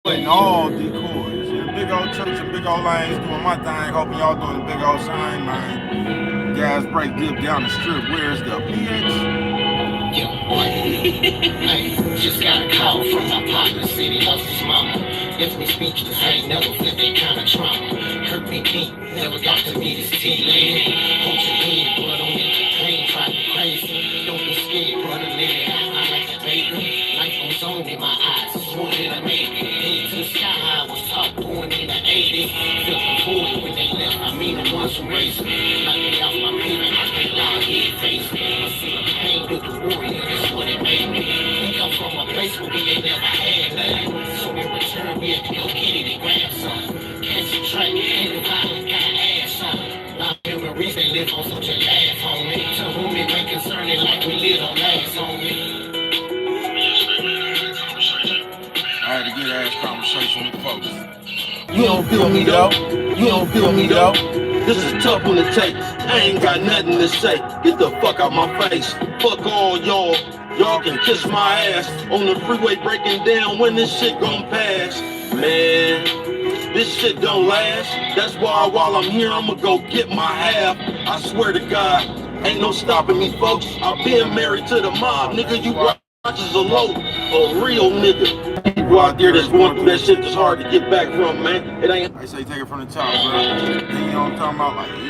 And all decoys. In the big old church and big old lanes doing my thing. Hoping y'all doing the big old sign, man. Gas break dip down the strip. Where's the bitch? Yo, hey, just got a call from my partner, city hustle's mama. Left me speechless, I ain't never felt that kind of trauma. Hurt me deep, never got to meet this T-lady. Hold your head, blood on it, pain, drive me crazy. Don't be scared, brother, let it out, I like that baby. Life goes on in my eyes, swore that I made it. Head to the sky, I was taught born in the 80s. Felt the void when they left, I mean the ones who raised me. Knocked me off my pivot, I can't lie, head face me. I see the pain with the warrior, that's what it made me. We come from a place where we ain't never had nothing. So in return, we have to go get it and grab some. Concentrate, ain't the violence, gotta add some. My memories, they live on such a laugh, homie. To whom it may concern it like we live on last, homie. I had a good ass conversation with folks. You don't feel me though. You don't feel me though. This is tough on the tape. I ain't got nothing to say. Get the fuck out my face. Fuck all y'all. Y'all can kiss my ass on the freeway breaking down when this shit gon' pass. Man, this shit don't last. That's why while I'm here, I'ma go get my half. I swear to God, ain't no stopping me, folks. I've been married to the mob, nigga. You watches a low, a real nigga. People out there that's going through that shit that's hard to get back from, man. It ain't. I say take it from the top, bro. Then you know what I'm talking about? Like, yeah.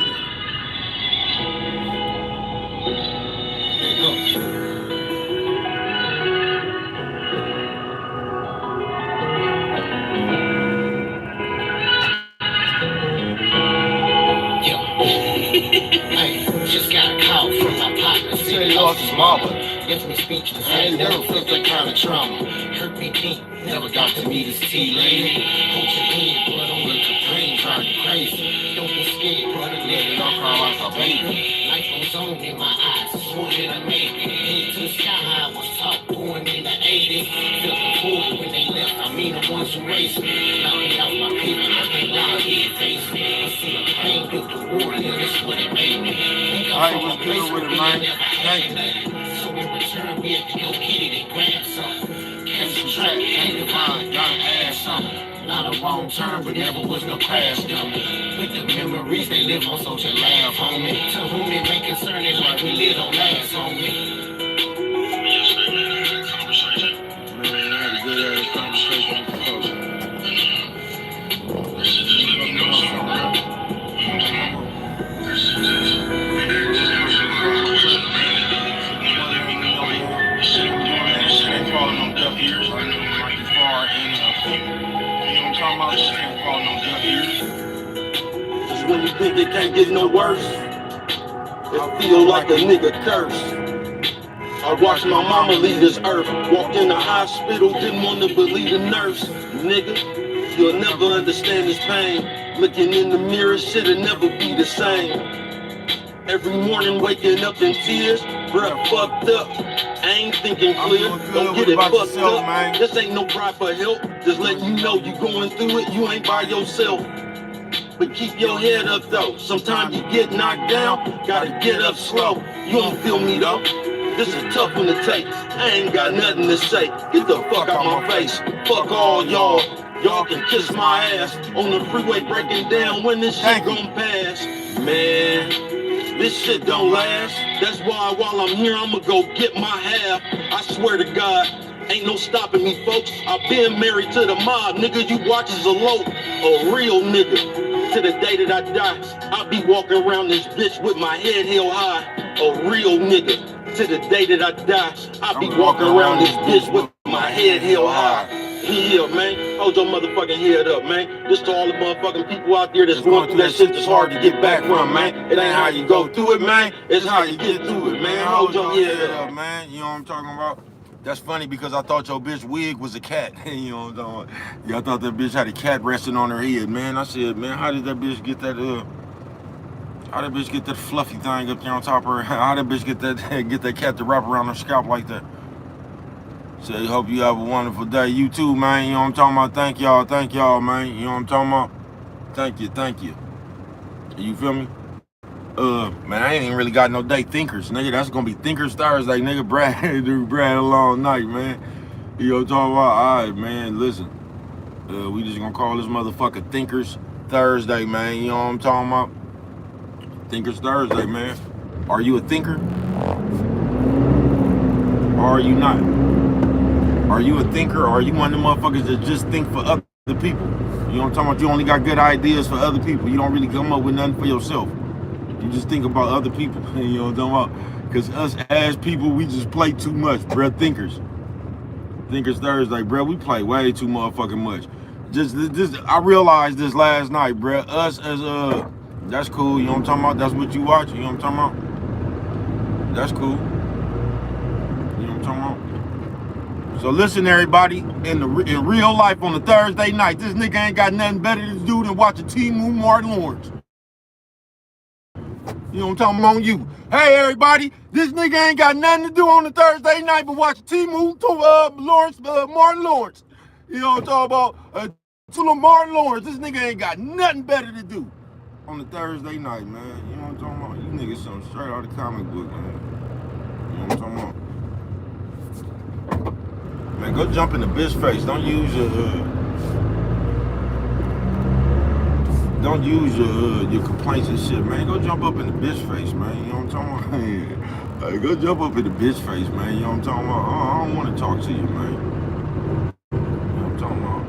Just got a call from my partner, city hustle's mama. Left me speechless, I ain't never felt that kind of trauma. Hurt me deep, never got to meet this T-lady. Hold your head, blood on the pain, drive you crazy. Don't be scared, brother, let it all cry like a baby. Life goes on in my eyes, swore that I made it. Head to the sky, I was taught born in the 80s. Felt the void when they left, I mean the ones who raised me. Knocked me out my pivot, I can't lie, head face me. I see the pain with the warrior, that's what it made me. I was good with it, man. Thank you. So in return, we have to go get it and grab some. Concentrate, ain't the violence, gotta add some. Not a wrong turn, but never was no crash dummy. With the memories, they live on such a laugh, homie. To whom it may concern it like we live on last, homie. Man, I had a good ass conversation with the folks. Just when you think it can't get no worse, it feel like a nigga curse. I watched my mama leave this earth. Walked in the hospital, didn't want to believe the nurse. Nigga, you'll never understand this pain. Looking in the mirror, shit'll never be the same. Every morning waking up in tears, bruh, fucked up. I ain't thinking clear, don't get it fucked up. Man. This ain't no cry for help, just letting you know you going through it, you ain't by yourself. But keep your head up though, sometimes you get knocked down, gotta get up slow. You don't feel me though, this is tough on the tape. I ain't got nothing to say, get the fuck out my face. Fuck all y'all, y'all can kiss my ass on the freeway breaking down when this shit gon' pass. Man, this shit don't last. That's why while I'm here, I'ma go get my half. I swear to God, ain't no stopping me, folks. I've been married to the mob, nigga. You watches a low, a real nigga. To the day that I die, I'll be walking around this bitch with my head held high. A real nigga. To the day that I die, I'll be walking around this bitch with my head held high. Yeah, man. Hold your motherfucking head up, man. This to all the motherfucking people out there that's going through that shit that's hard to get back from, man. It ain't how you go through it, man. It's how you get through it, man. Hold your head up, man. You know what I'm talking about? That's funny because I thought your bitch wig was a cat. You know what I'm talking about? Yeah, I thought that bitch had a cat resting on her head, man. I said, man, how did that bitch get that, how did that bitch get that fluffy thing up there on top of her? How did that bitch get that cat to wrap around her scalp like that? Say, hope you have a wonderful day. You too, man. You know what I'm talking about? Thank y'all, man. You know what I'm talking about? Thank you. You feel me? Man, I ain't even really got no day thinkers, nigga. That's gonna be Thinkers Thursday, nigga. Brad a long night, man. You know what I'm talking about? All right, man, listen. We just gonna call this motherfucker Thinkers Thursday, man. You know what I'm talking about? Thinkers Thursday, man. Are you a thinker? Or are you not? Are you a thinker, or are you one of the motherfuckers that just think for other people? You know what I'm talking about? You only got good ideas for other people. You don't really come up with nothing for yourself. You just think about other people. You know what I'm talking about? Because us as people, we just play too much, bruh. Thinkers Thursday, bruh. We play way too motherfucking much. Just I realized this last night, bruh. Us as that's cool. You know what I'm talking about? That's what you watch. You know what I'm talking about? That's cool. You know what I'm talking about? So listen, everybody, in real life on a Thursday night, this nigga ain't got nothing better to do than watch a Timu Martin Lawrence. You know what I'm talking about? On you. Hey, everybody, this nigga ain't got nothing to do on a Thursday night but watch Timu Martin Lawrence. You know what I'm talking about? Martin Lawrence. This nigga ain't got nothing better to do on a Thursday night, man. You know what I'm talking about? You niggas something straight out of the comic book, man. You know what I'm talking about? Man, go jump in the bitch face. Don't use your complaints and shit, man. Go jump up in the bitch face, man. You know what I'm talking about? Hey, go jump up in the bitch face, man. You know what I'm talking about? I don't want to talk to you, man. You know what I'm talking about?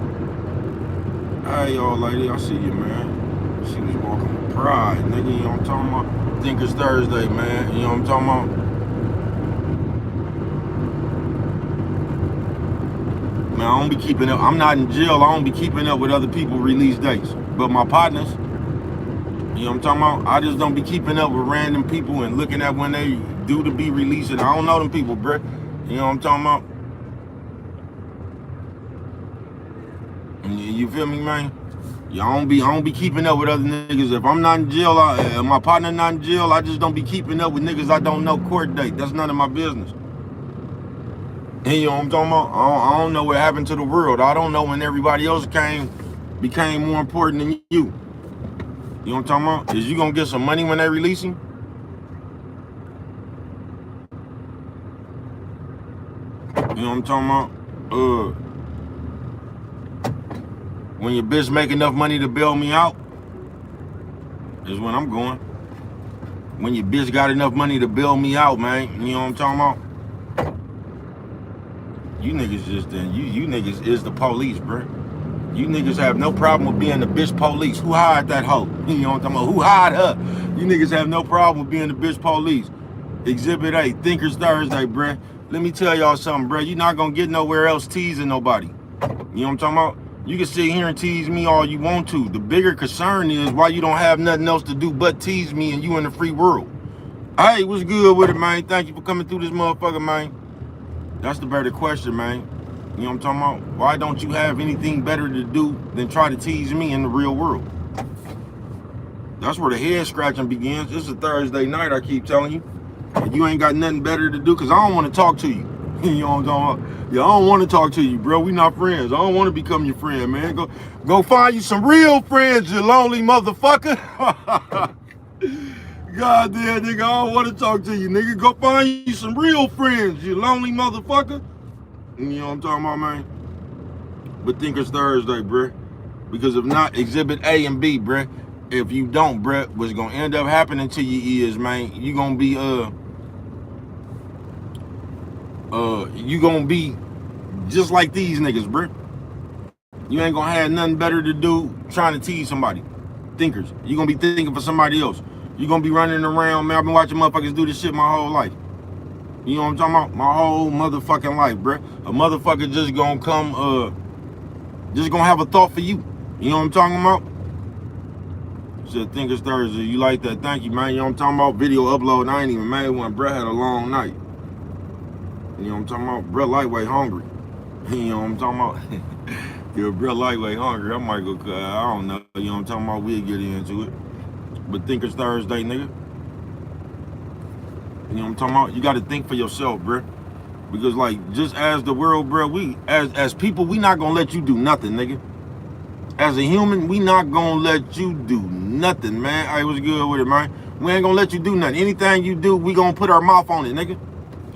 Hey, y'all lady, I see you, man. She was walking with pride, nigga. You know what I'm talking about? Thinkers Thursday, man. You know what I'm talking about? Man, I don't be keeping up. I'm not in jail. I don't be keeping up with other people's release dates. But my partners, you know what I'm talking about? I just don't be keeping up with random people and looking at when they due to be released. And I don't know them people, bruh. You know what I'm talking about? You feel me, man? Yeah, I don't be keeping up with other niggas. If I'm not in jail, my partner not in jail, I just don't be keeping up with niggas I don't know court date. That's none of my business. And you know what I'm talking about? I don't know what happened to the world. I don't know when everybody else became more important than you. You know what I'm talking about? Is you gonna get some money when they release him? You know what I'm talking about? When your bitch make enough money to bail me out, is when I'm going. When your bitch got enough money to bail me out, man, you know what I'm talking about? You niggas you niggas is the police, bruh. You niggas have no problem with being the bitch police. Who hired that hoe? You know what I'm talking about? Who hired her? You niggas have no problem with being the bitch police. Exhibit A, Thinkers Thursday, bruh. Let me tell y'all something, bruh. You're not gonna get nowhere else teasing nobody. You know what I'm talking about? You can sit here and tease me all you want to. The bigger concern is why you don't have nothing else to do but tease me and you in the free world. Hey, what's good with it, man? Thank you for coming through this motherfucker, man. That's the better question, man. You know what I'm talking about? Why don't you have anything better to do than try to tease me in the real world? That's where the head scratching begins. It's a Thursday night, I keep telling you. And you ain't got nothing better to do because I don't want to talk to you. You know what I'm talking about? Yeah, I don't want to talk to you, bro. We not friends. I don't want to become your friend, man. Go find you some real friends, you lonely motherfucker. Goddamn, nigga, I don't want to talk to you, nigga. Go find you some real friends, you lonely motherfucker. You know what I'm talking about, man? But Thinkers Thursday, bruh. Because if not, Exhibit A and B, bruh. If you don't, bruh, what's gonna end up happening to you is, man, you gonna be, you gonna be just like these niggas, bruh. You ain't gonna have nothing better to do trying to tease somebody. Thinkers. You gonna be thinking for somebody else. You gonna be running around, man. I've been watching motherfuckers do this shit my whole life. You know what I'm talking about? My whole motherfucking life, bruh. A motherfucker just gonna come, just gonna have a thought for you. You know what I'm talking about? Said Thinkers Thursday. You like that? Thank you, man. You know what I'm talking about? Video upload. I ain't even made one. Bruh had a long night. You know what I'm talking about? Bruh lightweight hungry. You know what I'm talking about? Yeah, bruh lightweight hungry. I might go, I don't know. You know what I'm talking about? We'll get into it. But Thinkers Thursday, nigga. You know what I'm talking about? You got to think for yourself, bruh. Because, like, just as the world, bruh, we, as people, we not going to let you do nothing, nigga. As a human, we not going to let you do nothing, man. Hey, what's good with it, man? We ain't going to let you do nothing. Anything you do, we going to put our mouth on it, nigga.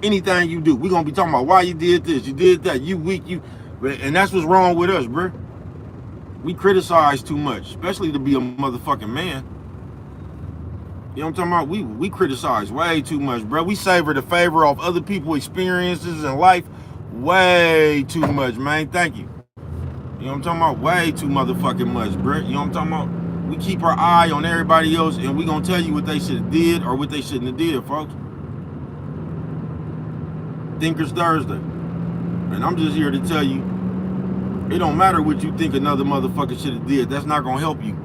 Anything you do, we going to be talking about why you did this, you did that, you weak, you... And that's what's wrong with us, bruh. We criticize too much, especially to be a motherfucking man. You know what I'm talking about? We criticize way too much, bro. We savor the favor of other people's experiences in life way too much, man. Thank you. You know what I'm talking about? Way too motherfucking much, bro. You know what I'm talking about? We keep our eye on everybody else, and we gonna tell you what they should have did or what they shouldn't have did, folks. Thinkers Thursday. And I'm just here to tell you, it don't matter what you think another motherfucker should have did. That's not gonna help you.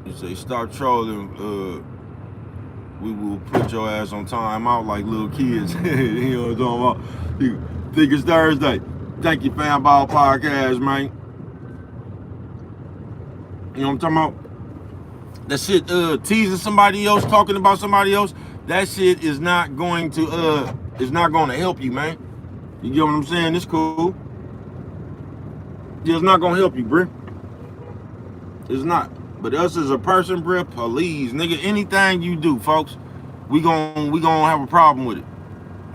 You say, stop trolling, we will put your ass on time out like little kids. You know what I'm talking about? Thinkers Thursday. Thank you, Fanball Podcast, man. You know what I'm talking about? That shit, teasing somebody else, talking about somebody else, that shit is not going to help you, man. You get what I'm saying? It's cool. It's not gonna help you, bruh. It's not. But us as a person, bruh, please, nigga, anything you do, folks, we gonna have a problem with it.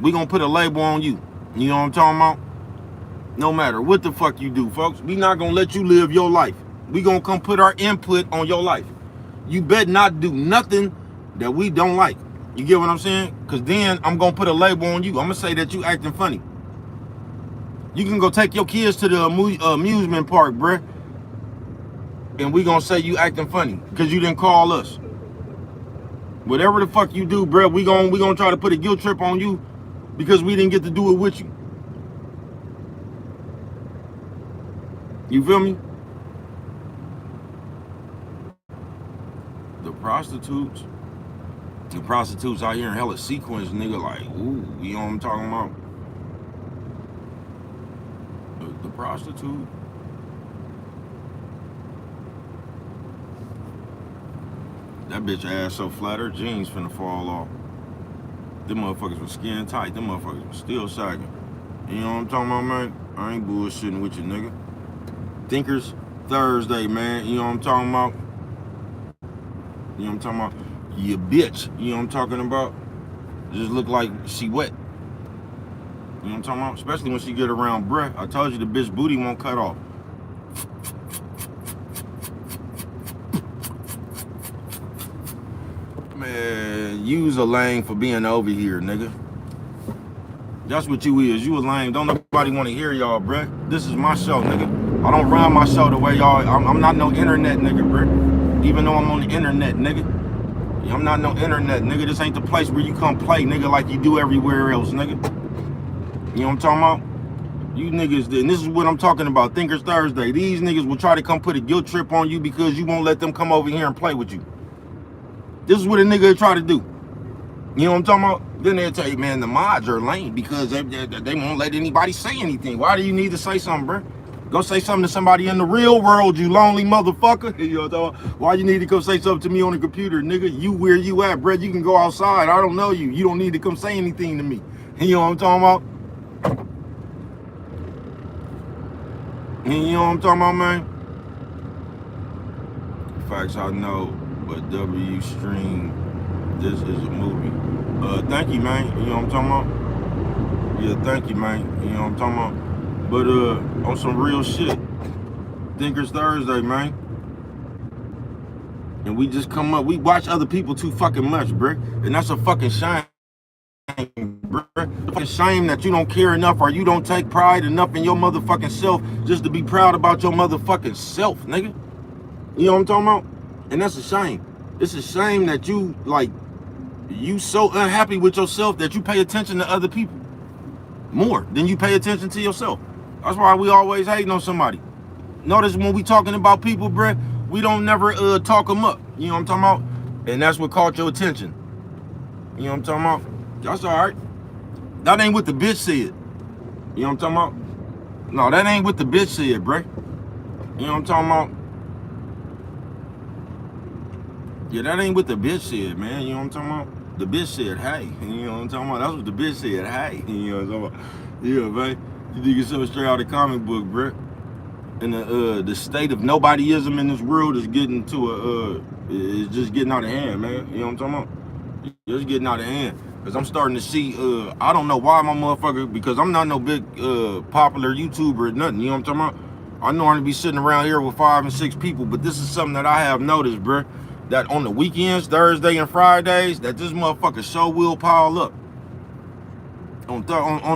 We gonna put a label on you. You know what I'm talking about? No matter what the fuck you do, folks, we not gonna let you live your life. We gonna come put our input on your life. You better not do nothing that we don't like. You get what I'm saying? Because then I'm gonna put a label on you. I'm gonna say that you acting funny. You can go take your kids to the amusement park, bruh, and we gonna say you acting funny because you didn't call us. Whatever the fuck you do, bruh, we gonna try to put a guilt trip on you because we didn't get to do it with you. You feel me? The prostitutes out here in hella sequence, nigga, like, ooh, you know what I'm talking about? The prostitute. That bitch ass so flat, her jeans finna fall off. Them motherfuckers was skin tight. Them motherfuckers was still sagging. You know what I'm talking about, man? I ain't bullshitting with you, nigga. Thinkers Thursday, man. You know what I'm talking about? You know what I'm talking about? You bitch. You know what I'm talking about? Just look like she wet. You know what I'm talking about? Especially when she get around bruh. I told you the bitch booty won't cut off. Man, you's a lame for being over here, nigga. That's what you is. You a lame. Don't nobody want to hear y'all, bruh. This is my show, nigga. I don't run my show the way y'all. I'm not no internet nigga, bruh. Even though I'm on the internet, nigga. I'm not no internet, nigga. This ain't the place where you come play, nigga, like you do everywhere else, nigga. You know what I'm talking about? You niggas, and this is what I'm talking about, Thinkers Thursday. These niggas will try to come put a guilt trip on you because you won't let them come over here and play with you. This is what a nigga try to do. You know what I'm talking about? Then they'll tell you, man, the mods are lame because they won't let anybody say anything. Why do you need to say something, bro? Go say something to somebody in the real world, you lonely motherfucker. You know what I'm talking about? Why you need to come say something to me on the computer, nigga? You where you at, bro? You can go outside. I don't know you. You don't need to come say anything to me. You know what I'm talking about? You know what I'm talking about, man? Facts I know, but W stream, this is a movie. Thank you, man. You know what I'm talking about? Yeah, thank you, man. You know what I'm talking about? But on some real shit. Thinkers Thursday, man. And we just come up, we watch other people too fucking much, bruh. And that's a fucking shame, bruh. It's a shame that you don't care enough or you don't take pride enough in your motherfucking self just to be proud about your motherfucking self, nigga. You know what I'm talking about? And that's a shame. It's a shame that you, like, you so unhappy with yourself that you pay attention to other people more than you pay attention to yourself. That's why we always hating on somebody. Notice when we talking about people, bruh, we don't never talk them up. You know what I'm talking about? And that's what caught your attention. You know what I'm talking about? That's all right. That ain't what the bitch said. You know what I'm talking about? No, that ain't what the bitch said, bruh. You know what I'm talking about? Yeah, that ain't what the bitch said, man. You know what I'm talking about? The bitch said, hey. You know what I'm talking about? That's what the bitch said, hey. You know what I'm talking about? Yeah, man. You think it's so straight out of the comic book, bruh. And the state of nobodyism in this world is getting to is just getting out of hand, man. You know what I'm talking about? Just getting out of hand. Cause I'm starting to see, I don't know why my motherfucker, because I'm not no big popular YouTuber or nothing. You know what I'm talking about? I normally be sitting around here with 5 and 6 people, but this is something that I have noticed, bro. That on the weekends, Thursday and Fridays, that this motherfucker show will pile up. On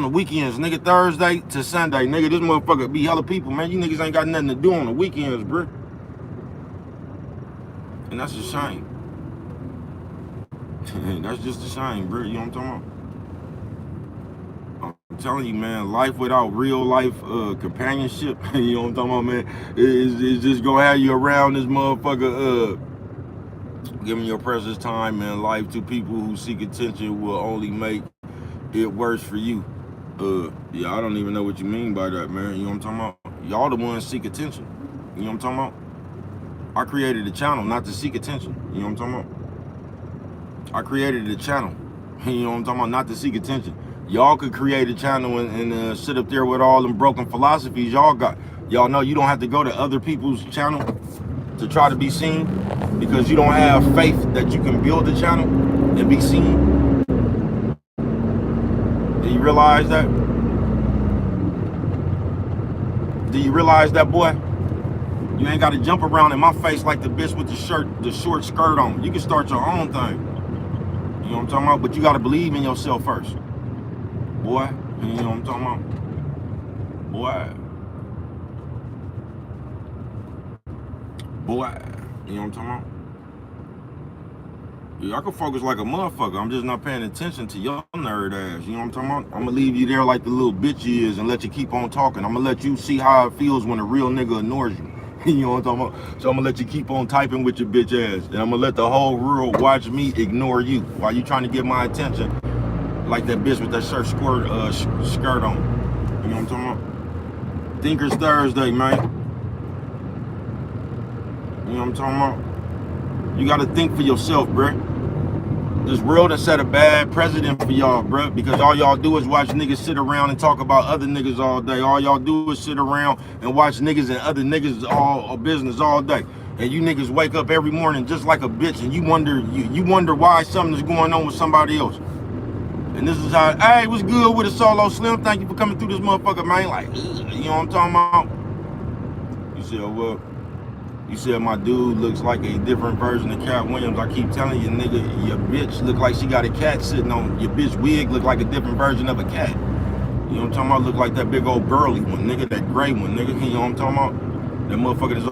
the weekends, nigga, Thursday to Sunday, nigga, this motherfucker be hella people, man. You niggas ain't got nothing to do on the weekends, bro. And that's a shame. That's just a shame, bro. You know what I'm talking about? I'm telling you, man, life without real life companionship, you know what I'm talking about, man, is just gonna have you around this motherfucker, giving your precious time and life to people who seek attention will only make it worse for you. Yeah, I don't even know what you mean by that, man. You know what I'm talking about? Y'all the ones seek attention. You know what I'm talking about? I created a channel not to seek attention. You know what I'm talking about? I created a channel, you know what I'm talking about, not to seek attention. Y'all could create a channel and sit up there with all them broken philosophies y'all got. Y'all know you don't have to go to other people's channel to try to be seen because you don't have faith that you can build a channel and be seen. Do you realize that? Do you realize that, boy? You ain't got to jump around in my face like the bitch with the short skirt on. You can start your own thing. You know what I'm talking about? But you got to believe in yourself first. Boy, you know what I'm talking about? Boy. Boy, you know what I'm talking about? Yeah, I can focus like a motherfucker. I'm just not paying attention to your nerd ass. You know what I'm talking about? I'm gonna leave you there like the little bitch you is and let you keep on talking. I'm gonna let you see how it feels when a real nigga ignores you. You know what I'm talking about? So I'm gonna let you keep on typing with your bitch ass. And I'm gonna let the whole world watch me ignore you while you trying to get my attention like that bitch with that skirt on. You know what I'm talking about? Thinkers Thursday, man. You know what I'm talking about? You gotta think for yourself, bruh. This world has set a bad precedent for y'all, bruh, because all y'all do is watch niggas sit around and talk about other niggas all day. All y'all do is sit around and watch niggas and other niggas all business all day. And you niggas wake up every morning just like a bitch and you wonder why something is going on with somebody else. And this is how, hey, what's good with a Solo Slim? Thank you for coming through this motherfucker, man. Like, you know what I'm talking about? You said, well, you said my dude looks like a different version of Cat Williams. I keep telling you, nigga, your bitch look like she got a cat sitting on. Your bitch wig look like a different version of a cat. You know what I'm talking about? Look like that big old burly one, nigga, that gray one, nigga. You know what I'm talking about? That motherfucker is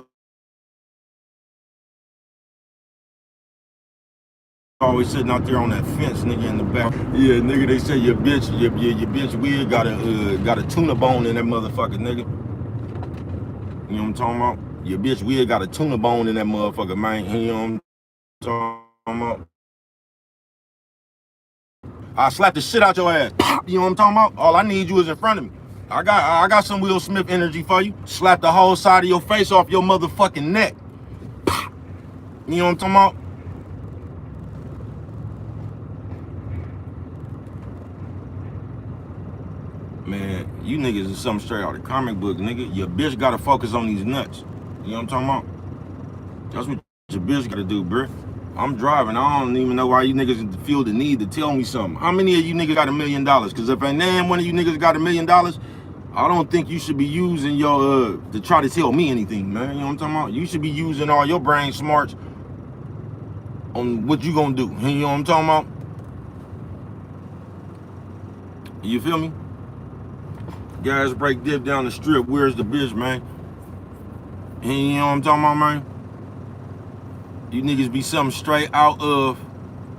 always sitting out there on that fence, nigga, in the back. Yeah, nigga, they say your bitch wig got a tuna bone in that motherfucker, nigga. You know what I'm talking about? Your bitch wig got a tuna bone in that motherfucker, man. You know what I'm talking about? I slap the shit out your ass. You know what I'm talking about? All I need you is in front of me. I got some Will Smith energy for you. Slap the whole side of your face off your motherfucking neck. You know what I'm talking about? Man, you niggas is something straight out of the comic book, nigga. Your bitch gotta focus on these nuts. You know what I'm talking about? That's what your bitch gotta do, bruh. I'm driving. I don't even know why you niggas feel the need to tell me something. How many of you niggas got $1 million? Because if ain't none one of you niggas got $1 million, I don't think you should be using your, to try to tell me anything, man. You know what I'm talking about? You should be using all your brain smarts on what you gonna do. You know what I'm talking about? You feel me? Guys break dip down the strip. Where's the bitch, man? You know what I'm talking about, man? You niggas be something straight out of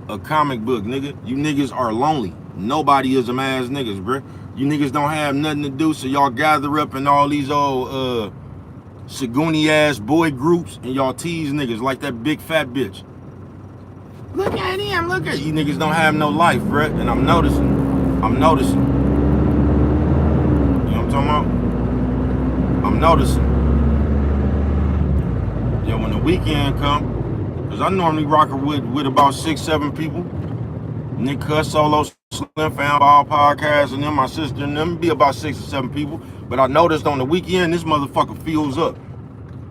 a comic book, nigga. You niggas are lonely. Nobody is them ass niggas, bruh. You niggas don't have nothing to do, so y'all gather up in all these old Saguni ass boy groups and y'all tease niggas like that big fat bitch. Look at him, look at you niggas don't have no life, bruh. And I'm noticing. I'm noticing. You know what I'm talking about? I'm noticing. Yeah, when the weekend come, cause I normally rock with about 6-7 people. Nick Cuss, Solo Slim, Fanball Podcast, and then my sister and them be about 6 or 7 people. But I noticed on the weekend, this motherfucker fills up.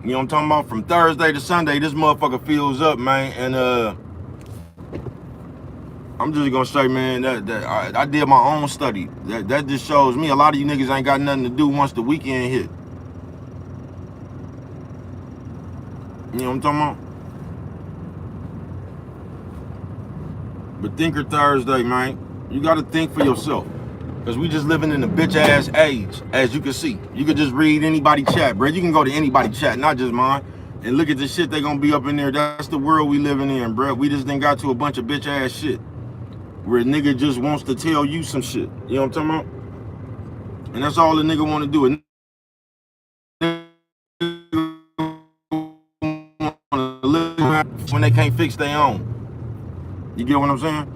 You know what I'm talking about? From Thursday to Sunday, this motherfucker fills up, man. And I'm just gonna say, man, that I did my own study. That just shows me a lot of you niggas ain't got nothing to do once the weekend hit. You know what I'm talking about? But Thinker Thursday, man, you gotta think for yourself. Because we just living in a bitch ass age, as you can see. You could just read anybody chat, bro. You can go to anybody chat, not just mine, and look at the shit they gonna be up in there. That's the world we living in, bro. We just done got to a bunch of bitch ass shit. Where a nigga just wants to tell you some shit. You know what I'm talking about? And that's all the nigga wanna do. When they can't fix their own. You get what I'm saying?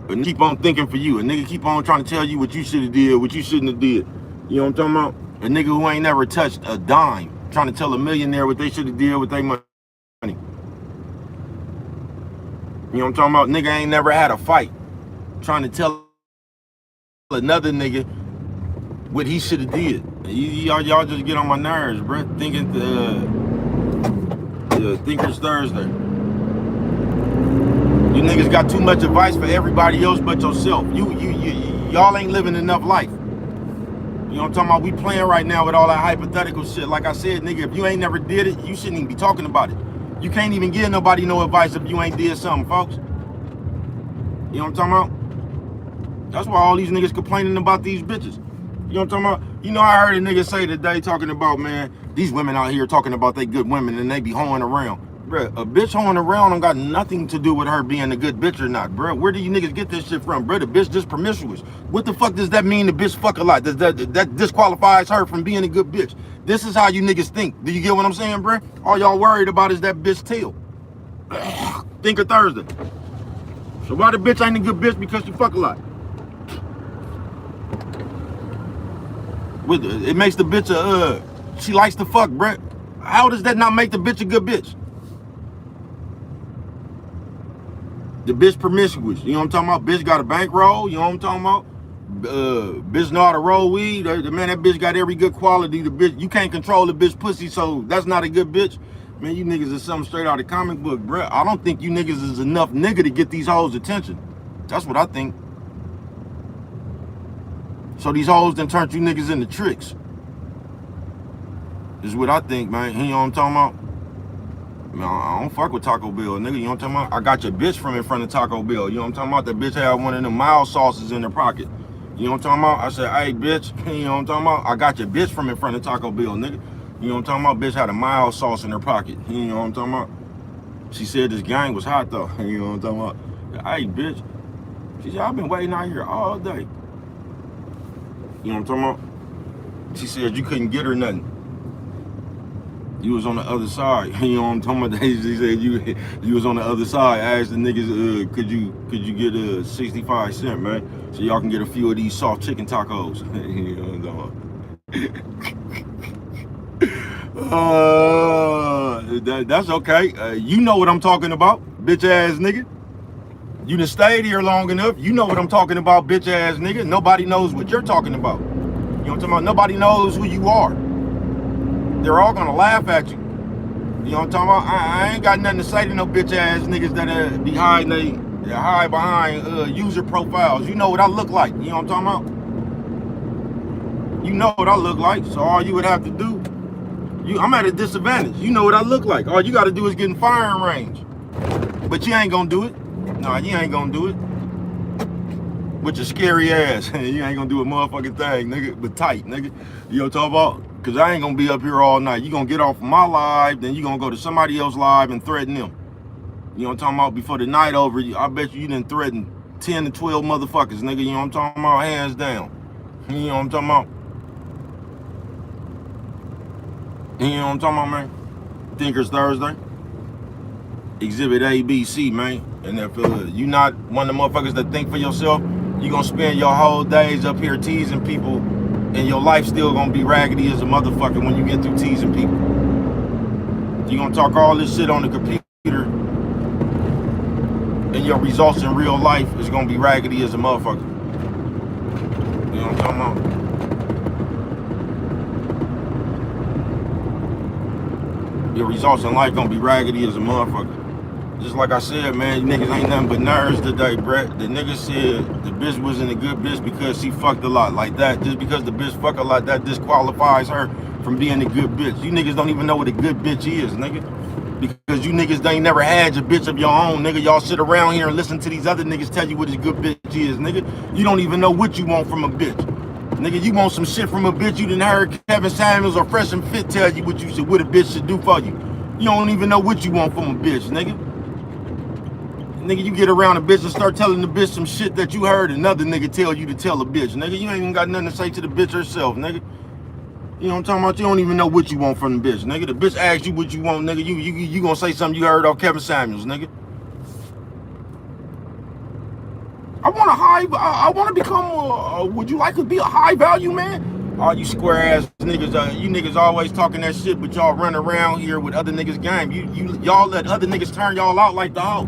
But keep on thinking for you. A nigga keep on trying to tell you what you should have did, what you shouldn't have did. You know what I'm talking about? A nigga who ain't never touched a dime, trying to tell a millionaire what they should have did with their money. You know what I'm talking about? Nigga ain't never had a fight, trying to tell another nigga what he should have did. Y'all just get on my nerves, bro. Thinking Thinkers Thursday. You niggas got too much advice for everybody else but yourself. Y'all ain't living enough life. You know what I'm talking about? We playing right now with all that hypothetical shit. Like I said, nigga, if you ain't never did it, you shouldn't even be talking about it. You can't even give nobody no advice if you ain't did something, folks. You know what I'm talking about? That's why all these niggas complaining about these bitches. You know what I'm talking about? You know, I heard a nigga say today talking about, man, these women out here talking about they good women and they be hoeing around. Bruh, a bitch hoeing around don't got nothing to do with her being a good bitch or not, bruh. Where do you niggas get this shit from, bruh? The bitch just promiscuous. What the fuck does that mean, the bitch fuck a lot? Does that disqualifies her from being a good bitch? This is how you niggas think. Do you get what I'm saying, bruh? All y'all worried about is that bitch tail. Thinker Thursday. So why the bitch ain't a good bitch? Because she fuck a lot. It makes the bitch she likes to fuck, bruh. How does that not make the bitch a good bitch? The bitch promiscuous. You know what I'm talking about? Bitch got a bankroll. You know what I'm talking about? Bitch know how to roll weed. Man, that bitch got every good quality. The bitch, you can't control the bitch pussy, so that's not a good bitch. Man, you niggas is something straight out of comic book, bruh. I don't think you niggas is enough nigga to get these hoes attention. That's what I think. So these hoes done turned you niggas into tricks. This is what I think, man. You know what I'm talking about? Man, I don't fuck with Taco Bell, nigga. You know what I'm talking about? I got your bitch from in front of Taco Bell. You know what I'm talking about? That bitch had one of them mild sauces in her pocket. You know what I'm talking about? I said, hey, bitch. You know what I'm talking about? I got your bitch from in front of Taco Bell, nigga. You know what I'm talking about? Bitch had a mild sauce in her pocket. You know what I'm talking about? She said this gang was hot, though. You know what I'm talking about? Hey, bitch. She said, I've been waiting out here all day. You know what I'm talking about? She said you couldn't get her nothing. You was on the other side. You know what I'm talking about? She said you was on the other side. I asked the niggas, could you get a 65 cents, man? So y'all can get a few of these soft chicken tacos. You know what I'm talking about? That's okay. You know what I'm talking about, bitch ass nigga. You done stayed here long enough. You know what I'm talking about, bitch ass nigga. Nobody knows what you're talking about. You know what I'm talking about? Nobody knows who you are. They're all gonna laugh at you. You know what I'm talking about? I ain't got nothing to say to no bitch ass niggas that be hide behind user profiles. You know what I look like. You know what I'm talking about? You know what I look like. So all you would have to do, I'm at a disadvantage. You know what I look like. All you gotta do is get in firing range. But you ain't gonna do it. No, you ain't gonna do it. With your scary ass. You ain't gonna do a motherfucking thing, nigga. But tight, nigga. You know what I'm talking about? Cause I ain't gonna be up here all night. You gonna get off of my live, then you gonna go to somebody else's live and threaten them. You know what I'm talking about? Before the night over, I bet you done threatened 10 to 12 motherfuckers, nigga. You know what I'm talking about? Hands down. You know what I'm talking about? You know what I'm talking about, man? Thinkers Thursday. Exhibit A, B, C, man. And if you not one of the motherfuckers that think for yourself, you gonna spend your whole days up here teasing people, and your life still gonna be raggedy as a motherfucker when you get through teasing people. You gonna talk all this shit on the computer, and your results in real life is gonna be raggedy as a motherfucker. You know what I'm talking about? Your results in life gonna be raggedy as a motherfucker. Just like I said, man, you niggas ain't nothing but nerds today, Brett. The nigga said the bitch wasn't a good bitch because she fucked a lot. Like that, just because the bitch fuck a lot, that disqualifies her from being a good bitch. You niggas don't even know what a good bitch is, nigga. Because you niggas ain't never had your bitch of your own, nigga. Y'all sit around here and listen to these other niggas tell you what a good bitch is, nigga. You don't even know what you want from a bitch. Nigga, you want some shit from a bitch, you done heard Kevin Samuels or Fresh and Fit tell you what a bitch should do for you. You don't even know what you want from a bitch, nigga. Nigga, you get around a bitch and start telling the bitch some shit that you heard another nigga tell you to tell a bitch, nigga. You ain't even got nothing to say to the bitch herself, nigga. You know what I'm talking about? You don't even know what you want from the bitch, nigga. The bitch asks you what you want, nigga. You gonna say something you heard off Kevin Samuels, nigga. I wanna become. Would you like to be a high value man? All you square ass niggas, you niggas always talking that shit, but y'all run around here with other niggas' game. Y'all let other niggas turn y'all out like the hoe.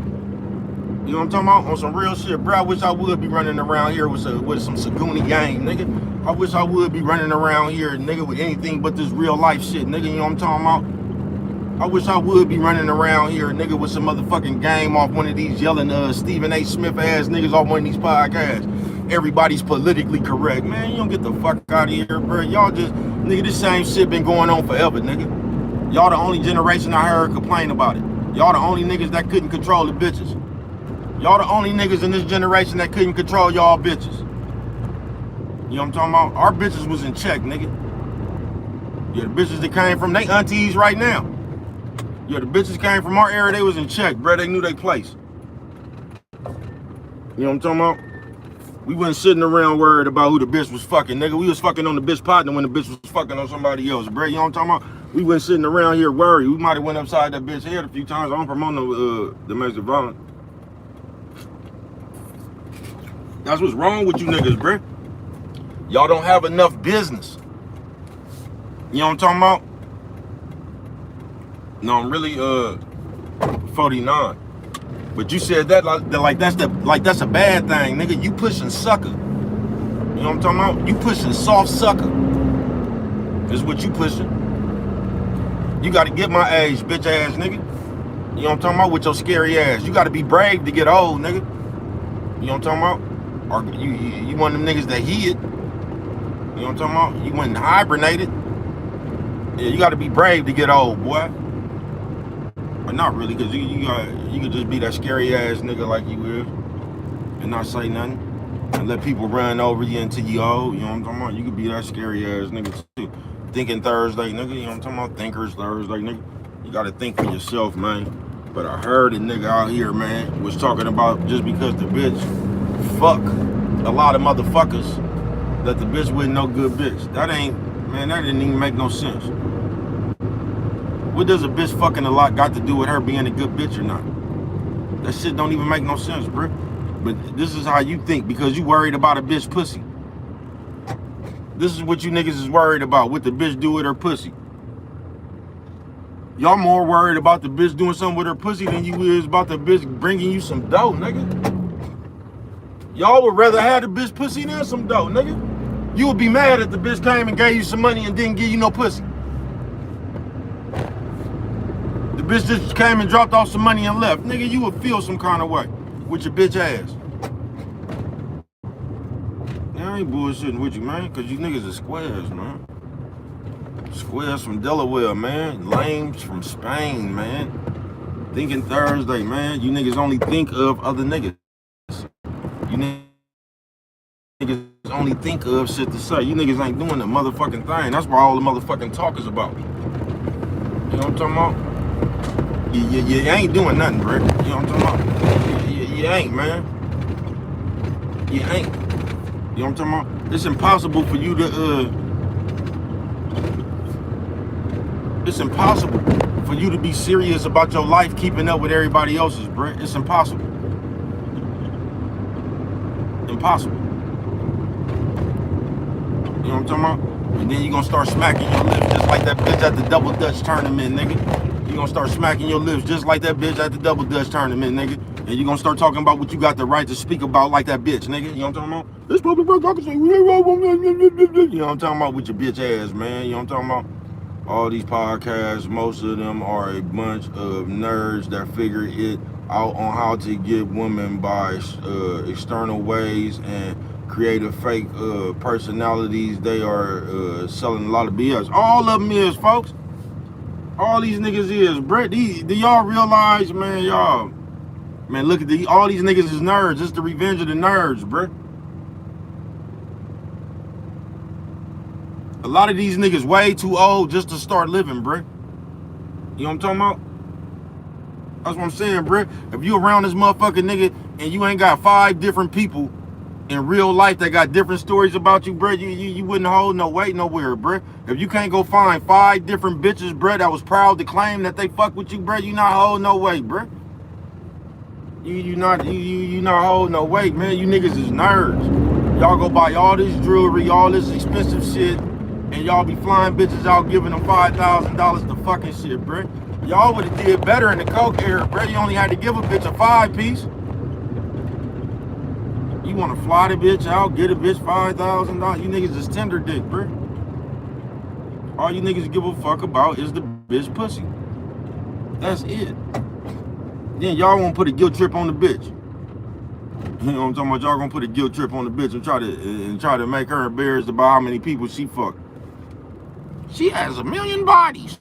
You know what I'm talking about? On some real shit, bro. I wish I would be running around here with some Saguni game, nigga. I wish I would be running around here, nigga, with anything but this real life shit, nigga. You know what I'm talking about? I wish I would be running around here, nigga, with some motherfucking game off one of these yelling Stephen A. Smith ass niggas off one of these podcasts. Everybody's politically correct. Man, you don't get the fuck out of here, bro. Y'all just, nigga, this same shit been going on forever, nigga. Y'all the only generation I heard complain about it. Y'all the only niggas that couldn't control the bitches. Y'all the only niggas in this generation that couldn't control y'all bitches. You know what I'm talking about? Our bitches was in check, nigga. Yeah, the bitches that came from they aunties right now. Yeah, the bitches came from our era, they was in check, bro. They knew their place. You know what I'm talking about? We wasn't sitting around worried about who the bitch was fucking, nigga. We was fucking on the bitch partner when the bitch was fucking on somebody else, bro. You know what I'm talking about? We wasn't sitting around here worried. We might have went upside that bitch head a few times. I don't promote no domestic violence. That's what's wrong with you niggas, bro. Y'all don't have enough business. You know what I'm talking about? No, I'm really 49. But you said that like that's a bad thing, nigga. You pushing sucker. You know what I'm talking about? You pushing soft sucker. Is what you pushing. You gotta get my age, bitch ass nigga. You know what I'm talking about? With your scary ass. You gotta be brave to get old, nigga. You know what I'm talking about? Or you one of them niggas that hid. You know what I'm talking about? You went and hibernated. Yeah, you gotta be brave to get old, boy. Or not really, cause you could just be that scary ass nigga like you is and not say nothing. And let people run over you until you old. You know what I'm talking about? You could be that scary ass nigga too. Thinking Thursday, nigga. You know what I'm talking about? Thinkers Thursday, nigga. You gotta think for yourself, man. But I heard a nigga out here, man, was talking about just because the bitch fuck a lot of motherfuckers, that the bitch wasn't no good bitch. That didn't even make no sense. What does a bitch fucking a lot got to do with her being a good bitch or not? That shit don't even make no sense, bro. But this is how you think because you worried about a bitch pussy. This is what you niggas is worried about, what the bitch do with her pussy. Y'all more worried about the bitch doing something with her pussy than you is about the bitch bringing you some dough, nigga. Y'all would rather have the bitch pussy than some dough, nigga. You would be mad if the bitch came and gave you some money and didn't give you no pussy. The bitch just came and dropped off some money and left. Nigga, you would feel some kind of way with your bitch ass. I ain't bullshitting with you, man, because you niggas are squares, man. Squares from Delaware, man. Lames from Spain, man. Thinking Thursday, man. You niggas only think of other niggas. You niggas only think of shit to say. You niggas ain't doing the motherfucking thing. That's what all the motherfucking talk is about. You know what I'm talking about? You ain't doing nothing, bro. You know what I'm talking about? You ain't, man. You ain't. You know what I'm talking about? It's impossible for you to it's impossible for you to be serious about your life keeping up with everybody else's, bro. It's impossible. Impossible. You know what I'm talking about? And then you're gonna start smacking your lips just like that bitch at the Double Dutch tournament, nigga. You're gonna start smacking your lips just like that bitch at the Double Dutch tournament, nigga. And you're gonna start talking about what you got the right to speak about like that bitch, nigga. You know what I'm talking about? This public work, I can say, you know what I'm talking about with your bitch ass, man. You know what I'm talking about? All these podcasts, most of them are a bunch of nerds that figure it out on how to get women by external ways and create a fake personalities. They are selling a lot of BS. All of them is, folks. All these niggas is, bruh. Do y'all realize, man, y'all, man, look at all these niggas is nerds. It's the revenge of the nerds, bruh. A lot of these niggas way too old just to start living, bruh. You know what I'm talking about? That's what I'm saying, bruh. If you around this motherfucking nigga and you ain't got 5 different people in real life that got different stories about you, bruh, you wouldn't hold no weight nowhere, bruh. If you can't go find 5 different bitches, bruh, that was proud to claim that they fuck with you, bruh, you not holding no weight, bruh. You not holding no weight, man. You niggas is nerds. Y'all go buy all this jewelry, all this expensive shit, and y'all be flying bitches out giving them $5,000 to fucking shit, bruh. Y'all would have did better in the coke era, bruh. You only had to give a bitch a 5-piece. You want to fly the bitch out, get a bitch $5,000. You niggas is tender dick, bruh. All you niggas give a fuck about is the bitch pussy. That's it. Then y'all won't put a guilt trip on the bitch. You know what I'm talking about? Y'all gonna put a guilt trip on the bitch and try to make her embarrassed about how many people she fucked. She has 1 million bodies.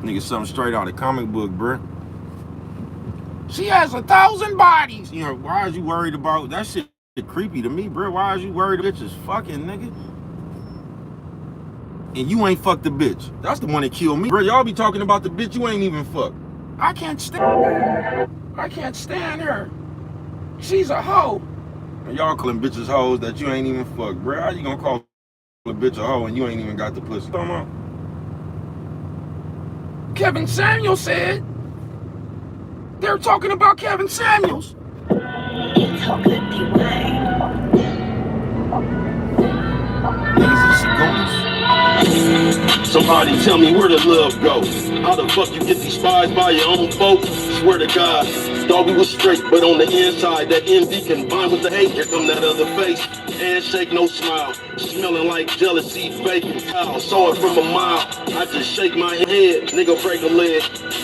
Nigga, something straight out of comic book, bruh. She has 1,000 bodies. You know, why is you worried about that shit? Creepy to me, bruh. Why is you worried the bitch is fucking, nigga? And you ain't fucked the bitch. That's the one that killed me. Bro, y'all be talking about the bitch you ain't even fucked. I can't stand her. She's a hoe. And y'all calling bitches hoes that you ain't even fucked, bro. How you gonna call a bitch a hoe and you ain't even got the pussy? Come on. Kevin Samuels said. They're talking about Kevin Samuels. It's all good, D-Way. Niggas is segundas. Somebody tell me where the love go. How the fuck you get despised by your own folks? Swear to God, thought we was straight, but on the inside, that envy combined with the hate. Here come that other face. Handshake, no smile. Smelling like jealousy, bacon. I saw it from a mile. I just shake my head, nigga break a leg.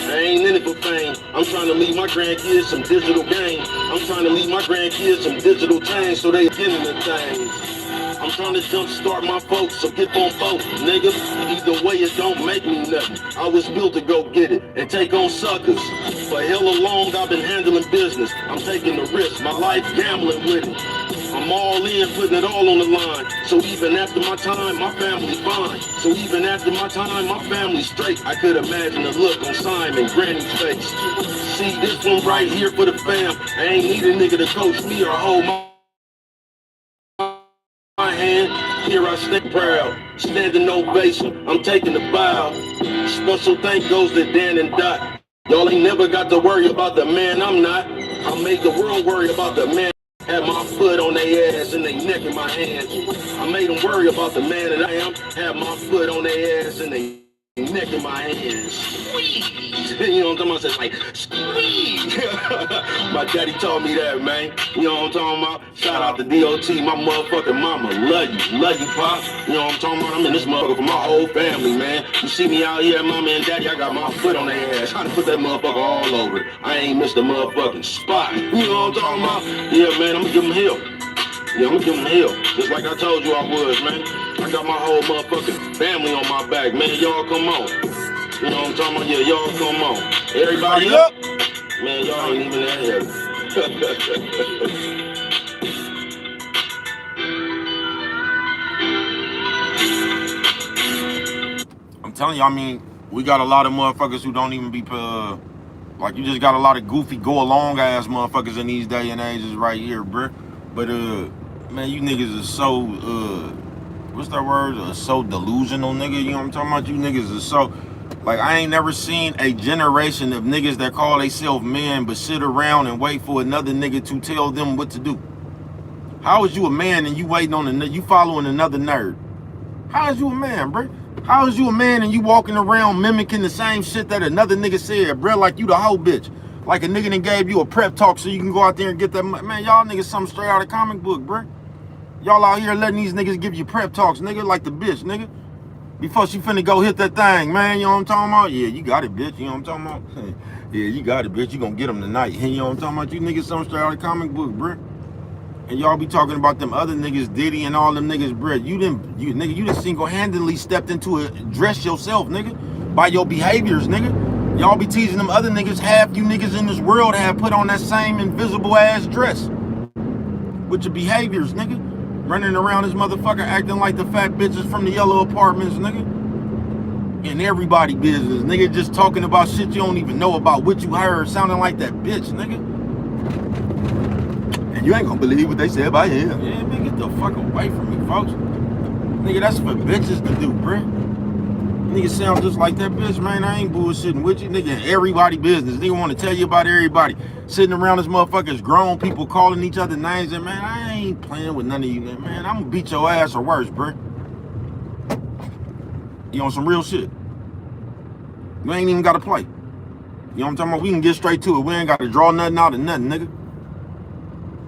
I ain't in it for fame. I'm trying to leave my grandkids some digital game. I'm trying to leave my grandkids some digital change so they get in the things. I'm trying to jumpstart my folks, so get on both, nigga. Either way, it don't make me nothing. I was built to go get it and take on suckers. For hella long, I've been handling business. I'm taking the risk, my life gambling with it. I'm all in, putting it all on the line. So even after my time, my family's fine. So even after my time, my family's straight. I could imagine the look on Simon Granny's face. See, this one right here for the fam. I ain't need a nigga to coach me or hold my hand. Here I stand proud, standing ovation. I'm taking the bow. Special thank goes to Dan and Dot. Y'all ain't never got to worry about the man I'm not. I made the world worry about the man. Had my foot on their ass and they neck in my hand. I made them worry about the man that I am. Had my foot on their ass and they neck in my hand. Squeeze. You know what I'm talking about? It's like, squeeze. My daddy taught me that, man. You know what I'm talking about? Shout out to DOT, my motherfucking mama. Love you, pop. You know what I'm talking about? I'm in this motherfucker for my whole family, man. You see me out here, mama and daddy, I got my foot on their ass. I done put that motherfucker all over it. I ain't missed a motherfucking spot. You know what I'm talking about? Yeah, man, I'm gonna give them hell. Yeah, I'm gonna give them hell. Just like I told you I was, man. I got my whole motherfucking family on my back, man. Y'all come on. You know what I'm talking about? Yeah, y'all come on. Everybody up? Man, y'all ain't even that heavy. I'm telling you, I mean, we got a lot of motherfuckers who don't even be, like, you just got a lot of goofy, go-along ass motherfuckers in these day and ages right here, bruh. But, man, you niggas is so, what's that word? So delusional, nigga. You know what I'm talking about? You niggas is so, like, I ain't never seen a generation of niggas that call themselves men but sit around and wait for another nigga to tell them what to do. How is you a man and you waiting on you following another nerd? How is you a man, bruh? How is you a man and you walking around mimicking the same shit that another nigga said, bruh, like you the whole bitch? Like a nigga done gave you a prep talk so you can go out there and get that money. Man, y'all niggas something straight out of comic book, bruh. Y'all out here letting these niggas give you prep talks, nigga, like the bitch, nigga. Before she finna go hit that thing, man, you know what I'm talking about? Yeah, you got it, bitch, you know what I'm talking about? Yeah, you got it, bitch, you gonna get them tonight. You know what I'm talking about? You niggas something straight out of comic book, bruh. And y'all be talking about them other niggas, Diddy and all them niggas, bruh. You done single-handedly stepped into a dress yourself, nigga, by your behaviors, nigga. Y'all be teasing them other niggas. Half you niggas in this world have put on that same invisible ass dress with your behaviors, nigga. Running around this motherfucker acting like the fat bitches from the yellow apartments, nigga. In everybody business, nigga, just talking about shit you don't even know about, what you heard, sounding like that bitch, nigga. And you ain't gonna believe what they said about him. Yeah, man, get the fuck away from me, folks. Nigga, that's for bitches to do, bruh. Nigga sound just like that bitch, man. I ain't bullshitting with you. Nigga, everybody business. Nigga want to tell you about everybody. Sitting around this motherfuckers, grown people calling each other names. And, man, I ain't playing with none of you, man. I'm gonna beat your ass or worse, bruh. You on some real shit. You ain't even got to play. You know what I'm talking about? We can get straight to it. We ain't got to draw nothing out of nothing, nigga.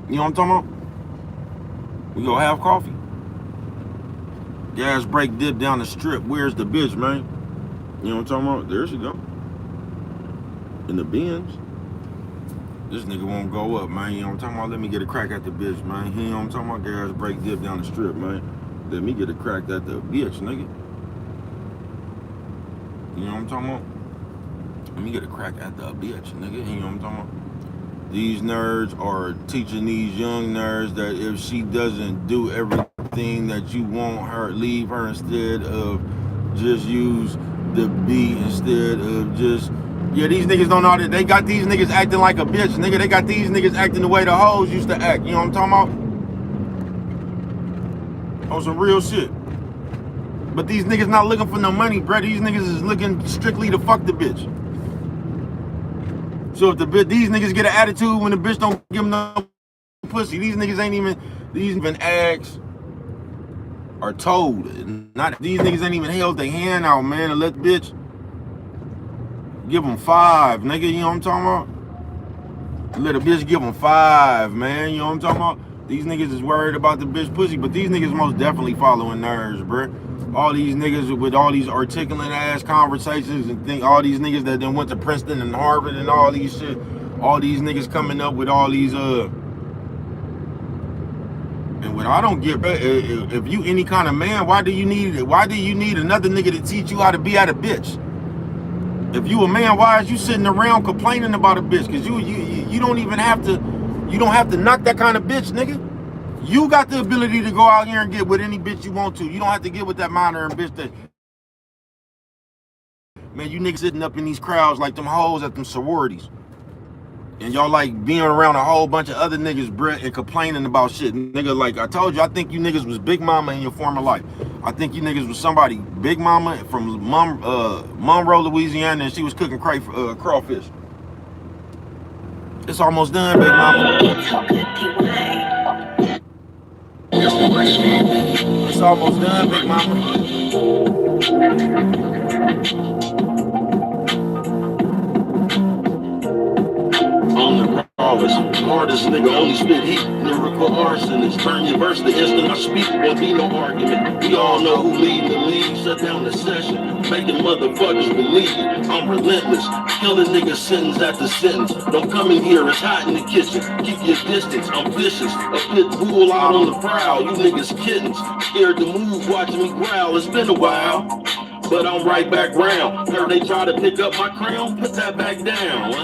You know what I'm talking about? We go have coffee. Gas brake dip down the strip. Where's the bitch, man? You know what I'm talking about? There she go. In the bins. This nigga won't go up, man. You know what I'm talking about? Let me get a crack at the bitch, man. You know what I'm talking about? Gas brake dip down the strip, man. Let me get a crack at the bitch, nigga. You know what I'm talking about? Let me get a crack at the bitch, nigga. You know what I'm talking about? These nerds are teaching these young nerds that if she doesn't do everything that you want her, leave her instead of just use the beat instead of just... Yeah, these niggas don't know how to... They got these niggas acting like a bitch, nigga. They got these niggas acting the way the hoes used to act. You know what I'm talking about? On some real shit. But these niggas not looking for no money, bro. These niggas is looking strictly to fuck the bitch. So if these niggas get an attitude when the bitch don't give them no pussy, these niggas ain't even asked or told. These niggas ain't even held their hand out, man, to let the bitch give them 5, nigga. You know what I'm talking about? Let a bitch give them 5, man. You know what I'm talking about? These niggas is worried about the bitch pussy, but these niggas most definitely following nerves, bro. All these niggas with all these articulate ass conversations and think all these niggas that then went to Princeton and Harvard and all these shit, all these niggas coming up with all these and what I don't get, if you any kind of man, why do you need another nigga to teach you how to be at a bitch? If you a man, why is you sitting around complaining about a bitch? Cause you don't even have to, you don't have to knock that kind of bitch, nigga. You got the ability to go out here and get with any bitch you want to. You don't have to get with that minor and bitch that... Man, you niggas sitting up in these crowds like them hoes at them sororities. And y'all like being around a whole bunch of other niggas, bruh, and complaining about shit. Nigga, like I told you, I think you niggas was Big Mama in your former life. I think you niggas was somebody, Big Mama from Monroe, Louisiana, and she was cooking crawfish. It's almost done, Big Mama. It's almost done, Big Mama. I'm the prowess, hardest nigga, only spit heat. Lyrical arsonist, turn your verse the instant I speak. Won't be no argument. We all know who lead the league. Shut down the session, making motherfuckers believe I'm relentless. Kill a nigga sentence after sentence. Don't come in here, it's hot in the kitchen. Keep your distance, I'm vicious. A pit bull out on the prowl. You niggas kittens, scared to move, watching me growl. It's been a while, but I'm right back round. Heard they try to pick up my crown, put that back down,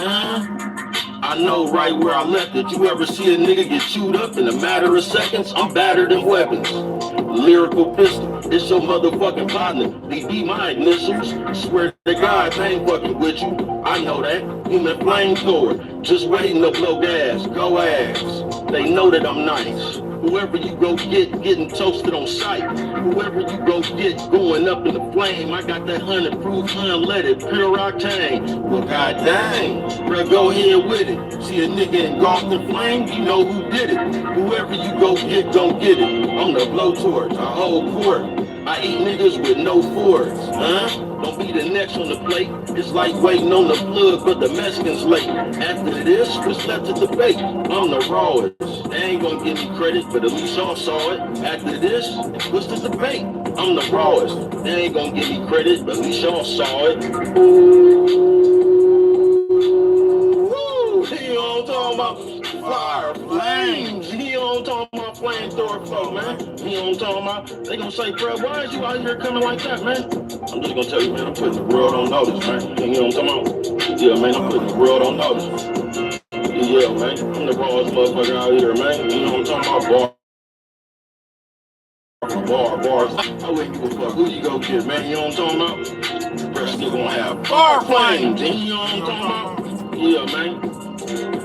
I know right where I left it. You ever see a nigga get chewed up in a matter of seconds? I'm battered in weapons. Lyrical pistol, it's your motherfucking partner. These be my initials. Swear to God, I ain't fucking with you. I know that. Human flamethrower, just waiting to blow gas. Go ass. They know that I'm nice. Whoever you go get, getting toasted on sight. Whoever you go get, going up in the flame. I got that 100 proof, unleaded, pure octane. Well, god dang, bro, go ahead with it. See a nigga engulfed in flames, you know who did it. Whoever you go get, don't get it. I'm the blowtorch, I hold court. I eat niggas with no forks, Don't be the next on the plate. It's like waiting on the plug, but the Mexicans late. After this, what's left to debate? I'm the rawest. They ain't gonna give me credit, but at least y'all saw it. After this, what's the debate? I'm the rawest. They ain't gonna give me credit, but at least y'all saw it. Ooh, he on talking about fire, flames. He on talking store for, man. You know what I'm talking about? They gonna say, bro, why is you out here coming like that, man? I'm just gonna tell you, man, I'm putting the world on notice, man. You know what I'm talking about? Yeah, man, I'm putting the world on notice. Yeah, man, I'm the rawest motherfucker out here, man. You know what I'm talking about? Bars. I wouldn't give a fuck who you go get, man. You know what I'm talking about? Bro, still gonna have bar flames. You know what I'm talking about? Yeah, man.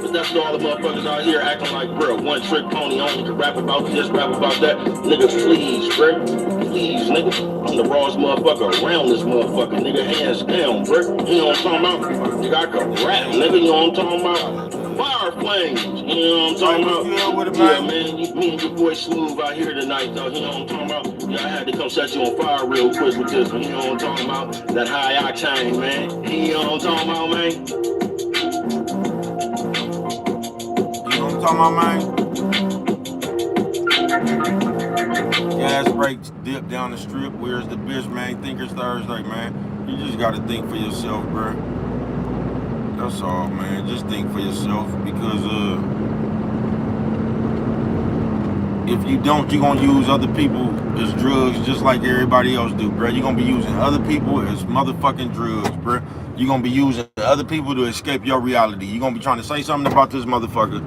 But that's all the motherfuckers out here acting like, bro, one trick pony only can rap about this, rap about that. Nigga, please, bro. Please, nigga. I'm the rawest motherfucker around this motherfucker, nigga. Hands down, bro. You know what I'm talking about? Nigga, I can rap, nigga. You know what I'm talking about? Fire flames. You know what I'm talking about? Yeah, man. Me and your boy Smooth out here tonight, though. You know what I'm talking about? Yeah, I had to come set you on fire real quick with this one. You know what I'm talking about? That high octane, man. You know what I'm talking about, man? Talking about, man? Gas brakes dip down the strip. Where's the bitch, man? Thinkers Thursday, man. You just gotta think for yourself, bro. That's all, man. Just think for yourself, because if you don't, you're gonna use other people as drugs just like everybody else do, bro. You're gonna be using other people as motherfucking drugs, bro. You're gonna be using other people to escape your reality. You're gonna be trying to say something about this motherfucker.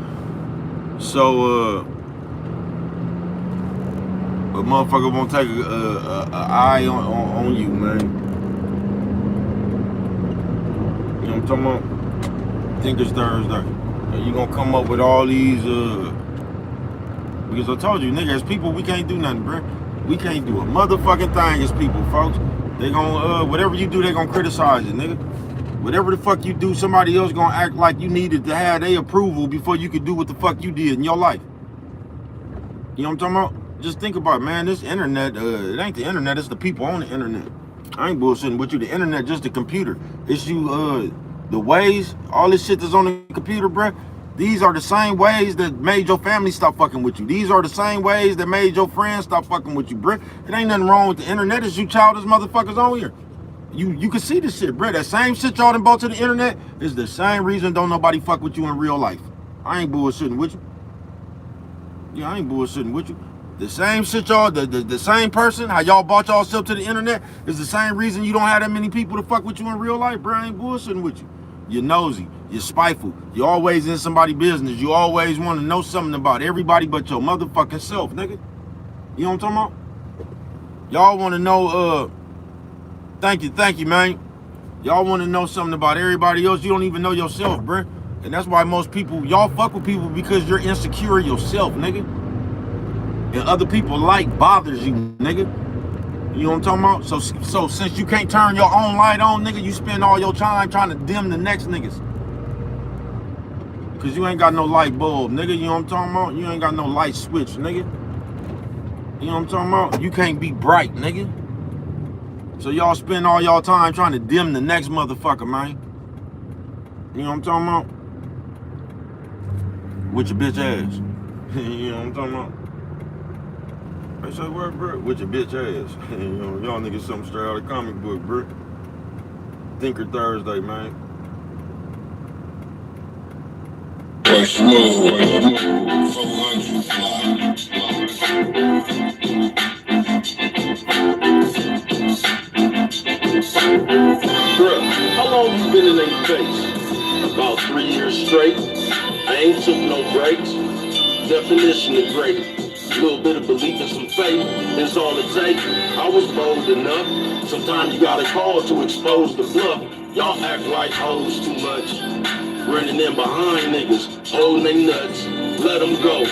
So, a motherfucker won't take a eye on you, man. You know what I'm talking about? Thinkers Thursday. And you gonna come up with all these, because I told you, nigga, as people, we can't do nothing, bro. We can't do a motherfucking thing as people, folks. They gonna, whatever you do, they gonna criticize it, nigga. Whatever the fuck you do, somebody else gonna act like you needed to have their approval before you could do what the fuck you did in your life. You know what I'm talking about? Just think about it, man. This internet, it ain't the internet, it's the people on the internet. I ain't bullshitting with you. The internet, just the computer. It's you, the ways, all this shit that's on the computer, bruh. These are the same ways that made your family stop fucking with you. These are the same ways that made your friends stop fucking with you, bruh. It ain't nothing wrong with the internet. It's you childish motherfuckers on here. You can see this shit, bro. That same shit y'all done bought to the internet is the same reason don't nobody fuck with you in real life. I ain't bullshitting with you. Yeah, I ain't bullshitting with you. The same shit y'all, the same person, how y'all bought y'all stuff to the internet is the same reason you don't have that many people to fuck with you in real life, bro. I ain't bullshitting with you. You're nosy, you're spiteful, you're always in somebody's business, you always want to know something about everybody but your motherfucking self, nigga. You know what I'm talking about? Y'all want to know, thank you, man. Y'all want to know something about everybody else. You don't even know yourself, bruh. And that's why most people, y'all fuck with people because you're insecure yourself, nigga. And other people like bothers you, nigga. You know what I'm talking about? So since you can't turn your own light on, nigga, you spend all your time trying to dim the next niggas. Because you ain't got no light bulb, nigga. You know what I'm talking about? You ain't got no light switch, nigga. You know what I'm talking about? You can't be bright, nigga. So y'all spend all y'all time trying to dim the next motherfucker, man. You know what I'm talking about? With your bitch ass. You know what I'm talking about? I say, where, bro? With your bitch ass. You know, y'all niggas something straight out of the comic book, bro. Thinker Thursday, man. Bruh, how long you been in their face? About 3 years straight. I ain't took no breaks. Definition of great. A little bit of belief and some faith is all it takes. I was bold enough. Sometimes you gotta call to expose the bluff. Y'all act like hoes too much. Running in behind niggas, holding they nuts. Let them go.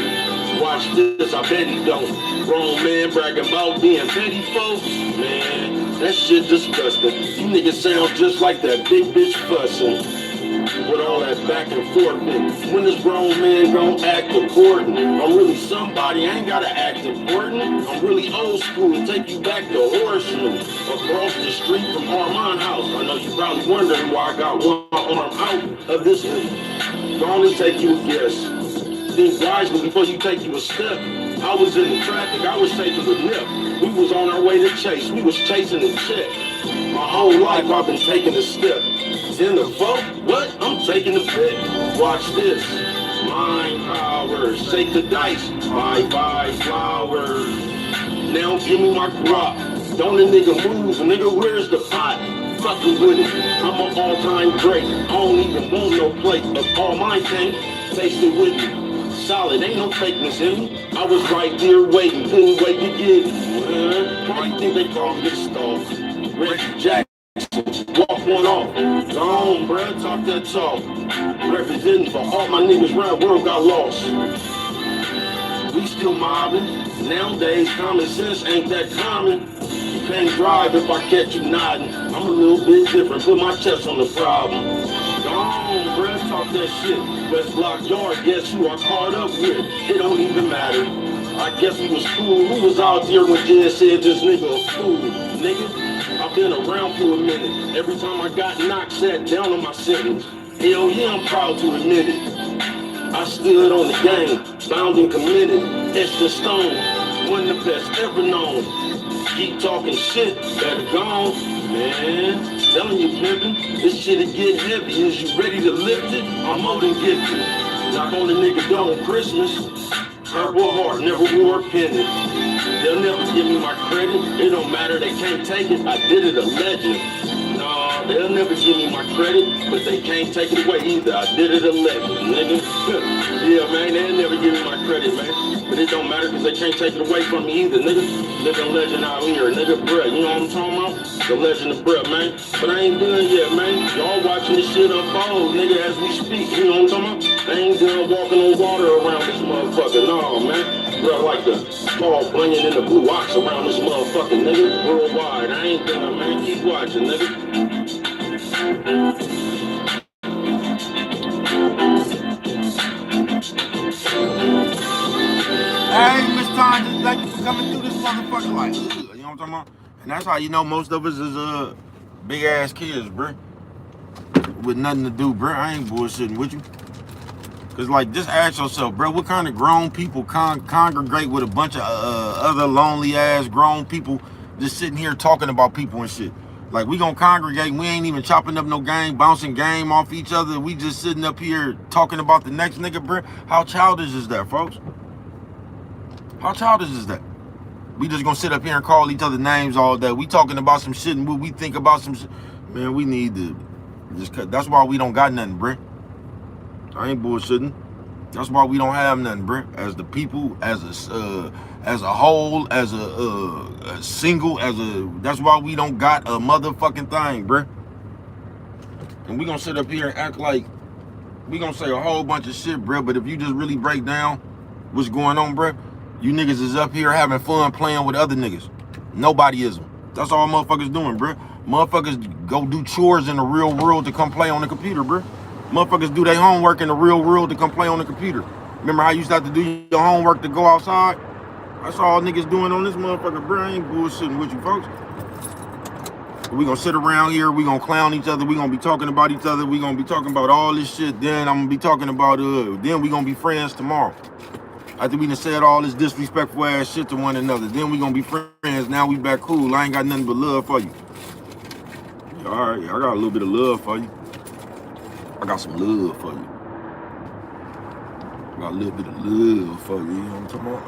Watch this, I bet he don't. Grown man bragging about being petty folks. Man, that shit disgusting. You niggas sound just like that big bitch fussing. With all that back and forth, when this grown man gon' act according? I'm really somebody, I ain't gotta act important. I'm really old school and take you back to Horseshoe, across the street from Armand House. I know you probably wondering why I got one arm out of this thing. Go on and take you a guess. Think wisely before you take you a step. I was in the traffic, I was taking a nip. We was on our way to chase, we was chasing a check. My whole life I've been taking a step. In the vote? What? I'm taking a pic. Watch this. mind power, shake the dice, buy flowers. Now give me my guap. Don't a nigga move, nigga, where's the pot? Fucking with it, I'm an all-time great. I don't even want no plate of all my tank. Taste it with me. Solid, ain't no fakeness in me. I was right there waiting, couldn't wait to get it. Why you think they call me this star? Reggie Jackson, walk one off. Go on, bruh, talk that talk. Representing for all my niggas round the world got lost. We still mobbing. Nowadays, common sense ain't that common. You can't drive if I catch you nodding. I'm a little bit different, put my chest on the problem. Go on, bruh, talk that shit. West Block Yard, guess who I caught up with? It don't even matter. I guess we was cool. Who was out there when Jed said this nigga a fool? Nigga, I've been around for a minute. Every time I got knocked, sat down on my sentence. Hell yeah, I'm proud to admit it. I stood on the game, bound and committed. Etched in stone, one of the best ever known. Keep talking shit, better gone. Man, telling you, pimpin', this shit'll get heavy. Is you ready to lift it? I'm more than gifted. Knock on the nigga door on Christmas. Purple heart, never wore a pendant. They'll never give me my credit. It don't matter, they can't take it. I did it a legend. Nah, they'll never give me my credit, but they can't take it away either. I did it a legend, nigga. Yeah, man, they'll never give me my credit, man. But it don't matter because they can't take it away from me either, nigga. Living legend out here, nigga, bruh. You know what I'm talking about? The legend of bruh, man. But I ain't done yet, man. Y'all watching this shit unfold, nigga, as we speak. You know what I'm talking about? I ain't done walking on water around this motherfucker. No, man. Bruh, like the Paul Bunyan and the Blue Ox around this motherfucker, nigga. Worldwide. I ain't done, man. Keep watching, nigga. Hey, Miss Tanya, thank you for coming through this motherfucker like, you know what I'm talking about? And that's how you know most of us is big ass kids, bruh. With nothing to do, bruh. I ain't bullshitting with you. Cause like, just ask yourself, bruh, what kind of grown people congregate with a bunch of other lonely ass grown people just sitting here talking about people and shit? Like, we gonna congregate, we ain't even chopping up no game, bouncing game off each other. We just sitting up here talking about the next nigga, bruh. How childish is that, folks? How childish is that? We just gonna sit up here and call each other names all day. We talking about some shit and we think about some shit. Man, we need to just cut. That's why we don't got nothing, bruh. I ain't bullshitting. That's why we don't have nothing, bruh. As the people, as a whole, as a single, that's why we don't got a motherfucking thing, bruh. And we gonna sit up here and act like we gonna say a whole bunch of shit, bruh. But if you just really break down what's going on, bruh, you niggas is up here having fun playing with other niggas. Nobodyism. That's all motherfuckers doing, bruh. Motherfuckers go do chores in the real world to come play on the computer, bruh. Motherfuckers do their homework in the real world to come play on the computer. Remember how you used to have to do your homework to go outside? That's all niggas doing on this motherfucker, bruh. I ain't bullshitting with you folks. We gonna sit around here, we gonna clown each other, we gonna be talking about each other, we gonna be talking about all this shit, then I'm gonna be talking about, then we gonna be friends tomorrow. After we done said all this disrespectful ass shit to one another, then we gonna be friends. Now we back cool. I ain't got nothing but love for you. All right, I got a little bit of love for you. I got some love for you. I got a little bit of love for you. You know what I'm talking about?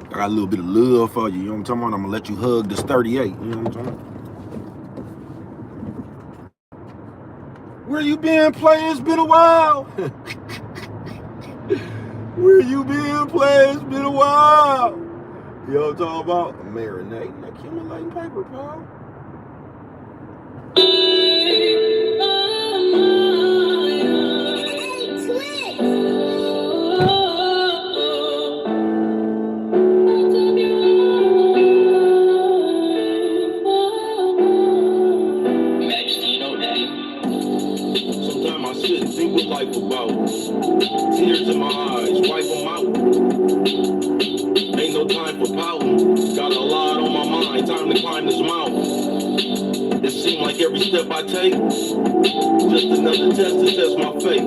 I got a little bit of love for you. You know what I'm talking about? I'm gonna let you hug this 38. You know what I'm talking about? Where you been, player? It's been a while. Where you been, player? It's been a while. You know what I'm talking about? Marinating, accumulating paper, pal. Life about tears in my eyes, wipe them out. Ain't no time for pouting. Got a lot on my mind, time to climb this mountain. It seems like every step I take, just another test to test my faith.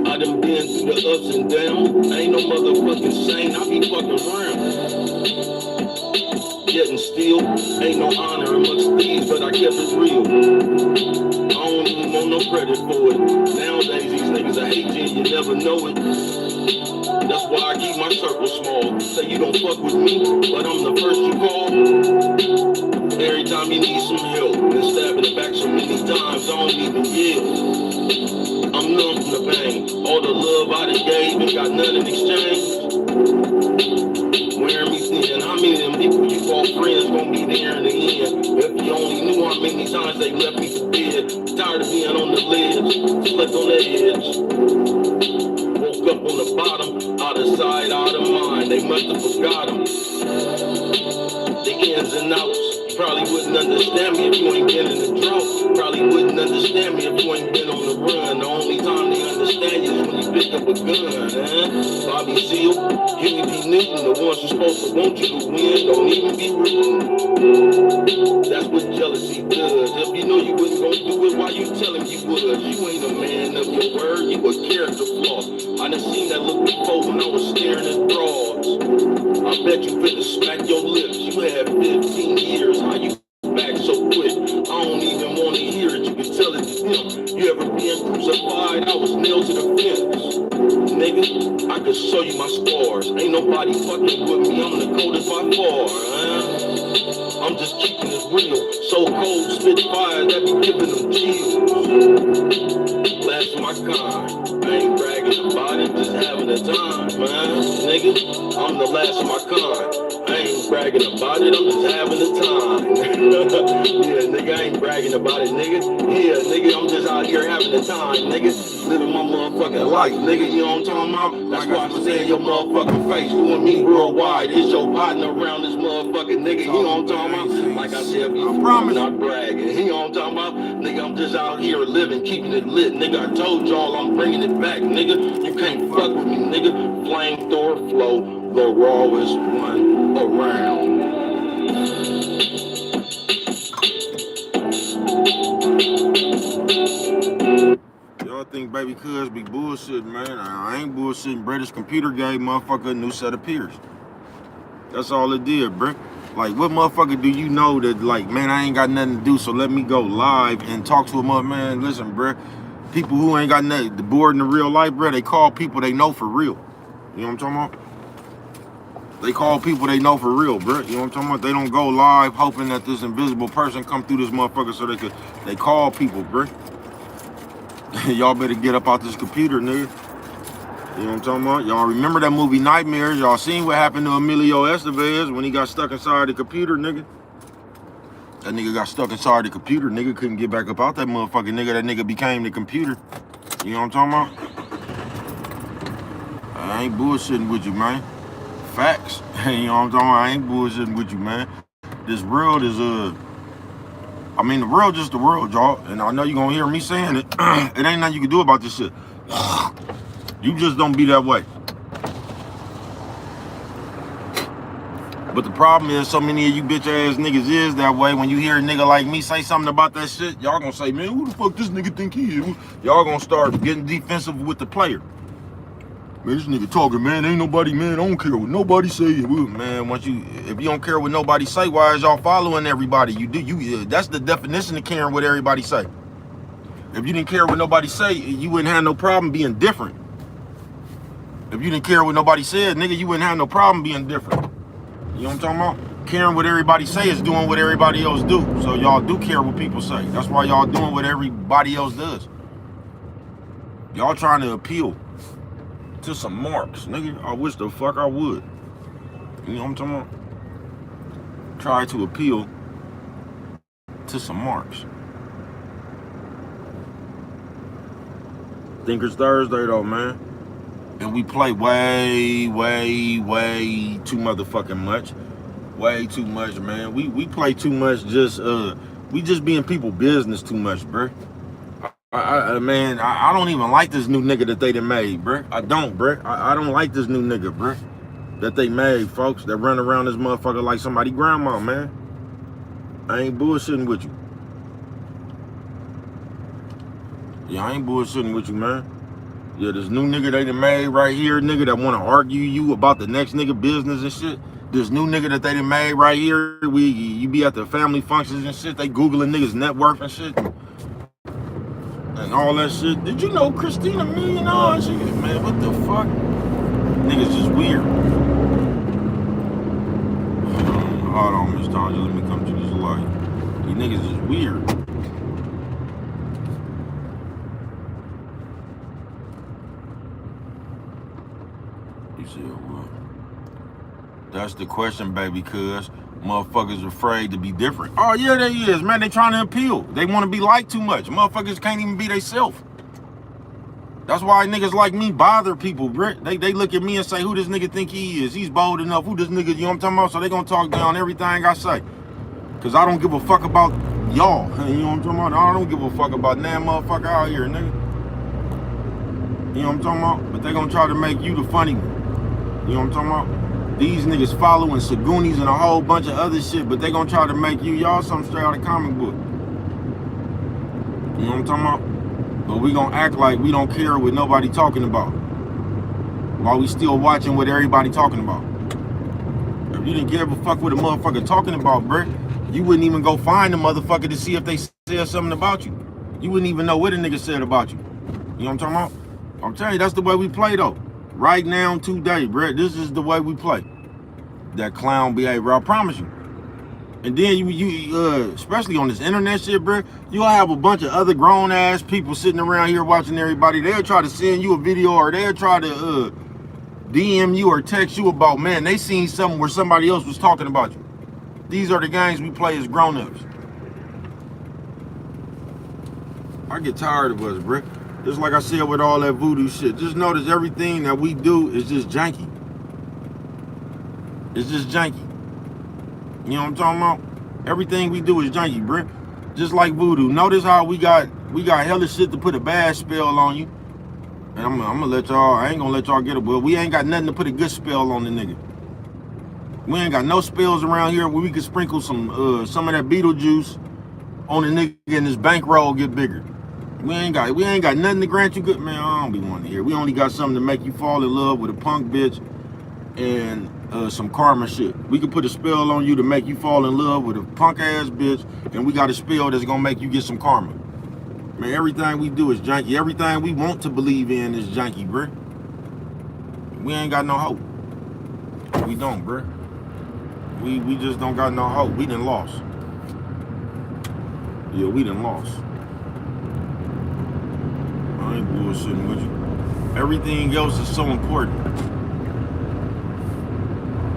I done been through the ups and downs. Ain't no motherfucking saint, I be fucking around. Getting still, ain't no honor amongst thieves, but I kept it real. I don't even want no credit. started for it. Nowadays, these niggas are hating, you never know it. That's why I keep my circle small. Say you don't fuck with me, but I'm the first you call. Every time you need some help, been stabbed in the back so many times, I don't even yell. I'm numb from the pain. All the love I done gave, ain't got none in exchange. Wearing me thin. How many of them people you call friends gonna be there in the end? If you only knew how many times they left me for dead. Tired of being on the ledge, slept on the edge. Woke up on the bottom, out of sight, out of mind. They must have forgot them. The ins and outs. You probably wouldn't understand me if you ain't been in the drought. Probably wouldn't understand me if you ain't been on the run. The only time they understand you is when you pick up a gun, Bobby Seale, Huey P. Newton, the ones who's supposed to want you to win, don't even be rooting. That's what jealousy does. If you know you wasn't gonna do it, why you telling you was? You ain't a man of your word, you a character flaw. I done seen that look before when I was staring at broads. I bet you finna smack your lips. You had 15 years, how you back so quick? I don't even wanna hear it, you can tell it to them. You ever been crucified? I was nailed to the fence. Nigga, I could show you my scars. Ain't nobody fucking with me, I'm the coldest by far, I'm just keeping it real. So cold, spit fire that be giving them chills. Last of my kind, I ain't bragging about it, just having a time, Nigga, I'm the last of my kind. I ain't bragging about it, I'm just having a time. Yeah, nigga, I ain't bragging about it, nigga. Yeah, nigga, I'm just out here having a time, nigga. Living my motherfucking life, nigga, you know what I'm talking about? That's why I'm saying your motherfucking face, you and me worldwide. It's your partner around this motherfucking nigga, you know what I'm talking about? Like I said before, I'm not bragging, you know what I'm talking about? Nigga, I'm just out here living, keeping it lit, nigga. I told y'all I'm bringing it back, nigga. You can't fuck with me, nigga. Flamethrower flow, the rawest one around. Y'all think baby cuz be bullshitting, man. I ain't bullshitting, bro. This computer gave motherfucker a new set of peers. That's all it did, bruh. Like, what motherfucker do you know that, like, man, I ain't got nothing to do, so let me go live and talk to a mother, man. Listen, bruh. People who ain't got nothing, the board in the real life, bruh, they call people they know for real. You know what I'm talking about? They call people they know for real, bruh. You know what I'm talking about? They don't go live hoping that this invisible person come through this motherfucker so they call people, bruh. Y'all better get up out this computer, nigga. You know what I'm talking about? Y'all remember that movie Nightmares? Y'all seen what happened to Emilio Estevez when he got stuck inside the computer, nigga? That nigga got stuck inside the computer. Nigga couldn't get back up out that motherfucking nigga. That nigga became the computer. You know what I'm talking about? I ain't bullshitting with you, man. Facts. You know what I'm talking about? I ain't bullshitting with you, man. This world is, I mean, the world just the world, y'all. And I know you're gonna hear me saying it. It ain't nothing you can do about this shit. You just don't be that way. But the problem is, so many of you bitch ass niggas is that way. When you hear a nigga like me say something about that shit, y'all gonna say, man, who the fuck this nigga think he is? Y'all gonna start getting defensive with the player. Man, this nigga talking, man, ain't nobody, man, I don't care what nobody say. Man, if you don't care what nobody say, why is y'all following everybody? That's the definition of caring what everybody say. If you didn't care what nobody say, you wouldn't have no problem being different. If you didn't care what nobody said, nigga, you wouldn't have no problem being different. You know what I'm talking about? Caring what everybody say is doing what everybody else do. So y'all do care what people say. That's why y'all doing what everybody else does. Y'all trying to appeal to some marks, nigga. I wish the fuck I would. You know what I'm talking about? Try to appeal to some marks. Thinkers Thursday though, man. And we play way too motherfucking much. Way too much, man. We play too much, we just be in people business too much, bruh. Man, I don't even like this new nigga that they done made, bruh. I don't, bruh. I don't like this new nigga, bruh, that they made, folks, that run around this motherfucker like somebody grandma, man. I ain't bullshitting with you. Yeah, I ain't bullshitting with you, man. Yeah, this new nigga they done made right here, nigga, that want to argue you about the next nigga business and shit. This new nigga that they done made right here, you be at the family functions and shit, they Googling niggas' net worth and shit. and all that shit. Did you know Christina Million? Man, what the fuck? Niggas just weird. Hold on, Miss Tanja, let me come to this light. These niggas is weird. You said what? That's the question, baby, cuz motherfuckers afraid to be different. Oh yeah, they is, man. They trying to appeal. They want to be liked too much. Motherfuckers can't even be themselves. That's why niggas like me bother people, Brit. They look at me and say, who this nigga think he is? He's bold enough. Who this nigga, you know what I'm talking about? So they gonna talk down everything I say. Cause I don't give a fuck about y'all. You know what I'm talking about? I don't give a fuck about that motherfucker out here, nigga. You know what I'm talking about? But they gonna try to make you the funny one. You know what I'm talking about? These niggas following Sagoonies and a whole bunch of other shit, but they gonna try to make y'all something straight out of comic book. You know what I'm talking about? But we gonna act like we don't care what nobody talking about, while we still watching what everybody talking about. If you didn't give a fuck what a motherfucker talking about, bruh, you wouldn't even go find the motherfucker to see if they said something about you. You wouldn't even know what a nigga said about you. You know what I'm talking about? I'm telling you, that's the way we play though. Right now, today, bruh, this is the way we play. That clown behavior, I promise you. And then you especially on this internet shit, bro, you'll have a bunch of other grown ass people sitting around here watching everybody. They'll try to send you a video, or they'll try to DM you or text you about, man, they seen something where somebody else was talking about you. These are the games we play as grown-ups. I get tired of us, bro. Just like I said with all that voodoo shit. Just notice everything that we do is just janky. It's just janky. You know what I'm talking about? Everything we do is janky, bro. Just like voodoo. Notice how we got hella shit to put a bad spell on you. And I'm gonna let y'all, I ain't gonna let y'all get it, but we ain't got nothing to put a good spell on the nigga. We ain't got no spells around here where we can sprinkle some of that Beetlejuice on the nigga and his bankroll get bigger. We ain't got nothing to grant you good, man. I don't be wanting to hear. We only got something to make you fall in love with a punk bitch and some karma shit. We can put a spell on you to make you fall in love with a punk ass bitch, and we got a spell that's gonna make you get some karma. Man, everything we do is janky. Everything we want to believe in is janky, bruh. We ain't got no hope. We don't, bruh. We just don't got no hope. We done lost. Yeah, we done lost. I ain't bullshitting with you. Everything else is so important.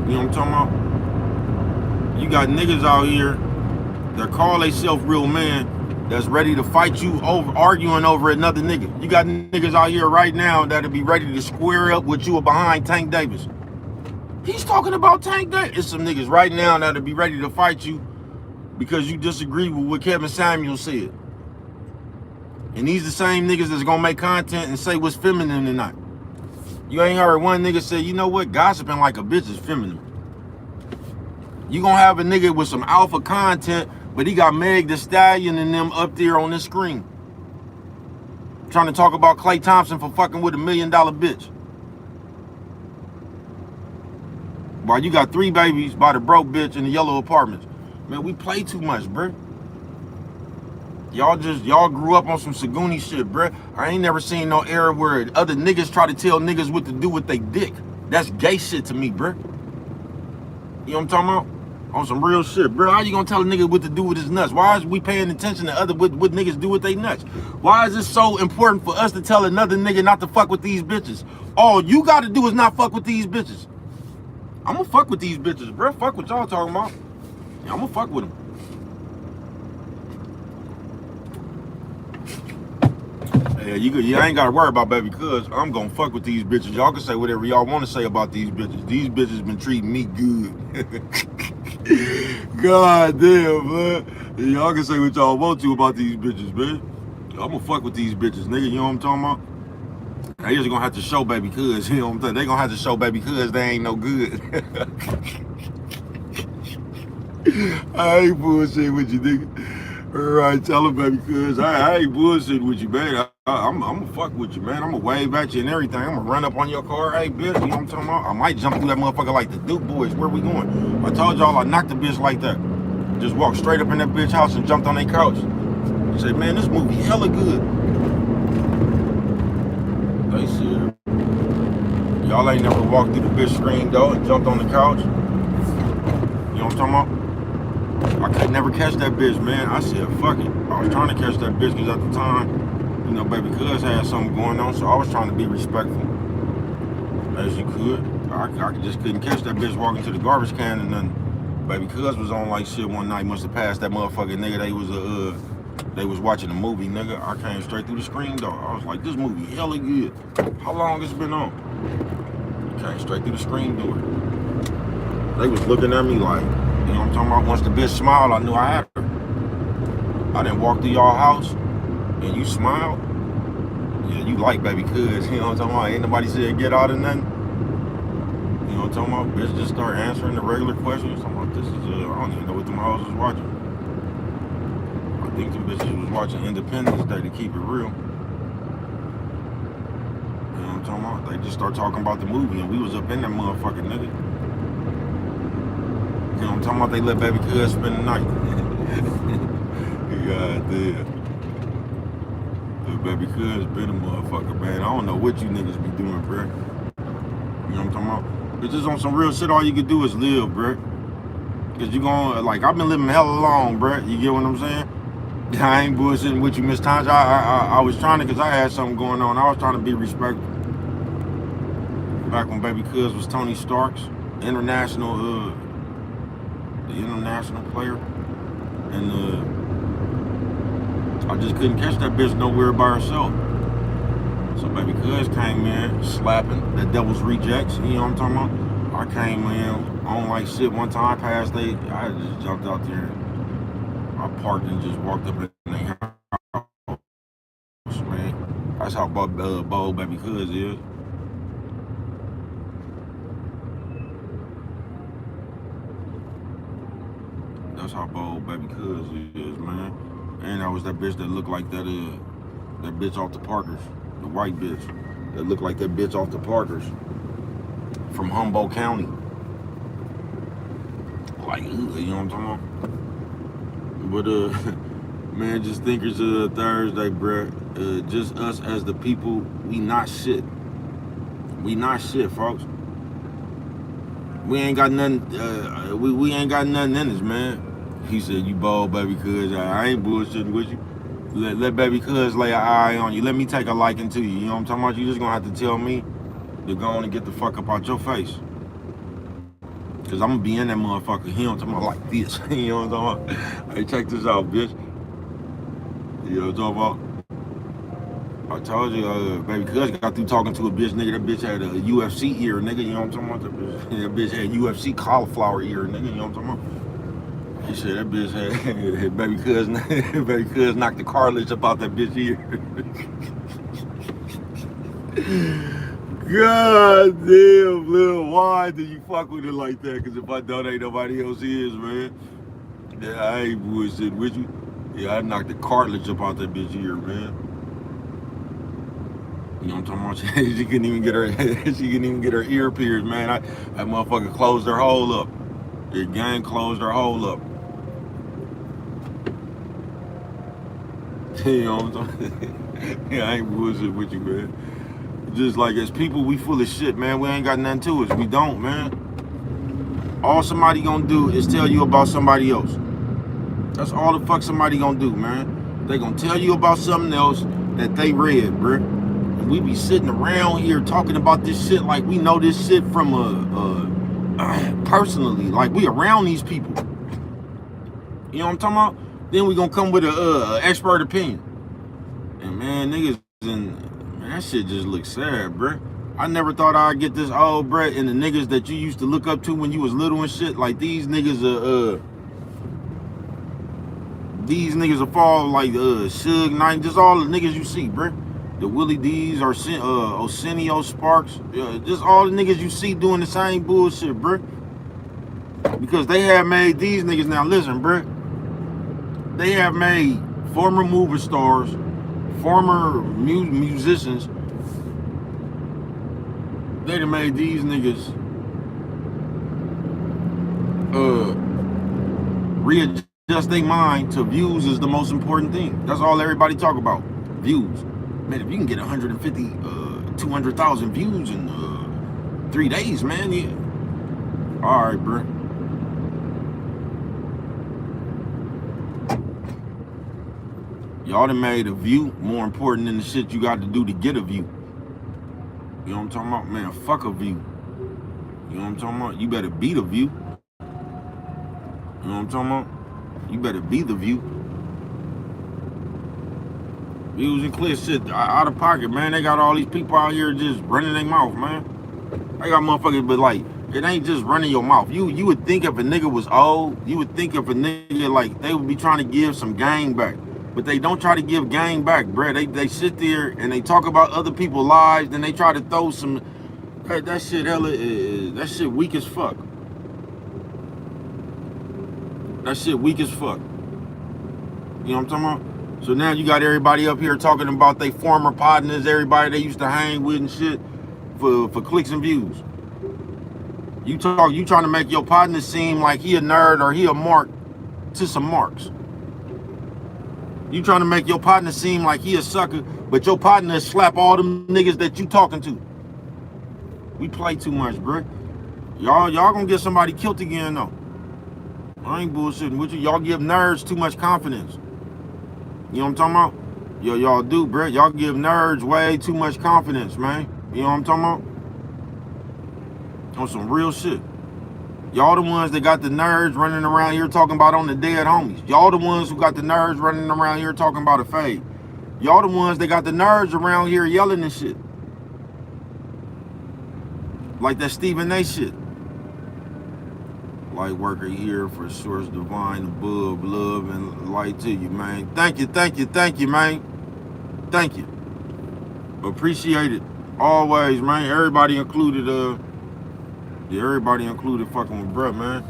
You know what I'm talking about? You got niggas out here that call themselves real man that's ready to fight you over arguing over another nigga. You got niggas out here right now that'll be ready to square up with you behind Tank Davis. He's talking about Tank Davis. It's some niggas right now that'll be ready to fight you because you disagree with what Kevin Samuels said. And these the same niggas that's gonna make content and say what's feminine or not. You ain't heard one nigga say, you know what, gossiping like a bitch is feminine. You gonna have a nigga with some alpha content, but he got Meg Thee Stallion and them up there on the screen. Trying to talk about Klay Thompson for fucking with $1 million bitch. While you got 3 babies by the broke bitch in the yellow apartments. Man, we play too much, bruh. Y'all grew up on some Sagoonie shit, bruh. I ain't never seen no era where other niggas try to tell niggas what to do with they dick. That's gay shit to me, bruh. You know what I'm talking about? On some real shit, bruh. How you gonna tell a nigga what to do with his nuts? Why is we paying attention to what niggas do with they nuts? Why is it so important for us to tell another nigga not to fuck with these bitches? All you gotta do is not fuck with these bitches. I'ma fuck with these bitches, bruh. Fuck what y'all talking about. Yeah, I'ma fuck with them. Yeah, you ain't gotta worry about baby, cuz I'm gonna fuck with these bitches. Y'all can say whatever y'all want to say about these bitches. These bitches been treating me good. God damn, man. Y'all can say what y'all want to about these bitches, man. I'm gonna fuck with these bitches, nigga. You know what I'm talking about? They just gonna have to show baby cuz, you know what I'm saying? They gonna have to show baby cuz they ain't no good. I ain't bullshit with you, nigga. All right, tell them, baby, cuz I ain't bullshit with you, man. I'm gonna fuck with you, man. I'm gonna wave at you and everything. I'm gonna run up on your car. Hey, bitch, you know what I'm talking about? I might jump through that motherfucker like the Duke boys. Where we going? I told y'all I knocked the bitch like that. Just walked straight up in that bitch house and jumped on their couch. Say, man, this movie hella good. Y'all ain't never walked through the bitch screen though and jumped on the couch. You know what I'm talking about? I could never catch that bitch, man. I said, fuck it. I was trying to catch that bitch because at the time, you know, baby cuz had something going on, so I was trying to be respectful as you could. I just couldn't catch that bitch walking to the garbage can and nothing. Baby cuz was on like shit one night, must have passed that motherfucking nigga. They was watching a movie, nigga. I came straight through the screen door. I was like, this movie hella good. How long it's been on? Came straight through the screen door. They was looking at me like, you know what I'm talking about? Once the bitch smiled, I knew I had her. I didn't walk through y'all house and you smiled. Yeah, you like baby cuz, you know what I'm talking about? Ain't nobody said get out of nothing. You know what I'm talking about? Bitch just start answering the regular questions. I'm like, this is, I don't even know what them hoes was watching. I think them bitches was watching Independence Day to keep it real. You know what I'm talking about? They just start talking about the movie and we was up in that motherfucking nigga. You know what I'm talking about? They let baby cuz spend the night. God damn. Baby cuz been a motherfucker, man. I don't know what you niggas be doing, bruh. You know what I'm talking about? It's just on some real shit, all you can do is live, bruh. Cause you gon' like, I've been living hella long, bruh. You get what I'm saying? I ain't bullshitting with you, Miss Tanja. I was trying to, cause I had something going on. I was trying to be respectful. Back when baby cuz was Tony Stark's the international player. And I just couldn't catch that bitch nowhere by herself. So baby cuz came in slapping the devil's rejects, you know what I'm talking about? I came in on like shit one time past I just jumped out there. I parked and just walked up in their house, man. That's how bold baby cuz is. That's how bold baby cuz is, man. And I was that bitch that looked like that bitch off the Parkers. The white bitch that looked like that bitch off the Parkers from Humboldt County. Like, you know what I'm talking about? But man, just thinkers Thursday, bruh. Just us as the people, we not shit. We not shit, folks. We ain't got nothing. We ain't got nothing in us, man. He said, "You bold, baby, cuz I ain't bullshitting with you. Let baby cuz lay an eye on you. Let me take a liking to you. You know what I'm talking about? You just gonna have to tell me to go on and get the fuck up out your face. Cause I'm gonna be in that motherfucker. He don't talk about like this. You know what I'm talking about? Hey, check this out, bitch. You know what I'm talking about? I told you, baby cuz got through talking to a bitch, nigga. That bitch had a UFC ear, nigga. You know what I'm talking about? That bitch had UFC cauliflower ear, nigga. You know what I'm talking about? He said that bitch had baby cuz knocked the cartilage up out that bitch ear. God damn, Lil, why do you fuck with it like that? Cause if I don't, ain't nobody else is, man. Yeah, I ain't bullshit with you. Yeah, I knocked the cartilage up out that bitch ear, man. You know what I'm talking about? She couldn't even get her ear pierced, man. That motherfucker closed her hole up. The gang closed her hole up. You know what I'm talking? Yeah, I ain't bullshit with you, man. Just like as people, we full of shit, man. We ain't got nothing to us. We don't, man. All somebody gonna do is tell you about somebody else. That's all the fuck somebody gonna do, man. They gonna tell you about something else that they read, bruh. And we be sitting around here talking about this shit like we know this shit from personally, like we around these people. You know what I'm talking about? Then we gonna come with a expert opinion. And man, niggas, man, that shit just looks sad, bruh. I never thought I'd get this old, bruh, and the niggas that you used to look up to when you was little and shit, like these niggas will fall like Suge Knight, just all the niggas you see, bruh. The Willie D's, Arsenio Sparks, just all the niggas you see doing the same bullshit, bruh. Because they have made these niggas, now listen, bruh. They have made former movie stars, former musicians, they done made these niggas readjust their mind to views is the most important thing. That's all everybody talk about, views. Man, if you can get 150, 200,000 views in 3 days, man. Yeah. All right, bro. Y'all done made a view more important than the shit you got to do to get a view. You know what I'm talking about? Man, fuck a view. You know what I'm talking about? You better be the view. You know what I'm talking about? You better be the view. Views and clear shit out of pocket, man. They got all these people out here just running their mouth, man. They got motherfuckers, but like, it ain't just running your mouth. You would think if a nigga was old, you would think if a nigga, like, they would be trying to give some gang back. But they don't try to give gang back, bruh. They sit there and they talk about other people's lives, then they try to throw some, that shit that shit weak as fuck. That shit weak as fuck. You know what I'm talking about? So now you got everybody up here talking about they former partners, everybody they used to hang with and shit for clicks and views. You trying to make your partner seem like he a nerd or he a mark to some marks. You trying to make your partner seem like he a sucker, but your partner slap all them niggas that you talking to. We play too much, bro. Y'all gonna get somebody killed again though. I ain't bullshitting with you. Y'all give nerds too much confidence. You know what I'm talking about? Y'all do, bro. Y'all give nerds way too much confidence, man. You know what I'm talking about? On some real shit. Y'all the ones that got the nerds running around here talking about on the dead homies. Y'all the ones who got the nerds running around here talking about a fade. Y'all the ones that got the nerds around here yelling and shit. Like that Stephen A shit. Light worker here for source divine above, love and light to you, man. Thank you, man. Thank you. Appreciate it. Always, man. Everybody included, everybody included fucking with bruh, man.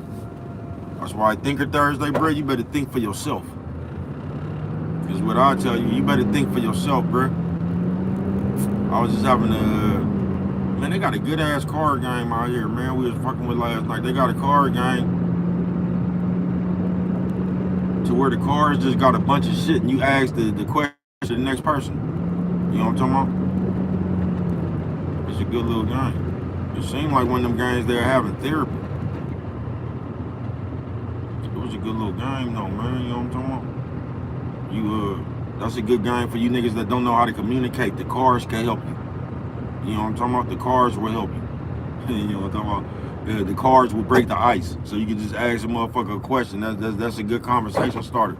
That's why Thinker Thursday, bruh, you better think for yourself. Because what I tell you, you better think for yourself, bruh. I was just having man, they got a good ass card game out here, man. We was fucking with last night. They got a card game to where the cards just got a bunch of shit and you ask the question to the next person. You know what I'm talking about? It's a good little game. It seemed like one of them games they're having therapy. It was a good little game though, man. You know what I'm talking about? That's a good game for you niggas that don't know how to communicate. The cards can help you. You know what I'm talking about? The cards will help you. You know what I'm talking about? The cards will break the ice. So you can just ask a motherfucker a question. That's a good conversation starter.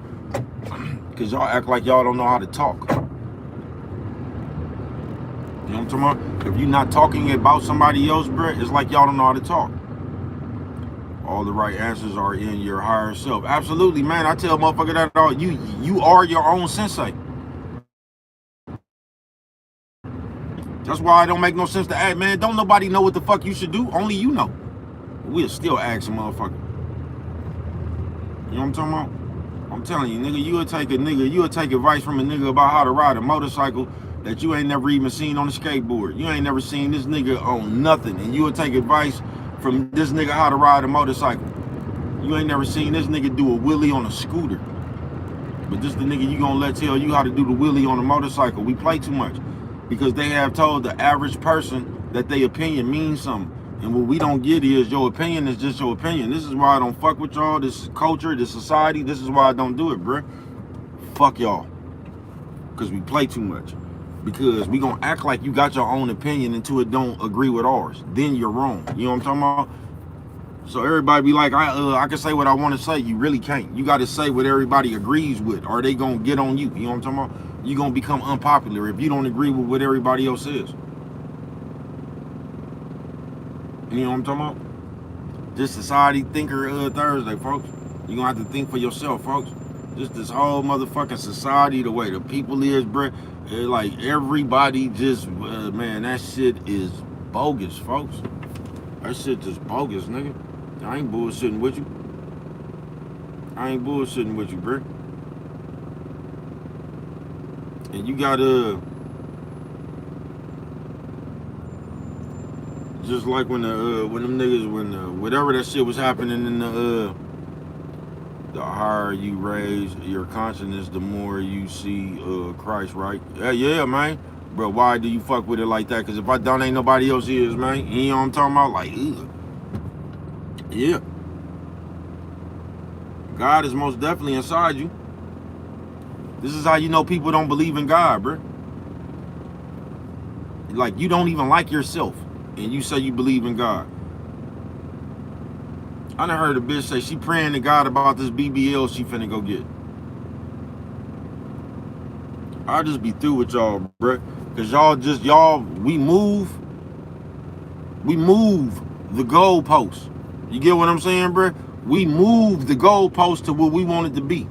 Because y'all act like y'all don't know how to talk. You know what I'm talking about? If you're not talking about somebody else, bro, it's like y'all don't know how to talk. All the right answers are in your higher self. Absolutely, man. I tell motherfucker that all. You are your own sensei. That's why it don't make no sense to ask, man. Don't nobody know what the fuck you should do. Only you know. We'll still ask a motherfucker. You know what I'm talking about? I'm telling you, nigga, you'll take advice from a nigga about how to ride a motorcycle that you ain't never even seen on a skateboard. You ain't never seen this nigga on nothing. And you'll take advice from this nigga how to ride a motorcycle. You ain't never seen this nigga do a wheelie on a scooter. But this the nigga you gonna let tell you how to do the wheelie on a motorcycle. We play too much. Because they have told the average person that their opinion means something. And what we don't get is your opinion is just your opinion. This is why I don't fuck with y'all. This is culture, this society. This is why I don't do it, bruh. Fuck y'all. Because we play too much. Because we gonna act like you got your own opinion until it don't agree with ours. Then you're wrong. You know what I'm talking about? So everybody be like, I can say what I want to say. You really can't. You got to say what everybody agrees with, or they gonna get on you. You know what I'm talking about? You gonna become unpopular if you don't agree with what everybody else says. You know what I'm talking about? This society thinker Thursday, folks. You gonna have to think for yourself, folks. Just this whole motherfucking society, the way the people is, bruh. Like everybody just, man, that shit is bogus, folks. That shit just bogus, nigga. I ain't bullshitting with you. I ain't bullshitting with you, bruh. And you gotta, just like when them niggas, whatever that shit was happening in the higher you raise your consciousness, the more you see Christ, right? Yeah, man. Bro, why do you fuck with it like that? Because if I don't, ain't nobody else is, man. You know what I'm talking about? Like, ugh. Yeah. God is most definitely inside you. This is how you know people don't believe in God, bro. Like, you don't even like yourself, and you say you believe in God. I done heard a bitch say she praying to God about this BBL she finna go get. I'll just be through with y'all, bro. Cause we move the goalposts. You get what I'm saying, bro? We move the goalposts to what we want it to be.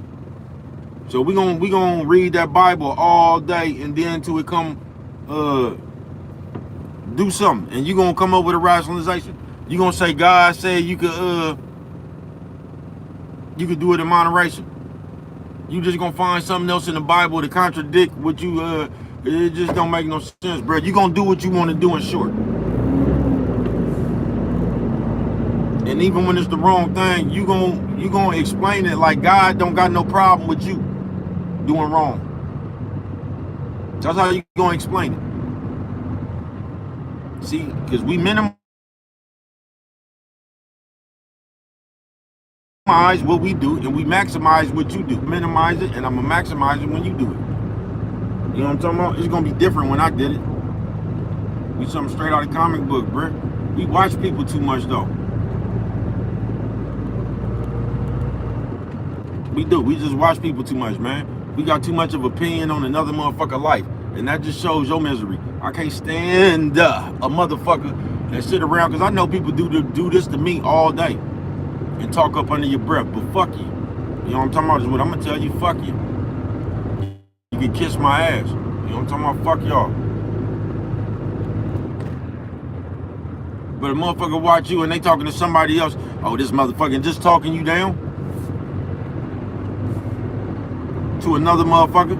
So we gonna read that Bible all day, and then till it come do something, and you gonna come up with a rationalization. You gonna say God said you could do it in moderation. You just gonna find something else in the Bible to contradict what you it just don't make no sense, bro. You gonna do what you want to do in short. And even when it's the wrong thing, you gonna explain it like God don't got no problem with you doing wrong. That's how you gonna explain it. See, because we minimize what we do and we maximize what you do. Minimize it, and I'm gonna maximize it when you do it. You know what I'm talking about? It's gonna be different when I did it. We something straight out of comic book, bro. We watch people too much though. We do. We just watch people too much, man. We got too much of opinion on another motherfucker life, and that just shows your misery. I can't stand a motherfucker that sit around, because I know people do this to me all day and talk up under your breath, but fuck you. You know what I'm talking about? Is what I'm gonna tell you. Fuck you. You can kiss my ass. You know what I'm talking about? Fuck y'all. But a motherfucker watch you and they talking to somebody else. Oh, this motherfucker just talking you down to another motherfucker.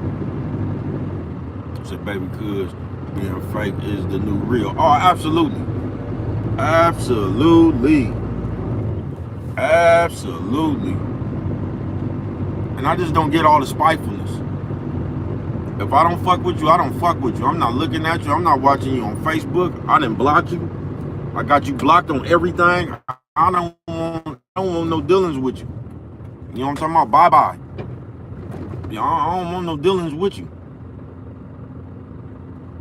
Said, baby, cuz being fake is the new real. Oh, absolutely. Absolutely. Absolutely. And I just don't get all the spitefulness. If I don't fuck with you, I don't fuck with you. I'm not looking at you. I'm not watching you on Facebook. I didn't block you. I got you blocked on everything. I don't want no dealings with you. You know what I'm talking about? Bye-bye. Yeah, I don't want no dealings with you.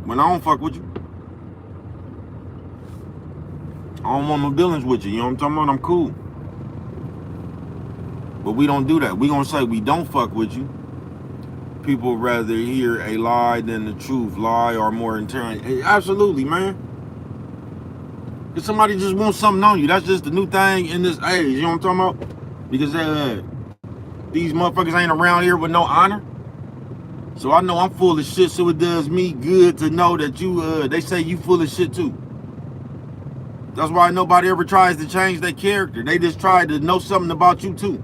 When I don't fuck with you, I don't want no dealings with you. You know what I'm talking about? I'm cool. But we don't do that. We gonna say we don't fuck with you. People rather hear a lie than the truth. Lie or more intelligent. Absolutely, man. If somebody just wants something on you, that's just the new thing in this age. You know what I'm talking about? Because these motherfuckers ain't around here with no honor. So I know I'm full of shit, so it does me good to know that you, they say you full of shit too. That's why nobody ever tries to change their character. They just try to know something about you too.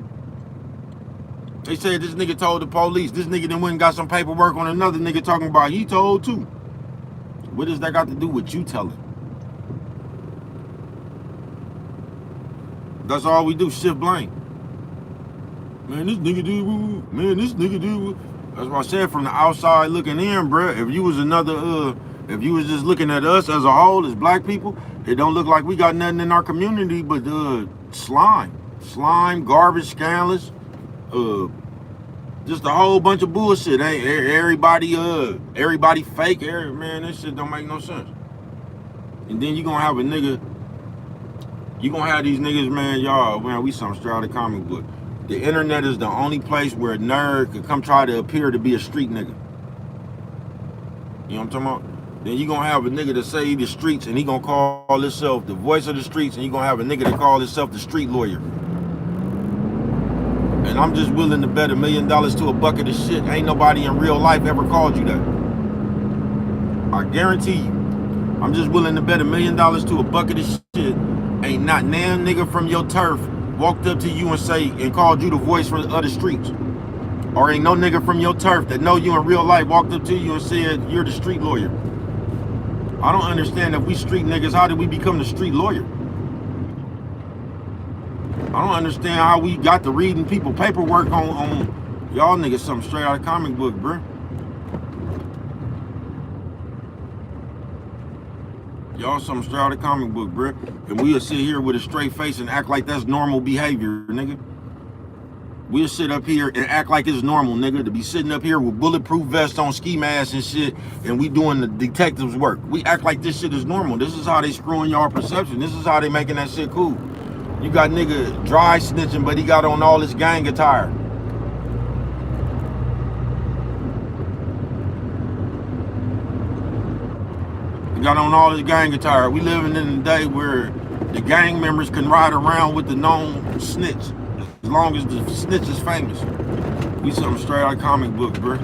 They said this nigga told the police. This nigga then went and got some paperwork on another nigga talking about he told too. What does that got to do with you telling? That's all we do, shift blame. Man, this nigga do, man, this nigga do. That's what I said, from the outside looking in, bruh. If you was if you was just looking at us as a whole, as black people, it don't look like we got nothing in our community but slime, garbage, scandalous, just a whole bunch of bullshit. Ain't everybody fake? Man, this shit don't make no sense. And then you gonna have a nigga. You gonna have these niggas, man. Y'all, man, we some straight out of comic book. The internet is the only place where a nerd could come try to appear to be a street nigga. You know what I'm talking about? Then you gonna have a nigga that say he the streets and he gonna call himself the voice of the streets, and you gonna have a nigga that call himself the street lawyer. And I'm just willing to bet $1 million to a bucket of shit. Ain't nobody in real life ever called you that. I guarantee you. I'm just willing to bet $1 million to a bucket of shit. Ain't not damn nigga from your turf walked up to you and called you the voice of the streets. Or ain't no nigga from your turf that know you in real life walked up to you and said you're the street lawyer. I don't understand, if we street niggas, how did we become the street lawyer? I don't understand how we got to reading people paperwork on y'all niggas something straight out of comic book, bro. Y'all some straight out of comic book, bruh. And we'll sit here with a straight face and act like that's normal behavior, nigga. We'll sit up here and act like it's normal, nigga, to be sitting up here with bulletproof vests on, ski masks and shit, and we doing the detectives work. We act like this shit is normal. This is how they screwing y'all perception. This is how they making that shit cool. You got nigga dry snitching, but he got on all his gang attire. He got on all his gang attire. We living in a day where the gang members can ride around with the known snitch. As long as the snitch is famous. We something straight out of comic book, bro.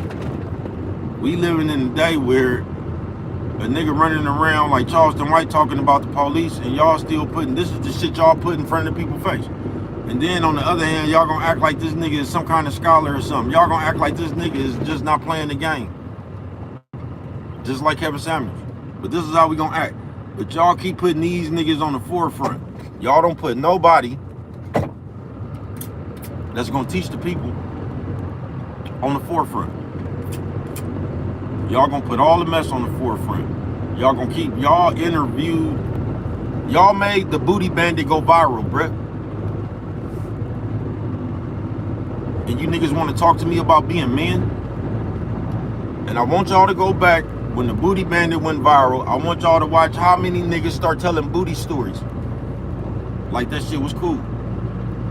We living in a day where a nigga running around like Charleston White talking about the police, and y'all still putting, this is the shit y'all put in front of people's face. And then on the other hand, y'all gonna act like this nigga is some kind of scholar or something. Y'all gonna act like this nigga is just not playing the game. Just like Kevin Samuels. But this is how we gonna act. But y'all keep putting these niggas on the forefront. Y'all don't put nobody that's gonna teach the people on the forefront. Y'all gonna put all the mess on the forefront. Y'all gonna keep, y'all interviewed, y'all made the booty bandit go viral, bruh. And you niggas wanna talk to me about being men? And I want y'all to go back when the booty bandit went viral. I want y'all to watch how many niggas start telling booty stories. Like that shit was cool.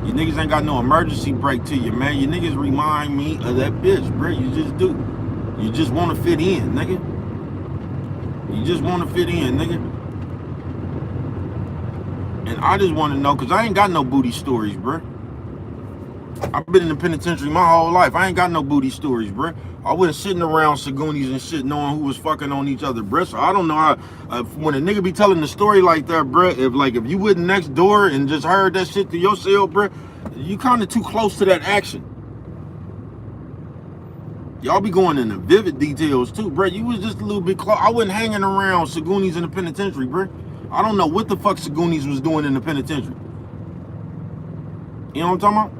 You niggas ain't got no emergency brake to you, man. You niggas remind me of that bitch, bro. You just do. You just want to fit in, nigga. You just want to fit in, nigga. And I just want to know, because I ain't got no booty stories, bro. I've been in the penitentiary my whole life. I ain't got no booty stories, bro. I wasn't sitting around Sagoonies and shit knowing who was fucking on each other, bro. So I don't know how, when a nigga be telling the story like that, bro, if you went next door and just heard that shit to yourself, bro, you kind of too close to that action. Y'all be going into vivid details too, bro. You was just a little bit close. I wasn't hanging around Sagoonies in the penitentiary, bro. I don't know what the fuck Sagoonies was doing in the penitentiary. You know what I'm talking about?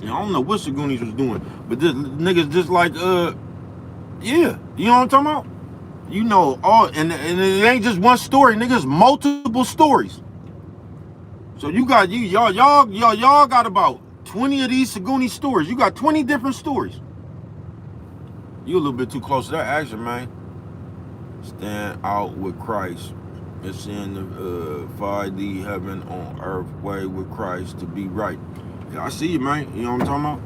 Yeah, I don't know what Sagoonies was doing, but this niggas just like, yeah, you know what I'm talking about? You know, all, and it ain't just one story, niggas, multiple stories. So you got, y'all got about 20 of these Sagooney stories. You got 20 different stories. You a little bit too close to that action, man. Stand out with Christ. It's in the 5D heaven on earth way with Christ to be right. Yeah, I see you, man. You know what I'm talking about?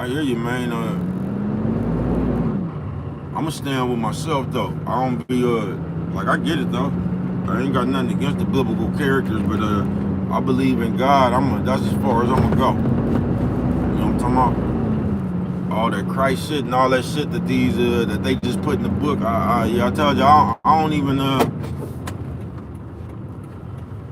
I hear you, man. I'ma stand with myself though. I don't be like, I get it though. I ain't got nothing against the biblical characters, but I believe in God. That's as far as I'm gonna go. You know what I'm talking about? All that Christ shit and all that shit that these that they just put in the book. Yeah, I told you, I don't even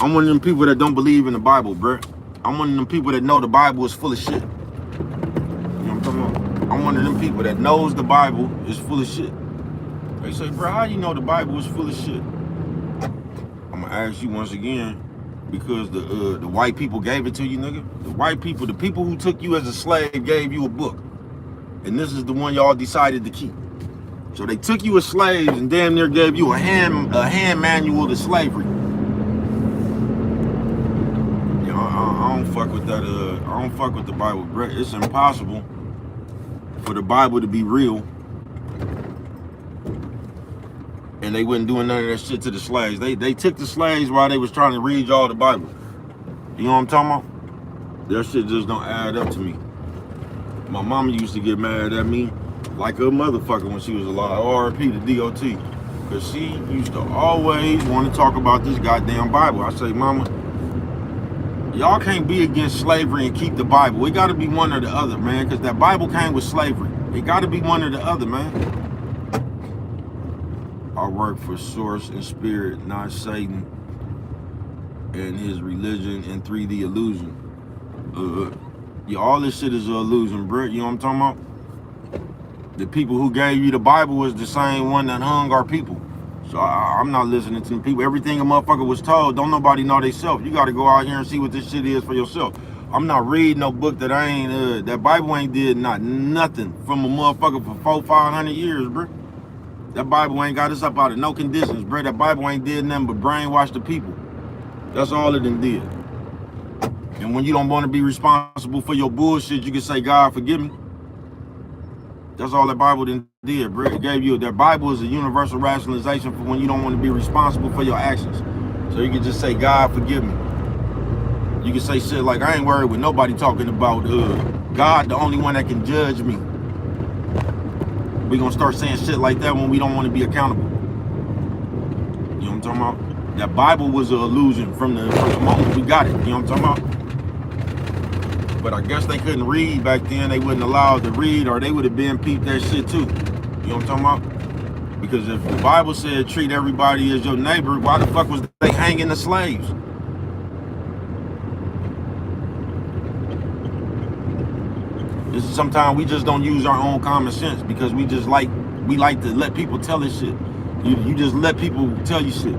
I'm one of them people that don't believe in the Bible, bruh. I'm one of them people that know the Bible is full of shit. You know what I'm talking about? I'm one of them people that knows the Bible is full of shit. They say, bro, how you know the Bible is full of shit? I'm gonna ask you once again, because the white people gave it to you, nigga. The white people, the people who took you as a slave gave you a book. And this is the one y'all decided to keep. So they took you as slaves and damn near gave you a hand manual to slavery. I don't fuck with that. I don't fuck with the Bible, bro. It's impossible for the Bible to be real, and they wasn't doing none of that shit to the slaves. They took the slaves while they was trying to read y'all the Bible. You know what I'm talking about? That shit just don't add up to me. My mama used to get mad at me like a motherfucker when she was alive. RP to DOT, because she used to always want to talk about this goddamn Bible. I say, mama, y'all can't be against slavery and keep the Bible. It got to be one or the other, man, because that Bible came with slavery. It got to be one or the other, man. I work for source and spirit, not Satan and his religion and 3D illusion. Yeah, all this shit is an illusion, bro. You know what I'm talking about? The people who gave you the Bible was the same one that hung our people. So I'm not listening to them people. Everything a motherfucker was told, don't nobody know they self. You got to go out here and see what this shit is for yourself. I'm not reading no book that I ain't, that Bible ain't did nothing from a motherfucker for 400-500 years, bro. That Bible ain't got us up out of no conditions, bro. That Bible ain't did nothing but brainwash the people. That's all it done did. And when you don't want to be responsible for your bullshit, you can say, God, forgive me. That's all that Bible done did, bro. It gave you, that Bible is a universal rationalization for when you don't want to be responsible for your actions. So you can just say, God, forgive me. You can say shit like, I ain't worried with nobody talking about God, the only one that can judge me. We gonna start saying shit like that when we don't want to be accountable. You know what I'm talking about? That Bible was an illusion from the moment we got it. You know what I'm talking about? But I guess they couldn't read back then. They wasn't allowed to read, or they would have been peeped that shit too. You know what I'm talking about? Because if the Bible said treat everybody as your neighbor, why the fuck was they hanging the slaves? Sometimes we just don't use our own common sense because we like to let people tell us shit. You just let people tell you shit.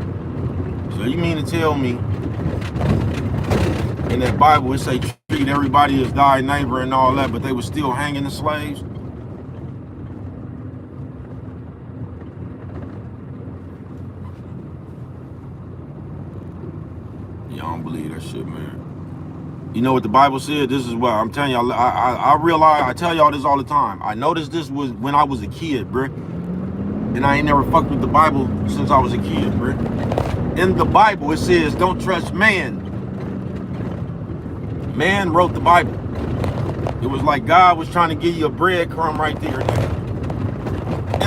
So you mean to tell me in that Bible it say treat everybody as thy neighbor and all that, but they were still hanging the slaves? Y'all don't believe that shit, man. You know what the Bible said? This is what I'm telling y'all. I realize, I tell y'all this all the time. I noticed this was when I was a kid, bruh. And I ain't never fucked with the Bible since I was a kid, bruh. In the Bible, it says, don't trust man. Man wrote the Bible. It was like God was trying to give you a breadcrumb right there.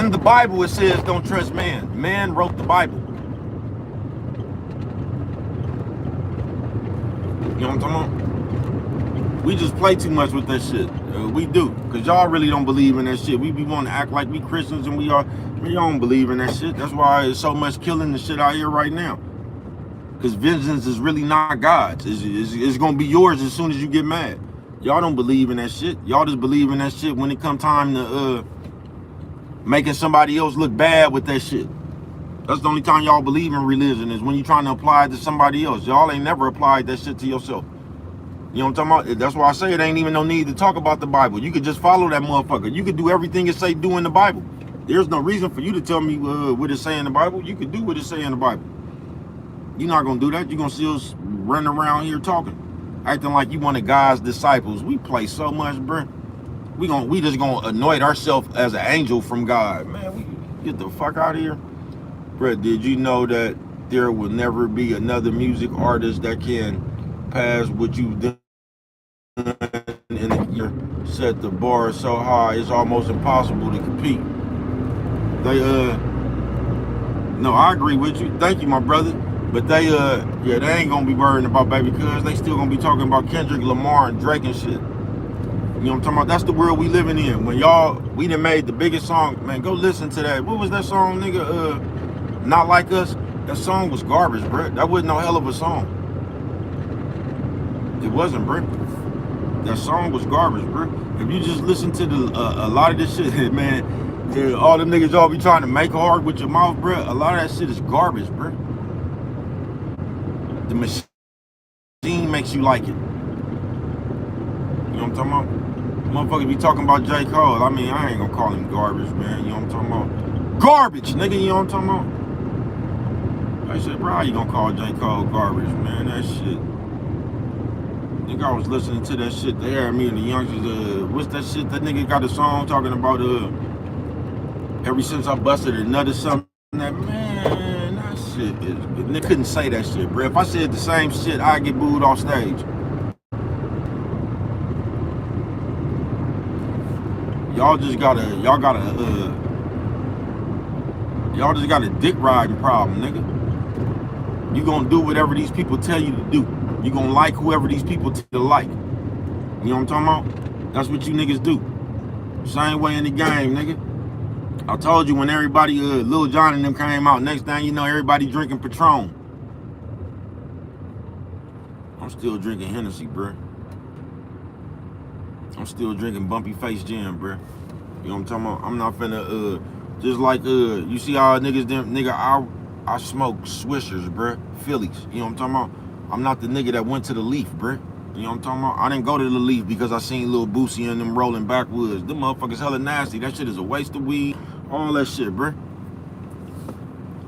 In the Bible, it says, don't trust man. Man wrote the Bible. You know what I'm talking about? We just play too much with that shit. We do. Because y'all really don't believe in that shit. We be wanting to act like we Christians and we are. We don't believe in that shit. That's why there's so much killing the shit out here right now. Because vengeance is really not God's. It's going to be yours as soon as you get mad. Y'all don't believe in that shit. Y'all just believe in that shit when it come time to making somebody else look bad with that shit. That's the only time y'all believe in religion, is when you're trying to apply it to somebody else. Y'all ain't never applied that shit to yourself. You know what I'm talking about? That's why I say it ain't even no need to talk about the Bible. You could just follow that motherfucker. You could do everything it say do in the Bible. There's no reason for you to tell me what it say in the Bible. You could do what it say in the Bible. You're not gonna do that. You're gonna still run around here talking, acting like you one of God's disciples. We play so much, bro. We just gonna anoint ourselves as an angel from God. Man, we get the fuck out of here. Bro, did you know that there will never be another music artist that can pass what you've done? And you set the bar so high it's almost impossible to compete. No, I agree with you. Thank you, my brother. But they ain't gonna be worrying about baby cuz. They still gonna be talking about Kendrick Lamar and Drake and shit. You know what I'm talking about? That's the world we living in. When we done made the biggest song, man, go listen to that. What was that song, nigga? Not Like Us. That song was garbage, bro. That wasn't no hell of a song. It wasn't, bro. That song was garbage, bro. If you just listen to a lot of this shit, man, all them niggas y'all be trying to make hard with your mouth, bro, a lot of that shit is garbage, bro. The machine makes you like it. You know what I'm talking about? Motherfuckers be talking about J. Cole. I mean, I ain't gonna call him garbage, man. You know what I'm talking about? Garbage, nigga, you know what I'm talking about? I said, bro, how you gonna call J. Cole garbage, man? That shit. I was listening to that shit. They had me and the youngsters. What's that shit? That nigga got a song talking about ever since I busted a nut or something. That man, that shit is. They couldn't say that shit, bro. If I said the same shit, I'd get booed off stage. Y'all just got a dick riding problem, nigga. You gonna do whatever these people tell you to do. You gonna like whoever these people tell you to like. You know what I'm talking about? That's what you niggas do. Same way in the game, nigga. I told you when everybody, Lil Jon and them came out, next thing you know, everybody drinking Patron. I'm still drinking Hennessy, bruh. I'm still drinking Bumpy Face Gin, bruh. You know what I'm talking about? I'm not finna, just like, you see all niggas, nigga, I smoke Swishers, bruh. Phillies, you know what I'm talking about? I'm not the nigga that went to the Leaf, bruh. You know what I'm talking about? I didn't go to the Leaf because I seen Lil Boosie and them rolling backwoods. Them motherfuckers hella nasty. That shit is a waste of weed. All that shit, bruh.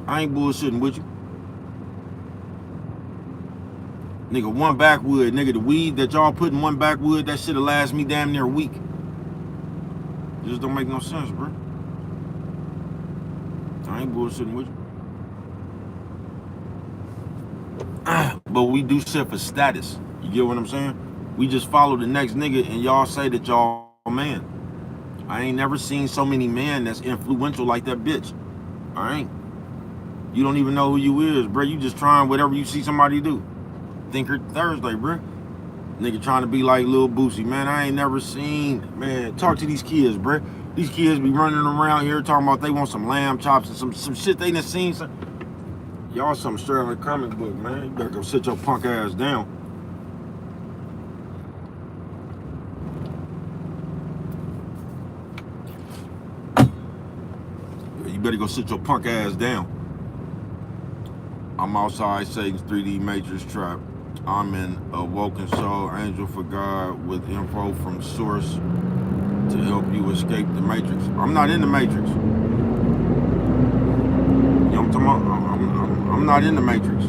I ain't bullshitting with you. Nigga, one backwood, nigga, the weed that y'all put in one backwood, that shit'll last me damn near a week. Just don't make no sense, bro. I ain't bullshitting with you. But we do shit for status. You get what I'm saying? We just follow the next nigga and y'all say that y'all man. I ain't never seen so many men that's influential like that bitch. I ain't. You don't even know who you is, bro. You just trying whatever you see somebody do. Thinker Thursday, bro. Nigga trying to be like Lil Boosie, man. I ain't never seen, man. Talk to these kids, bro. These kids be running around here talking about they want some lamb chops and some shit they done seen. Y'all some straight out of the comic book, man. You better go sit your punk ass down. You better go sit your punk ass down. I'm outside Satan's 3D Matrix trap. I'm an awoken soul, angel for God, with info from source to help you escape the matrix. I'm not in the matrix. You know what I'm talking about? I'm not in the matrix.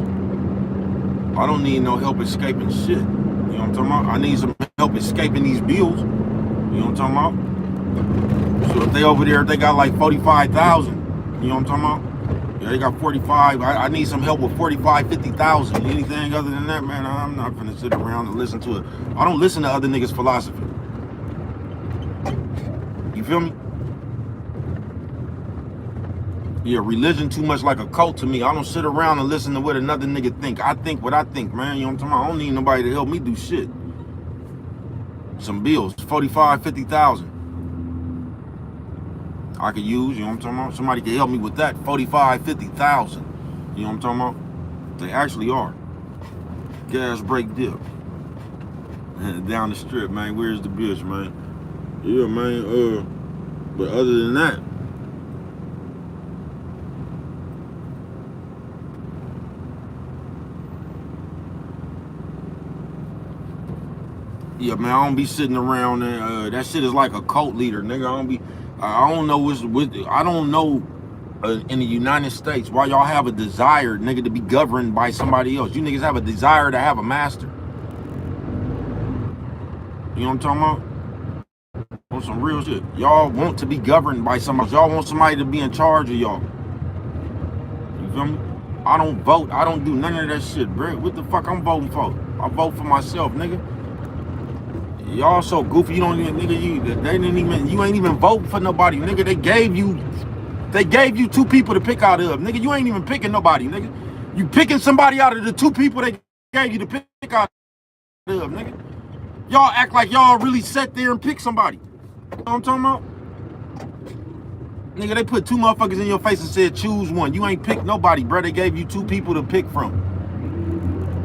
I don't need no help escaping shit. You know what I'm talking about? I need some help escaping these bills. You know what I'm talking about? So if they over there, if they got like 45,000, you know what I'm talking about? Yeah, they got 45. I need some help with 45, 50,000. Anything other than that, man, I'm not gonna sit around and listen to it. I don't listen to other niggas' philosophy. You feel me? Yeah, religion too much like a cult to me. I don't sit around and listen to what another nigga think. I think what I think, man. You know what I'm talking about? I don't need nobody to help me do shit. Some bills, 45, 50,000. I could use, you know what I'm talking about? Somebody can help me with that, 45, 50,000. You know what I'm talking about? They actually are. Gas brake dip. Down the strip, man. Where's the bitch, man? Yeah, man. But other than that, yeah, man, I don't be sitting around and that shit is like a cult leader, nigga. I don't know I don't know in the United States why y'all have a desire, nigga, to be governed by somebody else. You niggas have a desire to have a master. You know what I'm talking about? On some real shit. Y'all want to be governed by somebody. Y'all want somebody to be in charge of y'all. You feel me? I don't vote. I don't do none of that shit, bro. What the fuck I'm voting for? I vote for myself, nigga. Y'all so goofy, you don't even, nigga, you ain't even voting for nobody, nigga. They gave you two people to pick out of, nigga. You ain't even picking nobody, nigga. You picking somebody out of the two people they gave you to pick out of, nigga. Y'all act like y'all really sat there and picked somebody. You know what I'm talking about? Nigga, they put two motherfuckers in your face and said choose one. You ain't picked nobody, bro. They gave you two people to pick from.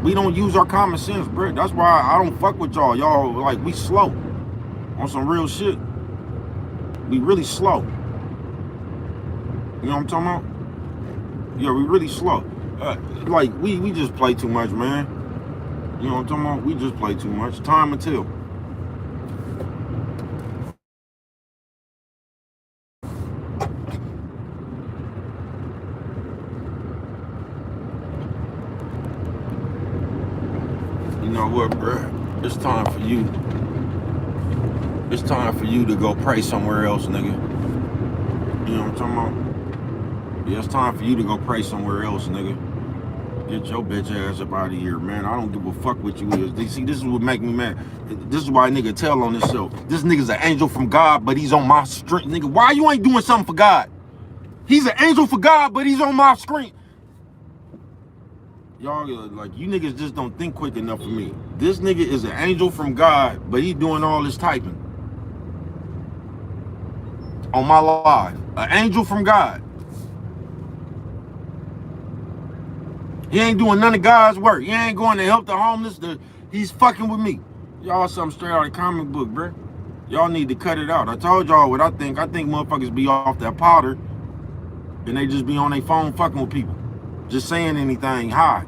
We don't use our common sense, bro. That's why I don't fuck with y'all. Y'all, like, we slow. On some real shit. We really slow. You know what I'm talking about? Yeah, we really slow. Like, we just play too much, man. You know what I'm talking about? We just play too much. Time will tell. You know what, bro? It's time for you. It's time for you to go pray somewhere else, nigga. You know what I'm talking about? Yeah, it's time for you to go pray somewhere else, nigga. Get your bitch ass up out of here, man. I don't give a fuck what you is. See, this is what make me mad. This is why nigga tell on this show. This nigga's an angel from God, but he's on my strength. Nigga, why you ain't doing something for God? He's an angel for God, but he's on my screen. Y'all, like, you niggas just don't think quick enough for me. This nigga is an angel from God, but he doing all this typing. On my live. An angel from God. He ain't doing none of God's work. He ain't going to help the homeless. He's fucking with me. Y'all something straight out of the comic book, bro. Y'all need to cut it out. I told y'all what I think. I think motherfuckers be off that powder and they just be on their phone fucking with people. Just saying anything high.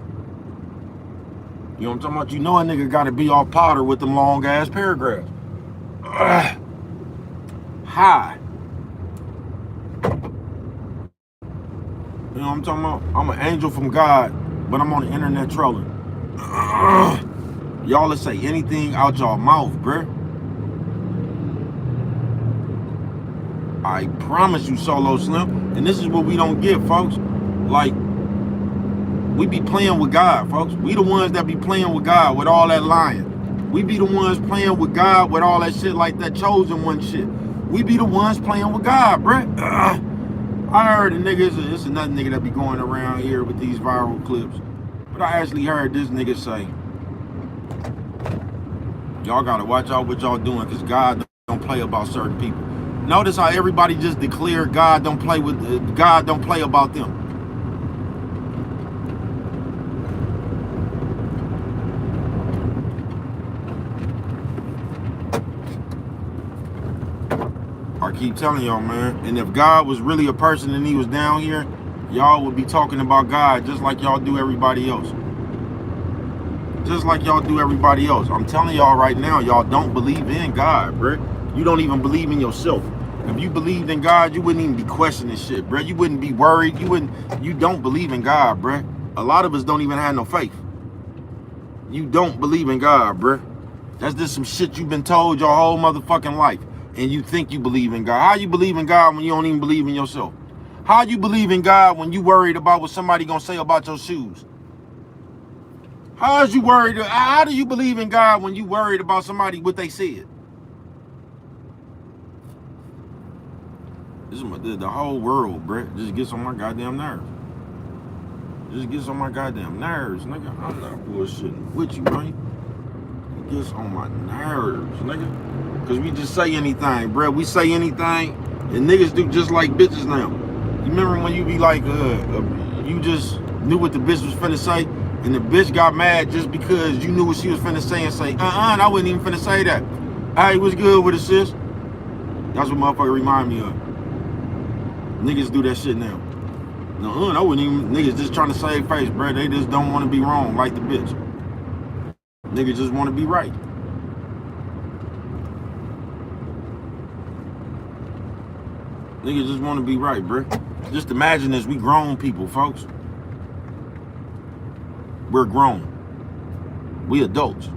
You know what I'm talking about? You know a nigga got to be off powder with them long ass paragraphs. High. You know what I'm talking about? I'm an angel from God, but I'm on the internet trolling. Y'all let's say anything out y'all mouth, bruh. I promise you, Solo Slim. And this is what we don't get, folks. Like, we be playing with God, folks. We the ones that be playing with God with all that lying. We be the ones playing with God with all that shit like that chosen one shit. We be the ones playing with God, bruh. I heard a nigga, it's another nigga that be going around here with these viral clips. But I actually heard this nigga say, y'all gotta watch out what y'all doing because God don't play about certain people. Notice how everybody just declared God don't play about them. I keep telling y'all, man. And if God was really a person and he was down here, y'all would be talking about God just like y'all do everybody else. Just like y'all do everybody else. I'm telling y'all right now, y'all don't believe in God, bruh. You don't even believe in yourself. If you believed in God, you wouldn't even be questioning shit, bruh. You wouldn't be worried. You don't believe in God, bruh. A lot of us don't even have no faith. You don't believe in God, bruh. That's just some shit you've been told your whole motherfucking life. And you think you believe in God. How you believe in God when you don't even believe in yourself? How you believe in God when you worried about what somebody gonna say about your shoes? How do you believe in God when you worried about somebody, what they said? This is the whole world, bruh. Just gets on my goddamn nerves. Just gets on my goddamn nerves, nigga. I'm not bullshitting with you, man. It gets on my nerves, nigga. Cause we just say anything, bruh. We say anything, and niggas do just like bitches now. You remember when you be like, you just knew what the bitch was finna say, and the bitch got mad just because you knew what she was finna say and say, and I wasn't even finna say that. Hey, what's good with it, sis? That's what motherfucker remind me of. Niggas do that shit now. No, I wouldn't even, niggas just trying to save face, bruh. They just don't want to be wrong like the bitch. Niggas just want to be right. Niggas just want to be right, bruh. Just imagine this, we grown people, folks. We're grown. We adults.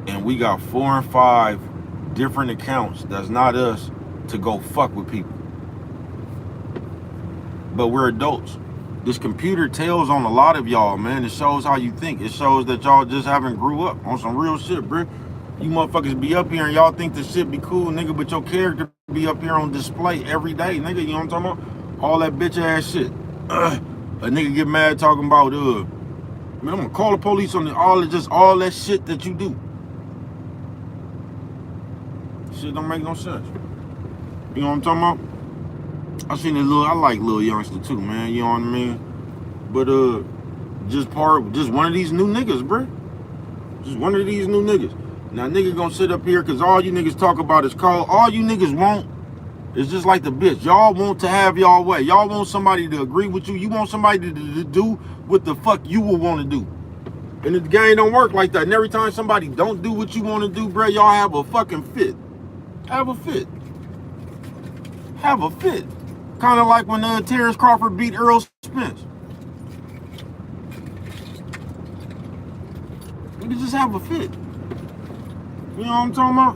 And we got 4 and 5 different accounts that's not us to go fuck with people. But we're adults. This computer tells on a lot of y'all, man. It shows how you think. It shows that y'all just haven't grew up on some real shit, bruh. You motherfuckers be up here and y'all think this shit be cool, nigga, but your character be up here on display every day, nigga. You know what I'm talking about? All that bitch ass shit. A nigga get mad talking about, man, I'm gonna call the police on all that shit that you do. Shit don't make no sense. You know what I'm talking about? I seen I like Lil Youngster too, man. You know what I mean? But just one of these new niggas, bruh. Just one of these new niggas. Now nigga gonna sit up here because all you niggas talk about is call. All you niggas want is just like the bitch. Y'all want to have y'all way. Y'all want somebody to agree with you. You want somebody to do what the fuck you will want to do. And the game don't work like that. And every time somebody don't do what you want to do, bruh, y'all have a fucking fit. Have a fit. Have a fit. Kind of like when Terrence Crawford beat Earl Spence. Niggas just have a fit. You know what I'm talking about?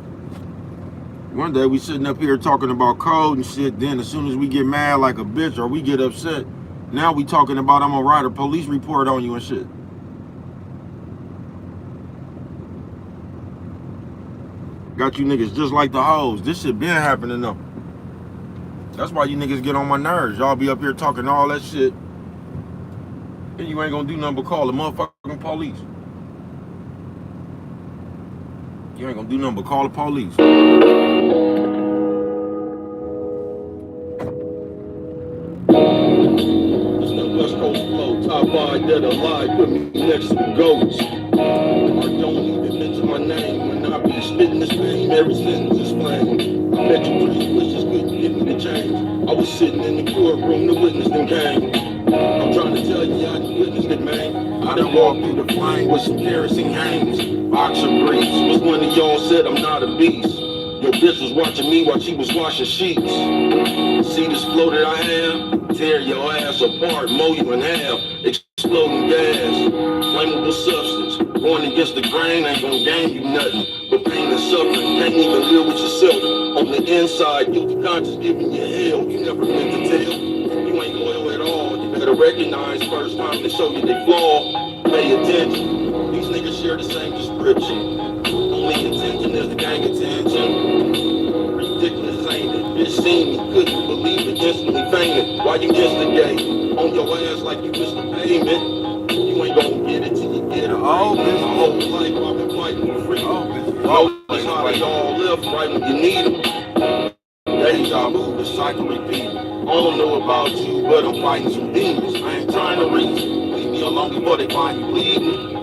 One day we sitting up here talking about code and shit. Then as soon as we get mad like a bitch or we get upset, now we talking about I'm gonna write a police report on you and shit. Got you niggas just like the hoes. This shit been happening though. That's why you niggas get on my nerves. Y'all be up here talking all that shit. And you ain't gonna do nothing but call the motherfucking police. You ain't gonna do nothing but call the police. It's the West Coast flow, top 5 that alive, put me next to the goats. I don't even mention my name when I be spitting this pain, every sentence is flame. I bet you 3 wishes couldn't get me to change. I was sitting in the courtroom, the witness then came. I'm trying to tell you, I done witnessed it, man. I done walked through the flame with some kerosene hangs. Boxer briefs, was one of y'all said I'm not a beast. Your bitch was watching me while she was washing sheets. See this flow that I have? Tear your ass apart, mow you in half. Exploding gas, flammable substance. Going against the grain ain't gonna gain you nothing but pain and suffering. Can't even live with yourself. On the inside, guilty conscience giving you hell. You never meant to tell. You ain't loyal at all. You better recognize first time they show you they flaw. Pay attention. These niggas share the same description. Only intention is the gang attention. Ridiculous, ain't it? Bitch seen me, couldn't believe it, instantly fainted. Why you instigate? On your ass like you missed the payment. You ain't gonna get it till you get it. Oh, bitch. My whole life I've been fighting for freedom. Oh, bitch. Notice how they all left right when you need them. Deja vu, the cycle repeat. I don't know about you, but I'm fighting some demons. I ain't trying to reach. Leave me alone before they find you bleeding.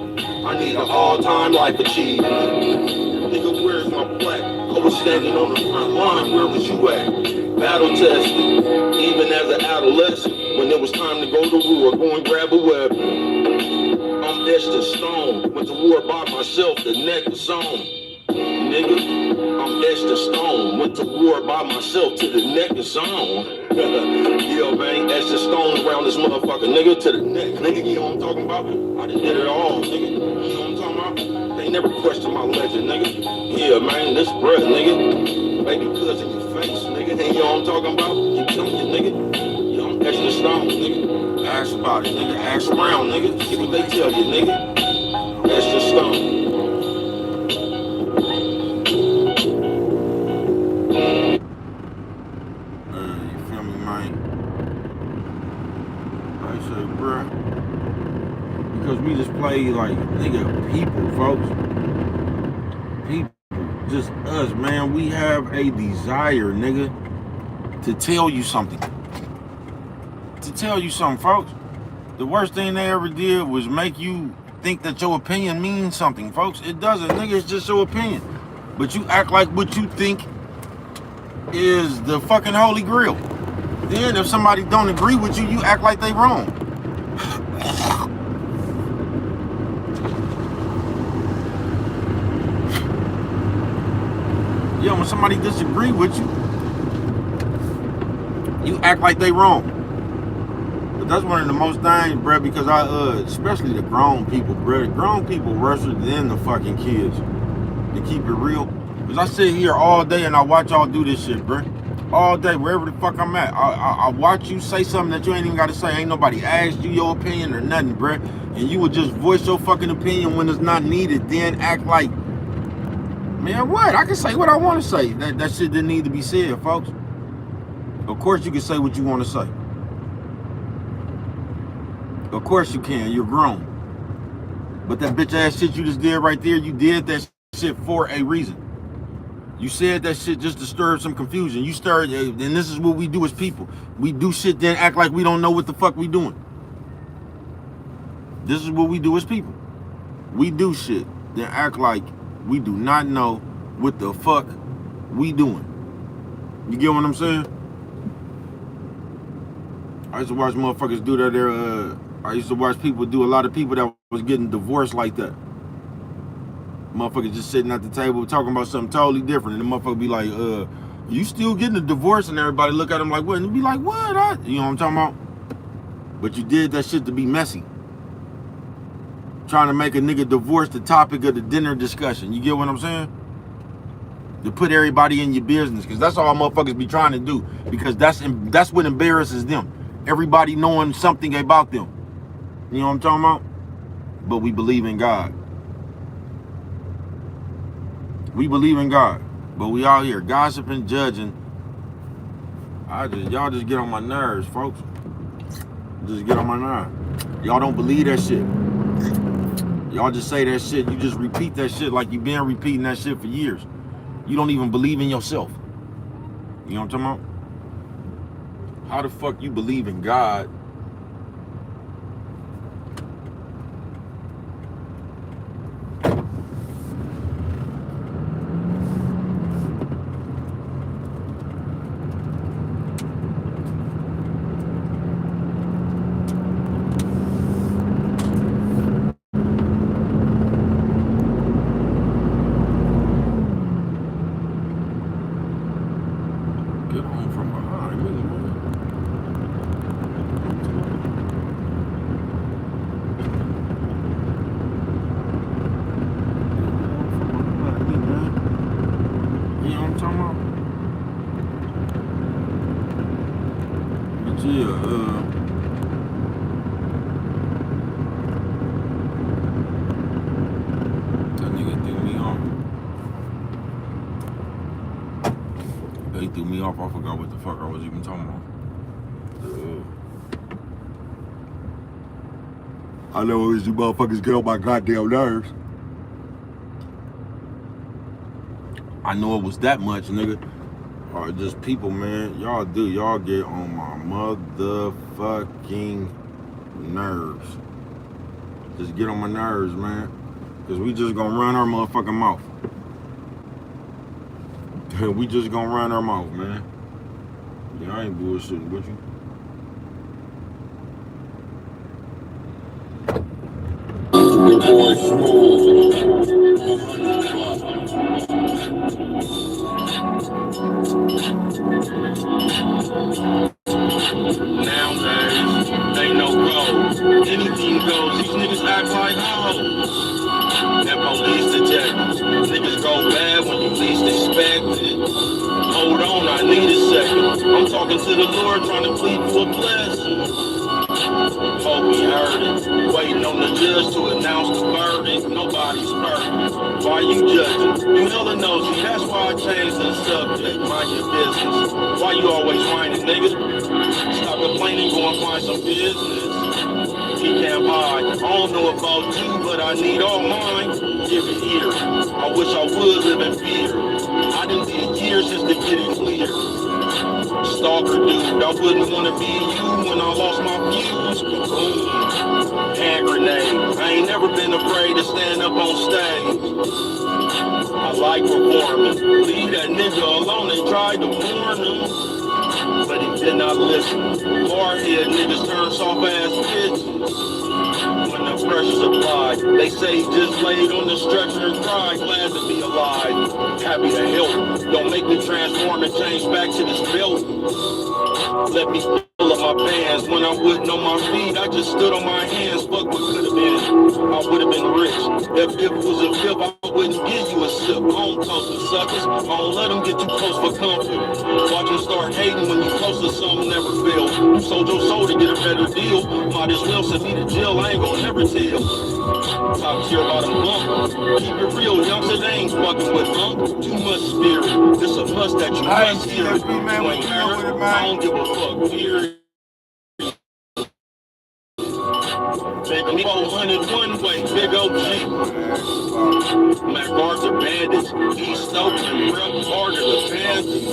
I need an all-time life achievement. Nigga, where's my plaque? I was standing on the front line, where was you at? Battle tested, even as an adolescent. When it was time to go to war, go and grab a weapon. I'm etched in stone, went to war by myself, the neck was on. Nigga, I'm etched in stone, went to war by myself till the neck is on. Yeah, man, etched in stone around this motherfucker, nigga, to the neck. Nigga, you know what I'm talking about? I done did it all, nigga. You know what I'm talking about? They never questioned my legend, nigga. Yeah, man, this breath, nigga. Baby cousin in your face, nigga. Hey, you know what I'm talking about? Keep telling you, nigga. You know, I'm etched in stone, nigga. Ask about it, nigga. Ask around, nigga. See what they tell you, nigga. Etched in stone. Because we just play like, nigga, people, folks. People, just us, man. We have a desire, nigga, to tell you something. To tell you something, folks. The worst thing they ever did was make you think that your opinion means something, folks. It doesn't, nigga. It's just your opinion. But you act like what you think is the fucking holy grail. Then if somebody don't agree with you, you act like they wrong. Yeah, when somebody disagree with you, you act like they wrong. But that's one of the most things, bro, because especially the grown people, bro. The grown people rusher than the fucking kids. To keep it real. Because I sit here all day and I watch y'all do this shit, bro. All day, wherever the fuck I'm at. I watch you say something that you ain't even got to say. Ain't nobody asked you your opinion or nothing, bro. And you would just voice your fucking opinion when it's not needed. Then act like, man, what? I can say what I want to say. That shit didn't need to be said, folks. Of course you can say what you want to say. Of course you can. You're grown. But that bitch ass shit you just did right there, you did that shit for a reason. You said that shit just to stir some confusion. You stirred, and this is what we do as people. We do shit, then act like we don't know what the fuck we doing. This is what we do as people. We do shit, then act like we do not know what the fuck we doing. You get what I'm saying? I used to watch motherfuckers do that there. I used to watch people do, a lot of people that was getting divorced like that. Motherfuckers just sitting at the table talking about something totally different. And the motherfucker be like, you still getting a divorce? And everybody look at him like, what? And be like, what? You know what I'm talking about? But you did that shit to be messy. Trying to make a nigga divorce the topic of the dinner discussion. You get what I'm saying? To put everybody in your business. Because that's all motherfuckers be trying to do. Because that's what embarrasses them. Everybody knowing something about them. You know what I'm talking about? But we believe in God. We believe in God. But we out here gossiping, judging. Y'all just get on my nerves, folks. Just get on my nerves. Y'all don't believe that shit. Y'all just say that shit. You just repeat that shit like you've been repeating that shit for years. You don't even believe in yourself. You know what I'm talking about? How the fuck you believe in God? that nigga threw me off. He threw me off. I forgot what the fuck I was even talking about. I know these motherfuckers get on my goddamn nerves. I know it was that much, nigga. Or just people, man. Y'all get on my motherfucking nerves. Just get on my nerves, man. Cause we just gonna run our motherfucking mouth. We just gonna run our mouth, man. Yeah, I ain't bullshitting with you. Nowadays, ain't no gold. Anything goes. These niggas act like hoes. And police detectives. Niggas go bad when you least expect it. Hold on, I need a second. I'm talking to the Lord, trying to plead for a blessing. Hope he heard it. Waiting on the judge to announce the verdict. Nobody's perfect. Why you judging? You hella nosy. That's why I changed the subject. Mind your business. Why you always whining, nigga? Stop complaining, go and find some business. He can't hide. I don't know about you, but I need all mine. Give it here. I wish I would live in fear. I done did years just to get it clear. Stalker dude, I wouldn't want to be you when I lost my fuse. Boom. Hand grenade. I ain't never been afraid to stand up on stage. I like performing. Leave that nigga alone. They tried to warn him, but he did not listen. Hardhead niggas turn soft ass bitches. When the pressure's applied, they say he just laid on the stretcher and cried, glad to be alive, happy to help. Don't make me transform and change back to this building. Let me fill up my pants. When I wasn't on my feet, I just stood on my hands. Fuck what could have been. I would have been rich. If it was a fib, I wouldn't give you a sip. I don't talk to suckers. I don't let them get too close for comfort. Watch them start hating when you close to something never feel. You sold your soul to get a better deal. Might as well send me to jail. I ain't gonna never tell. Top tier about them bump. Keep it real, youngsters ain't fucking with bump. Too much spirit. It's a must that you must hear it. You ain't hear it. I don't give a fuck. Period. Big 401 way, big OG. Mac Arthur bandits, East Oakland, real harder the Panthers.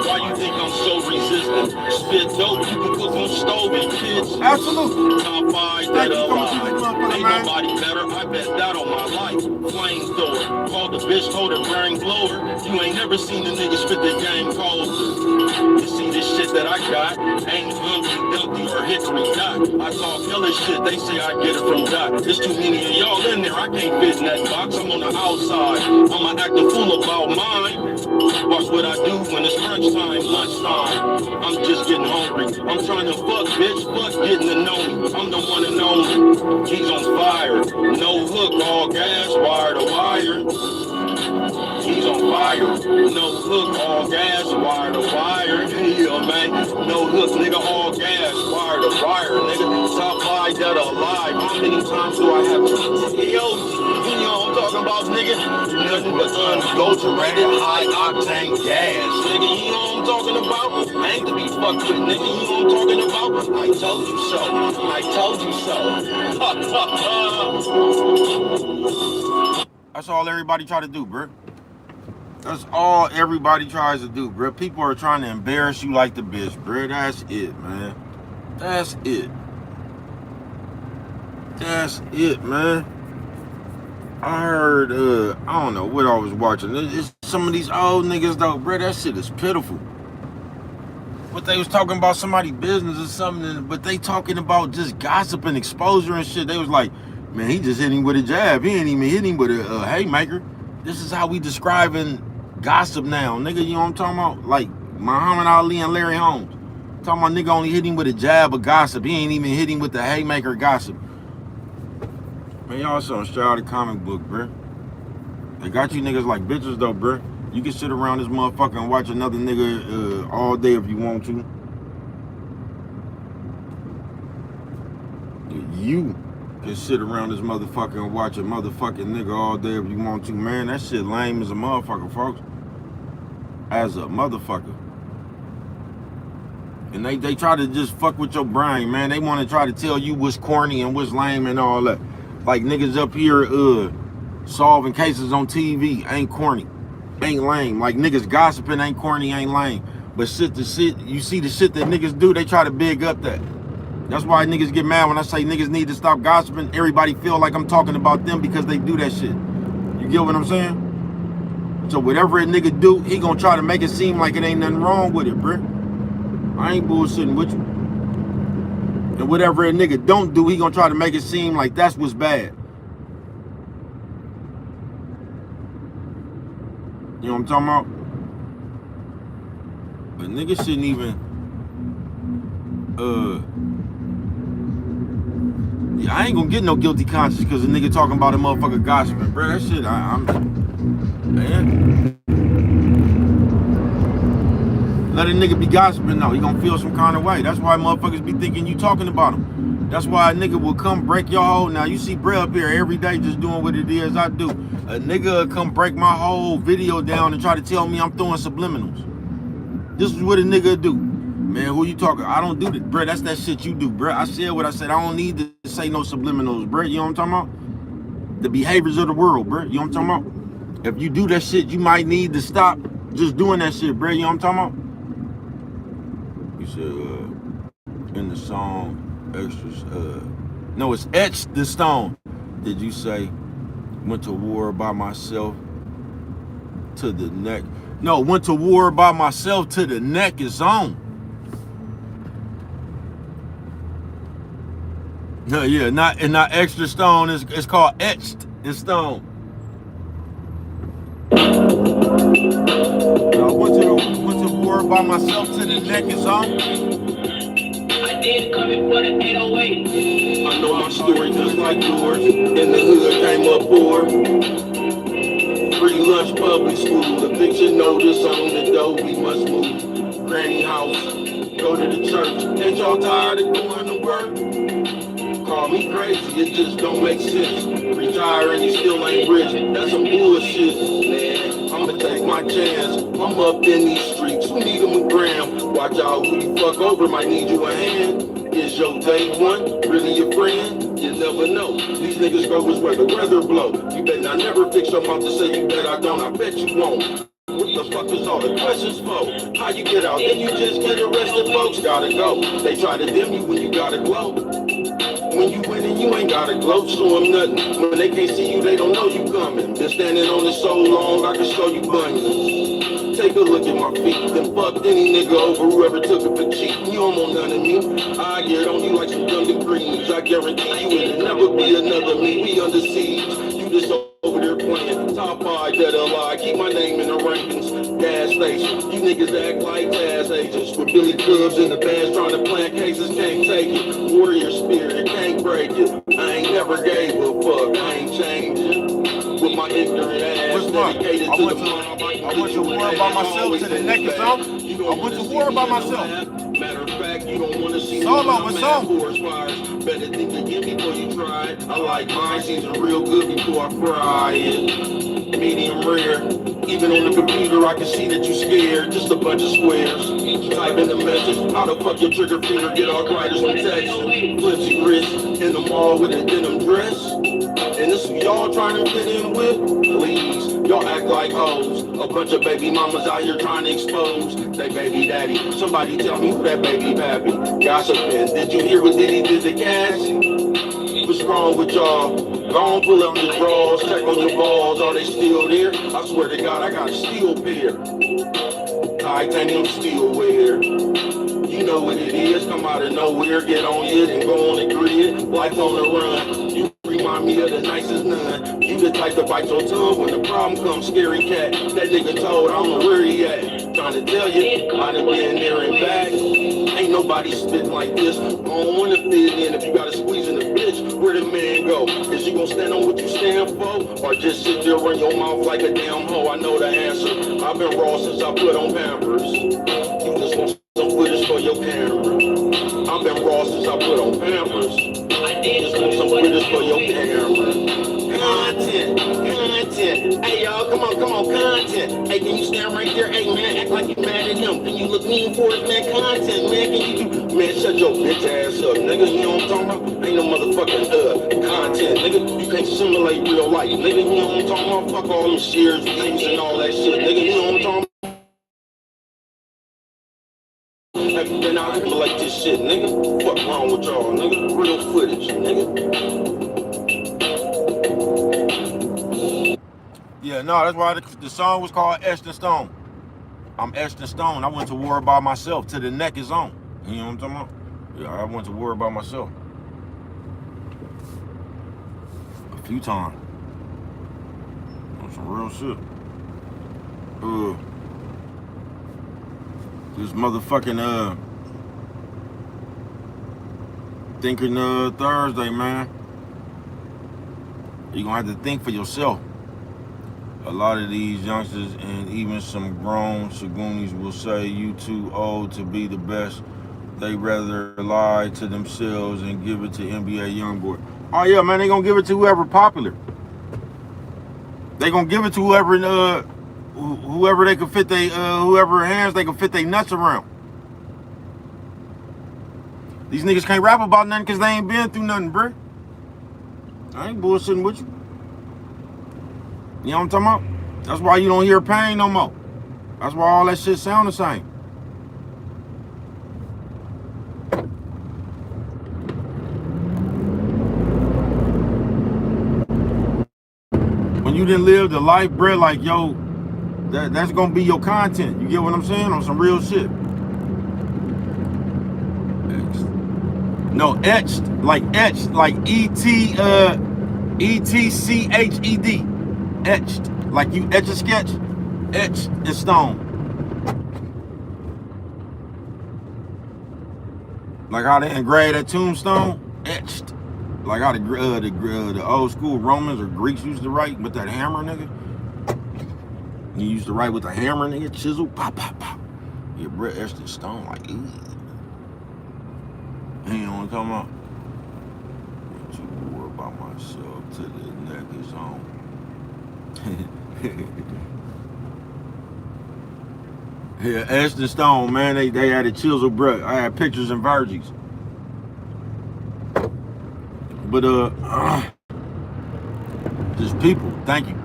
Why you think I'm so resistant? Spit dope, you can cook on stove and kids. Absolutely. Top 5 that alive. Ain't nobody better, I bet that on my life. Flamethrower, called the bitch, told her brain blower. You ain't never seen a nigga spit the game cold. You see this shit that I got, ain't Humpty Dumpty or Hickory Dot. I talk hella shit, they say I get it from Dot. There's too many of y'all in there, I can't fit in that box. I'm on the outside, I'm acting fool about mine. Watch what I do when it's crunch time, lunchtime. I'm just getting hungry. I'm trying to fuck, bitch, fuck getting to know me. I'm the one and only. He's on fire. No hook, all gas, wire to wire. He's on fire. No hook, all gas, wire to wire. Yeah, man. No hook, nigga, all gas, wire to wire, nigga. Top 5 that alive. How many times do I have to tell you? You know what I'm talking about, nigga? Nothing but unadulterated, high octane gas, nigga. You know what I'm talking about? I ain't to be fucked with, nigga. You know what I'm talking about? I told you so. I told you so. That's all everybody try to do, bro. That's all everybody tries to do, bro. People are trying to embarrass you like the bitch, bro. That's it, man. That's it. That's it, man. I heard, I don't know what I was watching. It's some of these old niggas, though, bro. That shit is pitiful. But they was talking about somebody's business or something, but they talking about just gossip and exposure and shit. They was like, man, he just hit him with a jab. He ain't even hit him with a haymaker. This is how we describing gossip now, nigga. You know what I'm talking about? Like Muhammad Ali and Larry Holmes. Talking about nigga only hit him with a jab of gossip. He ain't even hit him with the haymaker gossip. Man, y'all some straight out of comic book, bruh. They got you niggas like bitches, though, bruh. You can sit around this motherfucker and watch another nigga all day if you want to. You can sit around this motherfucker and watch a motherfucking nigga all day if you want to, man. That shit lame as a motherfucker, folks. As a motherfucker. And they try to just fuck with your brain, man. They want to try to tell you what's corny and what's lame and all that. Like niggas up here solving cases on TV ain't corny, ain't lame. Like niggas gossiping ain't corny, ain't lame. But you see the shit that niggas do, they try to big up that. That's why niggas get mad when I say niggas need to stop gossiping. Everybody feel like I'm talking about them because they do that shit. You get what I'm saying? So whatever a nigga do, he gonna try to make it seem like it ain't nothing wrong with it, bruh. I ain't bullshitting with you. And whatever a nigga don't do, he gonna try to make it seem like that's what's bad. You know what I'm talking about? But niggas shouldn't even yeah, I ain't gonna get no guilty conscience because a nigga talking about a motherfucker gossiping, bro. That shit, I'm man. Let a nigga be gossiping though. He gonna feel some kind of way. That's why motherfuckers be thinking you talking about him. That's why a nigga will come break your whole. Now you see Bray up here every day just doing what it is I do. A nigga will come break my whole video down and try to tell me I'm throwing subliminals. This is what a nigga do. Man, who you talking? I don't do that, bro. That's that shit you do, bro. I said what I said. I don't need to say no subliminals, bro. You know what I'm talking about? The behaviors of the world, bro. You know what I'm talking about? If you do that shit, you might need to stop just doing that shit, bro. You know what I'm talking about? You said in the song, extras. No, it's Etched the Stone. Did you say went to war by myself to the neck? No, went to war by myself to the neck is on. No, yeah, not extra stone. It's called Etched in Stone. I went to war by myself to the neck is on. I did come in for the 808. I know my story just like yours. In the hood, came up poor. Free lunch, public school. Eviction notice on the door. We must move. Granny house, go to the church. Ain't y'all tired of going to work? Call me crazy, it just don't make sense. Retire and you still ain't rich. That's some bullshit, man. I'ma take my chance. I'm up in these streets. Who need them a gram? Watch out who you fuck over. Might need you a hand. Is your day one really your friend? You never know. These niggas go is where the weather blow. You better not never fix your mouth to say you bet I don't. I bet you won't. What the fuck is all the questions for? How you get out? Then you just get arrested, folks. Gotta go. They try to dim you when you gotta glow. When you winning, you ain't gotta gloat, show them nothing. When they can't see you, they don't know you coming. Been standing on it so long, I can show you bunions. Take a look at my feet, then fuck any nigga over whoever took it for cheating. You don't want none of me. I get on you like some Thunder Greens. I guarantee you it'll never be another me. We under siege. You just over there playing top 5 dead or alive. Keep my name in the rankings. Gas station. You niggas act like gas agents with Billy Cubs in the bands trying to plant cases. Can't take it. Warrior spirit, can't break it. I ain't never gave a fuck. I ain't changing. With my ignorant ass dedicated to the I went to war by myself to the neck is on. I went to war by myself. Matter of fact, you don't want to see Solo, what's up? forest fires. Better think again before you try it. I like mine seasoned real good before I fry it. Medium rare. Even on the computer, I can see that you scared. Just a bunch of squares. Type in the message. How the fuck your trigger finger get arthritis when texting? Flipsy wrist in the mall with a denim dress. And this who y'all trying to fit in with? Please, y'all act like hoes. A bunch of baby mamas out here trying to expose they baby daddy. Somebody tell me who that baby pappy. Gossiping. Did you hear what Diddy did to Cassie? What's wrong with y'all? Go on, pull up your drawers, check on your balls. Are they still there? I swear to God, I got a steel pair. Titanium steelware. You know what it is. Come out of nowhere, get on it and go on the grid. Life on the run. You remind me of the nicest nun. You the type to bite your tongue when the problem comes. Scary cat. That nigga told, I don't know where he at. Trying to tell you, I done been there and back. Ain't nobody spitting like this. I don't wanna fit in if you gotta squeeze in the bitch. Where the man go? Is you gonna stand on what you stand for? Or just sit there run your mouth like a damn hoe? I know the answer. I've been raw since I put on Pampers. You just want some footage for your camera. I've been raw since I put on Pampers. Just want some footage for your camera. Content. Hey y'all, come on, content. Hey, can you stand right there? Hey man, act like you mad at him. Can you look mean for it, man? Content, man. Can you do? Man, shut your bitch ass up, nigga. You know what I'm talking about? Ain't no motherfucking content, nigga. You can't simulate real life, nigga. You know what I'm talking about? Fuck all them shares, views, and all that shit, nigga. You know what I'm talking about? Been out here like this shit, nigga. Fuck wrong with y'all, nigga? Real footage, nigga. Yeah, no, that's why the song was called Etched in Stone. I'm etched in stone. I went to war by myself. To the neck is on. You know what I'm talking about? Yeah, I went to war by myself. A few times. On some real shit. This motherfucking thinking Thursday, man. You're gonna have to think for yourself. A lot of these youngsters and even some grown shagoonies will say you too old to be the best. They rather lie to themselves and give it to NBA Youngboy. Oh yeah, man, they gonna give it to whoever popular. They gonna give it to whoever they can fit they whoever hands they can fit their nuts around. These niggas can't rap about nothing because they ain't been through nothing, bro. I ain't bullshitting with you. You know what I'm talking about? That's why you don't hear pain no more. That's why all that shit sound the same. When you didn't live the life, bro, like, yo, that's gonna be your content. You get what I'm saying? On some real shit. No, etched, like E-T-C-H-E-D. Etched, like you etch a sketch, etched in stone. Like how they engrave that tombstone, etched. Like how the old school Romans or Greeks used to write with that hammer, nigga. You used to write with a hammer, nigga, chisel, pop, pop, pop. Your breath etched in stone, like, ew. You know what I'm talking about? What you wore by myself to the neck is on. Yeah, etched in stone, man. They had a chisel, bruh. I had pictures and virgins. But just people. Thank you.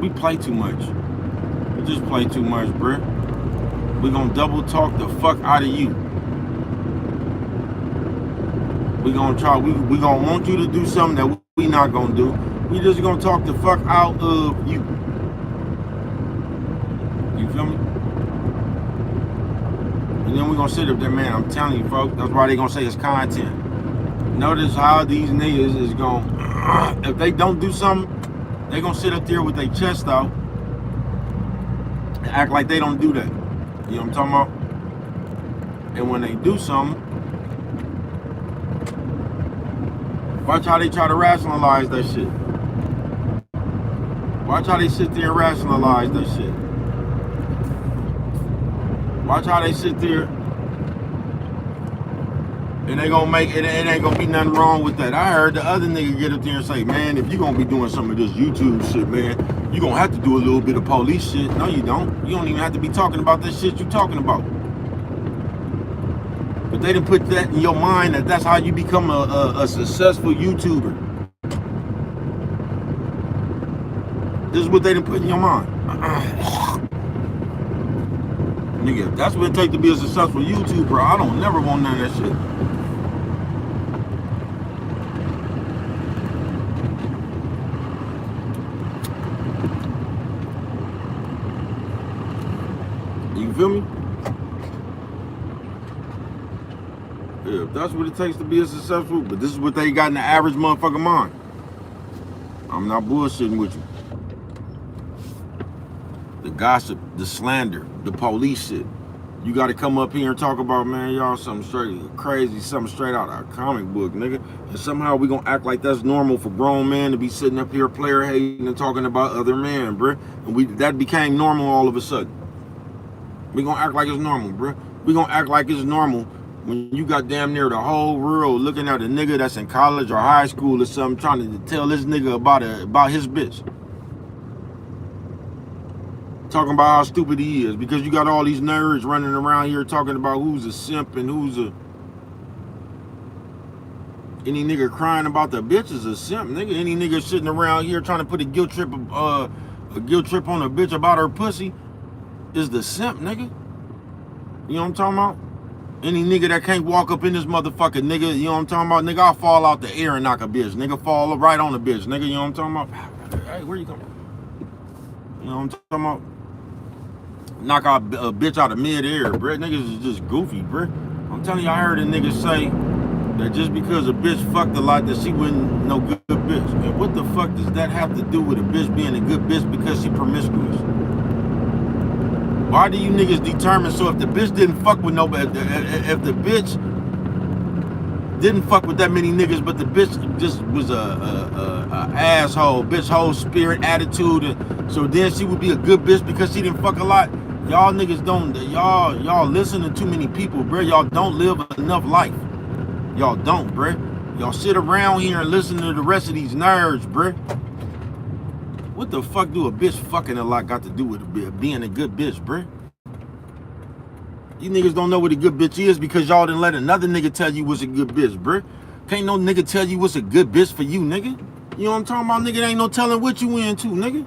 We play too much. We just play too much, bruh. We gonna double talk the fuck out of you. We gonna try. We gonna want you to do something that we not gonna do. We just gonna talk the fuck out of you. You feel me? And then we gonna sit up there, man. I'm telling you, folks. That's why they gonna say it's content. Notice how these niggas is gonna, if they don't do something, they gonna sit up there with their chest out and act like they don't do that. You know what I'm talking about? And when they do something, watch how they try to rationalize that shit. Watch how they sit there and rationalize that shit. Watch how they sit there and they gonna make it ain't gonna be nothing wrong with that. I heard the other nigga get up there and say, man, if you gonna be doing some of this YouTube shit, man, you gonna have to do a little bit of police shit. No, you don't. You don't even have to be talking about that shit you talking about. But they didn't put that in your mind that that's how you become a successful YouTuber. This is what they didn't put in your mind. Nigga, if that's what it takes to be a successful YouTuber, I don't never want none of that shit. You feel me? Yeah, if that's what it takes to be a successful, but this is what they got in the average motherfucking mind. I'm not bullshitting with you. The gossip, the slander, the police shit. You got to come up here and talk about, man, y'all something straight crazy, something straight out of a comic book, nigga. And somehow we gonna act like that's normal for grown men to be sitting up here player hating and talking about other men, bruh. And that became normal all of a sudden. We gonna act like it's normal, bruh. We gonna act like it's normal When you got damn near the whole world looking at a nigga that's in college or high school or something, trying to tell this nigga about his bitch. Talking about how stupid he is, because you got all these nerds running around here talking about who's a simp and who's a... Any nigga crying about the bitch is a simp, nigga. Any nigga sitting around here trying to put a guilt trip on a bitch about her pussy is the simp, nigga. You know what I'm talking about? Any nigga that can't walk up in this motherfucker, nigga, you know what I'm talking about? Nigga, I'll fall out the air and knock a bitch. Nigga, fall right on the bitch, nigga, you know what I'm talking about? Hey, where you going? You know what I'm talking about? Knock out a bitch out of mid-air, bruh. Niggas is just goofy, bruh. I'm telling you, I heard a nigga say that just because a bitch fucked a lot that she wasn't no good bitch. And what the fuck does that have to do with a bitch being a good bitch because she promiscuous? Why do you niggas determine? So if the bitch didn't fuck with nobody, if the bitch didn't fuck with that many niggas, but the bitch just was a asshole, bitch, whole spirit, attitude, and so then she would be a good bitch because she didn't fuck a lot. Y'all niggas don't, y'all listen to too many people, bro. Y'all don't live enough life. Y'all don't, bruh. Y'all sit around here and listen to the rest of these nerds, bruh. What the fuck do a bitch fucking a lot got to do with being a good bitch, bruh? You niggas don't know what a good bitch is because y'all didn't let another nigga tell you what's a good bitch, bruh. Can't no nigga tell you what's a good bitch for you, nigga. You know what I'm talking about, nigga? There ain't no telling what you into, nigga.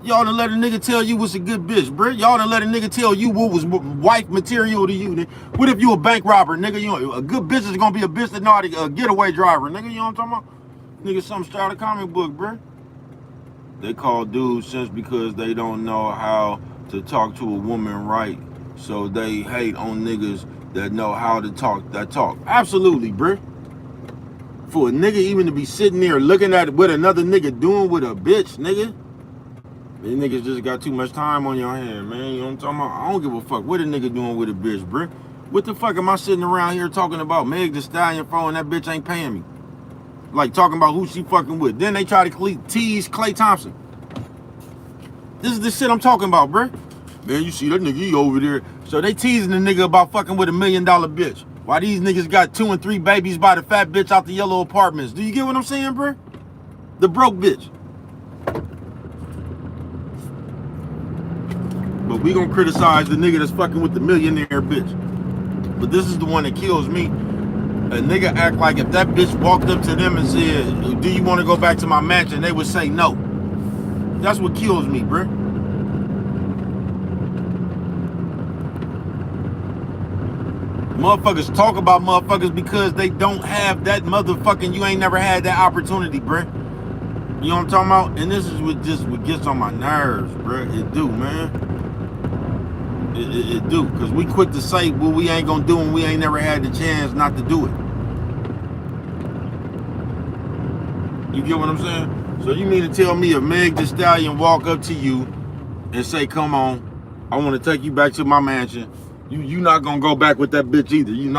Y'all done let a nigga tell you what's a good bitch, bruh. Y'all done let a nigga tell you what was wife material to you, nigga. What if you a bank robber, nigga? You know, a good bitch is gonna be a bitch that know how to getaway driver, nigga. You know what I'm talking about? Nigga, something straight out of comic book, bruh. They call dudes simps because they don't know how to talk to a woman right. So they hate on niggas that know how to talk that talk. Absolutely, bruh. For a nigga even to be sitting there looking at what another nigga doing with a bitch, nigga. These niggas just got too much time on your hand, man. You know what I'm talking about? I don't give a fuck what a nigga doing with a bitch, bruh. What the fuck am I sitting around here talking about Meg Thee Stallion for and that bitch ain't paying me? Like talking about who she fucking with. Then they try to tease Klay Thompson. This is the shit I'm talking about, bruh. Man, you see that nigga, he over there. So they teasing the nigga about fucking with $1 million bitch. Why these niggas got 2 and 3 babies by the fat bitch out the yellow apartments? Do you get what I'm saying, bruh? The broke bitch. But we gonna criticize the nigga that's fucking with the millionaire bitch. But this is the one that kills me. A nigga act like if that bitch walked up to them and said, do you want to go back to my mansion? They would say no. That's what kills me, bruh. Motherfuckers talk about motherfuckers because they don't have that motherfucking, you ain't never had that opportunity, bruh. You know what I'm talking about? And this is what gets on my nerves, bruh. It do, man. It do, because we quick to say what we ain't gonna do and we ain't never had the chance not to do it. You get what I'm saying? So you mean to tell me if Meg Thee Stallion walk up to you and say, come on, I want to take you back to my mansion, you not gonna go back with that bitch either. You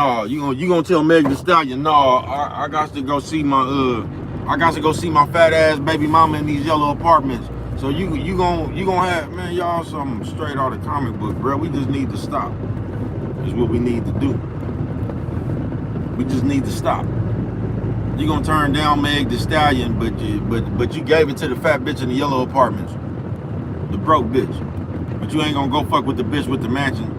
gonna tell Meg Thee Stallion, no, I got to go see my fat ass baby mama in these yellow apartments. So you gonna have, man, y'all something straight out of comic book, bro. We just need to stop. Is what we need to do. We just need to stop. You gonna turn down Meg Thee Stallion, but you gave it to the fat bitch in the yellow apartments, the broke bitch. But you ain't gonna go fuck with the bitch with the mansion.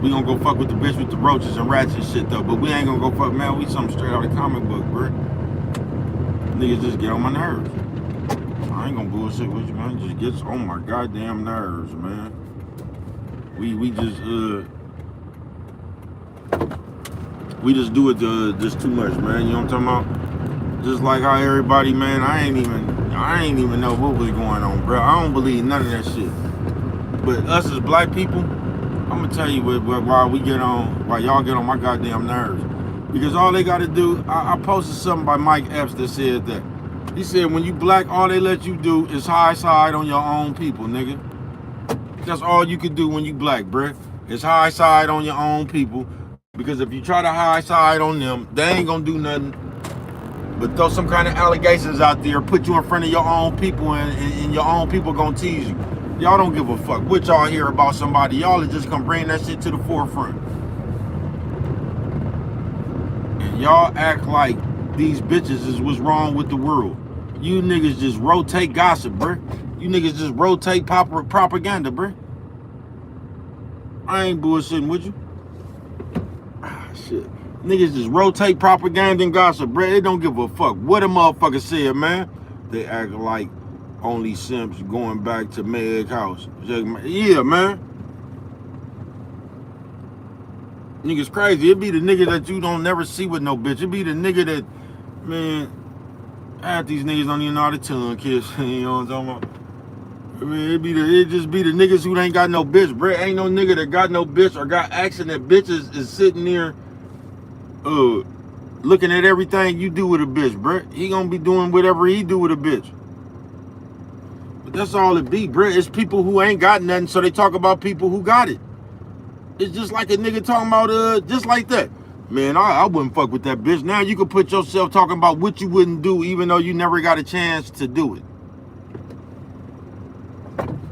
We gonna go fuck with the bitch with the roaches and rats and shit though. But we ain't gonna go fuck, man. We something straight out of comic book, bro. Niggas just get on my nerves. I ain't gonna bullshit with you, man. It just gets on my goddamn nerves, man. We just do it just too much, man. You know what I'm talking about? Just like how everybody, man. I ain't even know what was going on, bro. I don't believe none of that shit. But us as black people, I'm gonna tell you why y'all get on my goddamn nerves. Because all they gotta do, I posted something by Mike Epps that said that. He said, when you black, all they let you do is high side on your own people, nigga. That's all you can do when you black, bruh. Is high side on your own people. Because if you try to high side on them, they ain't gonna do nothing but throw some kind of allegations out there, put you in front of your own people, and your own people gonna tease you. Y'all don't give a fuck what y'all hear about somebody. Y'all just gonna bring that shit to the forefront. y'all act like these bitches is what's wrong with the world. You niggas just rotate gossip, bruh. You niggas just rotate propaganda, bruh. I ain't bullshitting with you. Ah, shit. Niggas just rotate propaganda and gossip, bruh. They don't give a fuck what a motherfucker said, man. They act like only simps going back to Meg house. Yeah, man. Niggas crazy. It be the nigga that you don't never see with no bitch. It be the nigga that, man, half these niggas don't even know how to tongue kiss. You know what I'm talking about? I mean, it just be the niggas who ain't got no bitch, bruh. Ain't no nigga that got no bitch or got action that bitches is sitting there looking at everything you do with a bitch, bruh. He gonna be doing whatever he do with a bitch. But that's all it be, bruh. It's people who ain't got nothing, so they talk about people who got it. It's just like a nigga talking about, just like that. Man, I wouldn't fuck with that bitch. Now you can put yourself talking about what you wouldn't do even though you never got a chance to do it.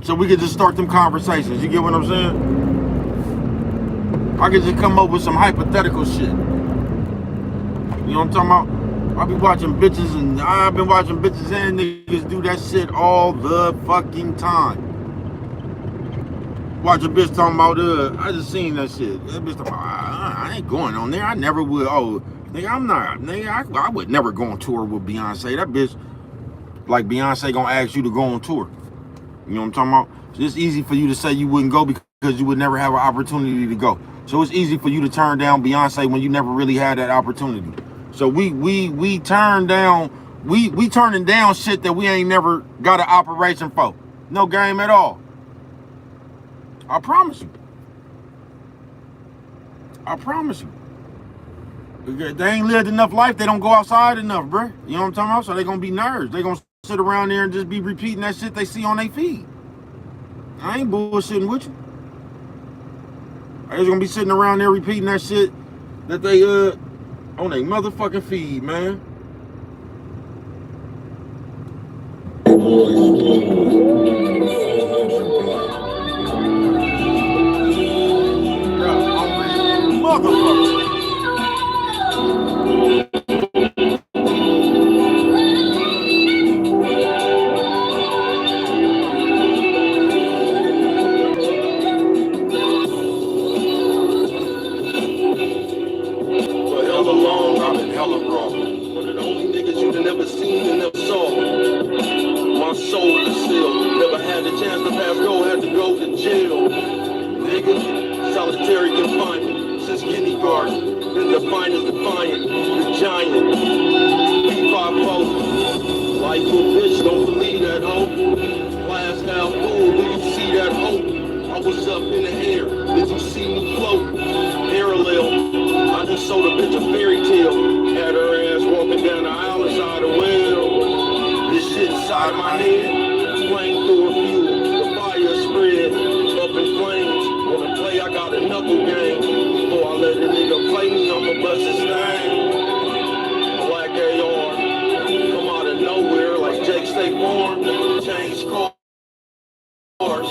So we could just start them conversations. You get what I'm saying? I could just come up with some hypothetical shit. You know what I'm talking about? I be watching bitches and I've been watching bitches and niggas do that shit all the fucking time. Watch a bitch talking about, I just seen that shit. That bitch talking about, I ain't going on there. I never would. Oh, nigga, I'm not. Nigga, I would never go on tour with Beyonce. That bitch, like Beyonce gonna ask you to go on tour. You know what I'm talking about? So it's easy for you to say you wouldn't go because you would never have an opportunity to go. So it's easy for you to turn down Beyonce when you never really had that opportunity. So we turn down, we turning down shit that we ain't never got an operation for. No game at all. I promise you. I promise you. They ain't lived enough life. They don't go outside enough, bruh. You know what I'm talking about? So they gonna be nerds. They gonna sit around there and just be repeating that shit they see on their feed. I ain't bullshitting with you. They just gonna be sitting around there repeating that shit that they on their motherfucking feed, man. Motherfucker. Solitary confinement since kindergarten. And defined as defiant, the giant. P5 life a bitch, don't believe that hoe. Glass half full, do you see that hope? I was up in the air, did you see me float? Parallel, I just sold a bitch a fairy tale. Had her ass walking down the aisle inside a well. This shit inside my head, flamethrower fuel, the fire spread, up in flames. Wanna play, I got a knuckle game. Before I let a nigga play me, I'ma bust his thing. Black AR, come out of nowhere like Jake State Farm. Change cars,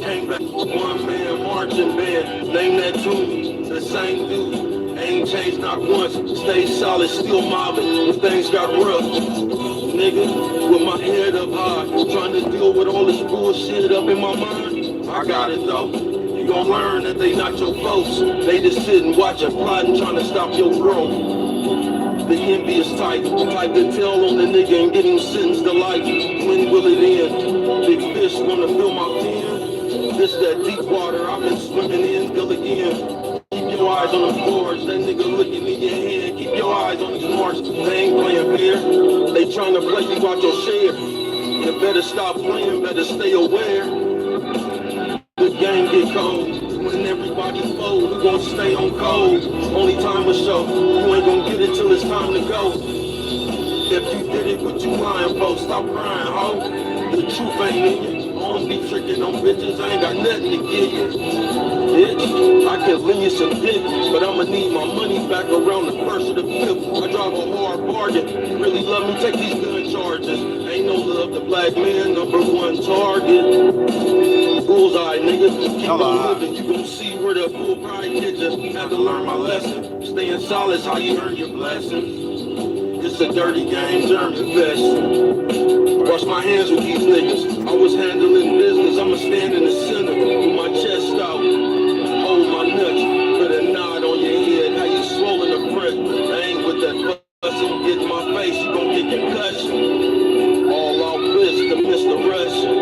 came back, one man marching band. Name that tune, the same dude. Ain't changed not once, stay solid, still mobbing when things got rough. Nigga, with my head up high, trying to deal with all this bullshit up in my mind. I got it though. You gon' learn that they not your folks. They just sit and watch and plot and trying to stop your growth. The envious type to tell on the nigga and get him sentenced to life. When will it end? Big fish wanna fill my pen. This that deep water I've been swimming in till again. Keep your eyes on the boards. That nigga looking in your head. Keep your eyes on these marks. They ain't playing fair. They trying to play you out your share. You better stop playing. Better stay aware. The game get cold when everybody fold. Who gon' stay on cold? Only time will show. You ain't gon' get it till it's time to go. If you did it, what you lying for? Stop crying, ho. The truth ain't in you. I don't be tricking on bitches. I ain't got nothing to give you. Bitch, I can lend you some dick, but I'ma need my money back around the 1st of the 5th. I drive a hard bargain. You really love me? Take these gun charges. Ain't no love to black man. #1 target. Bullseye, nigga. Keep on living, you gon' see where the full pride hit you. Had to learn my lesson. Staying solace, how you earn your blessings. It's a dirty game, germs infested. Wash my hands with these niggas. I was handling business, I'ma stand in the center with my chest out. Hold my nuts, put a nod on your head. How you swollen the front? I ain't with that fussing. Get in my face, you gon' get concussion. All out bliss to Mr. Russian.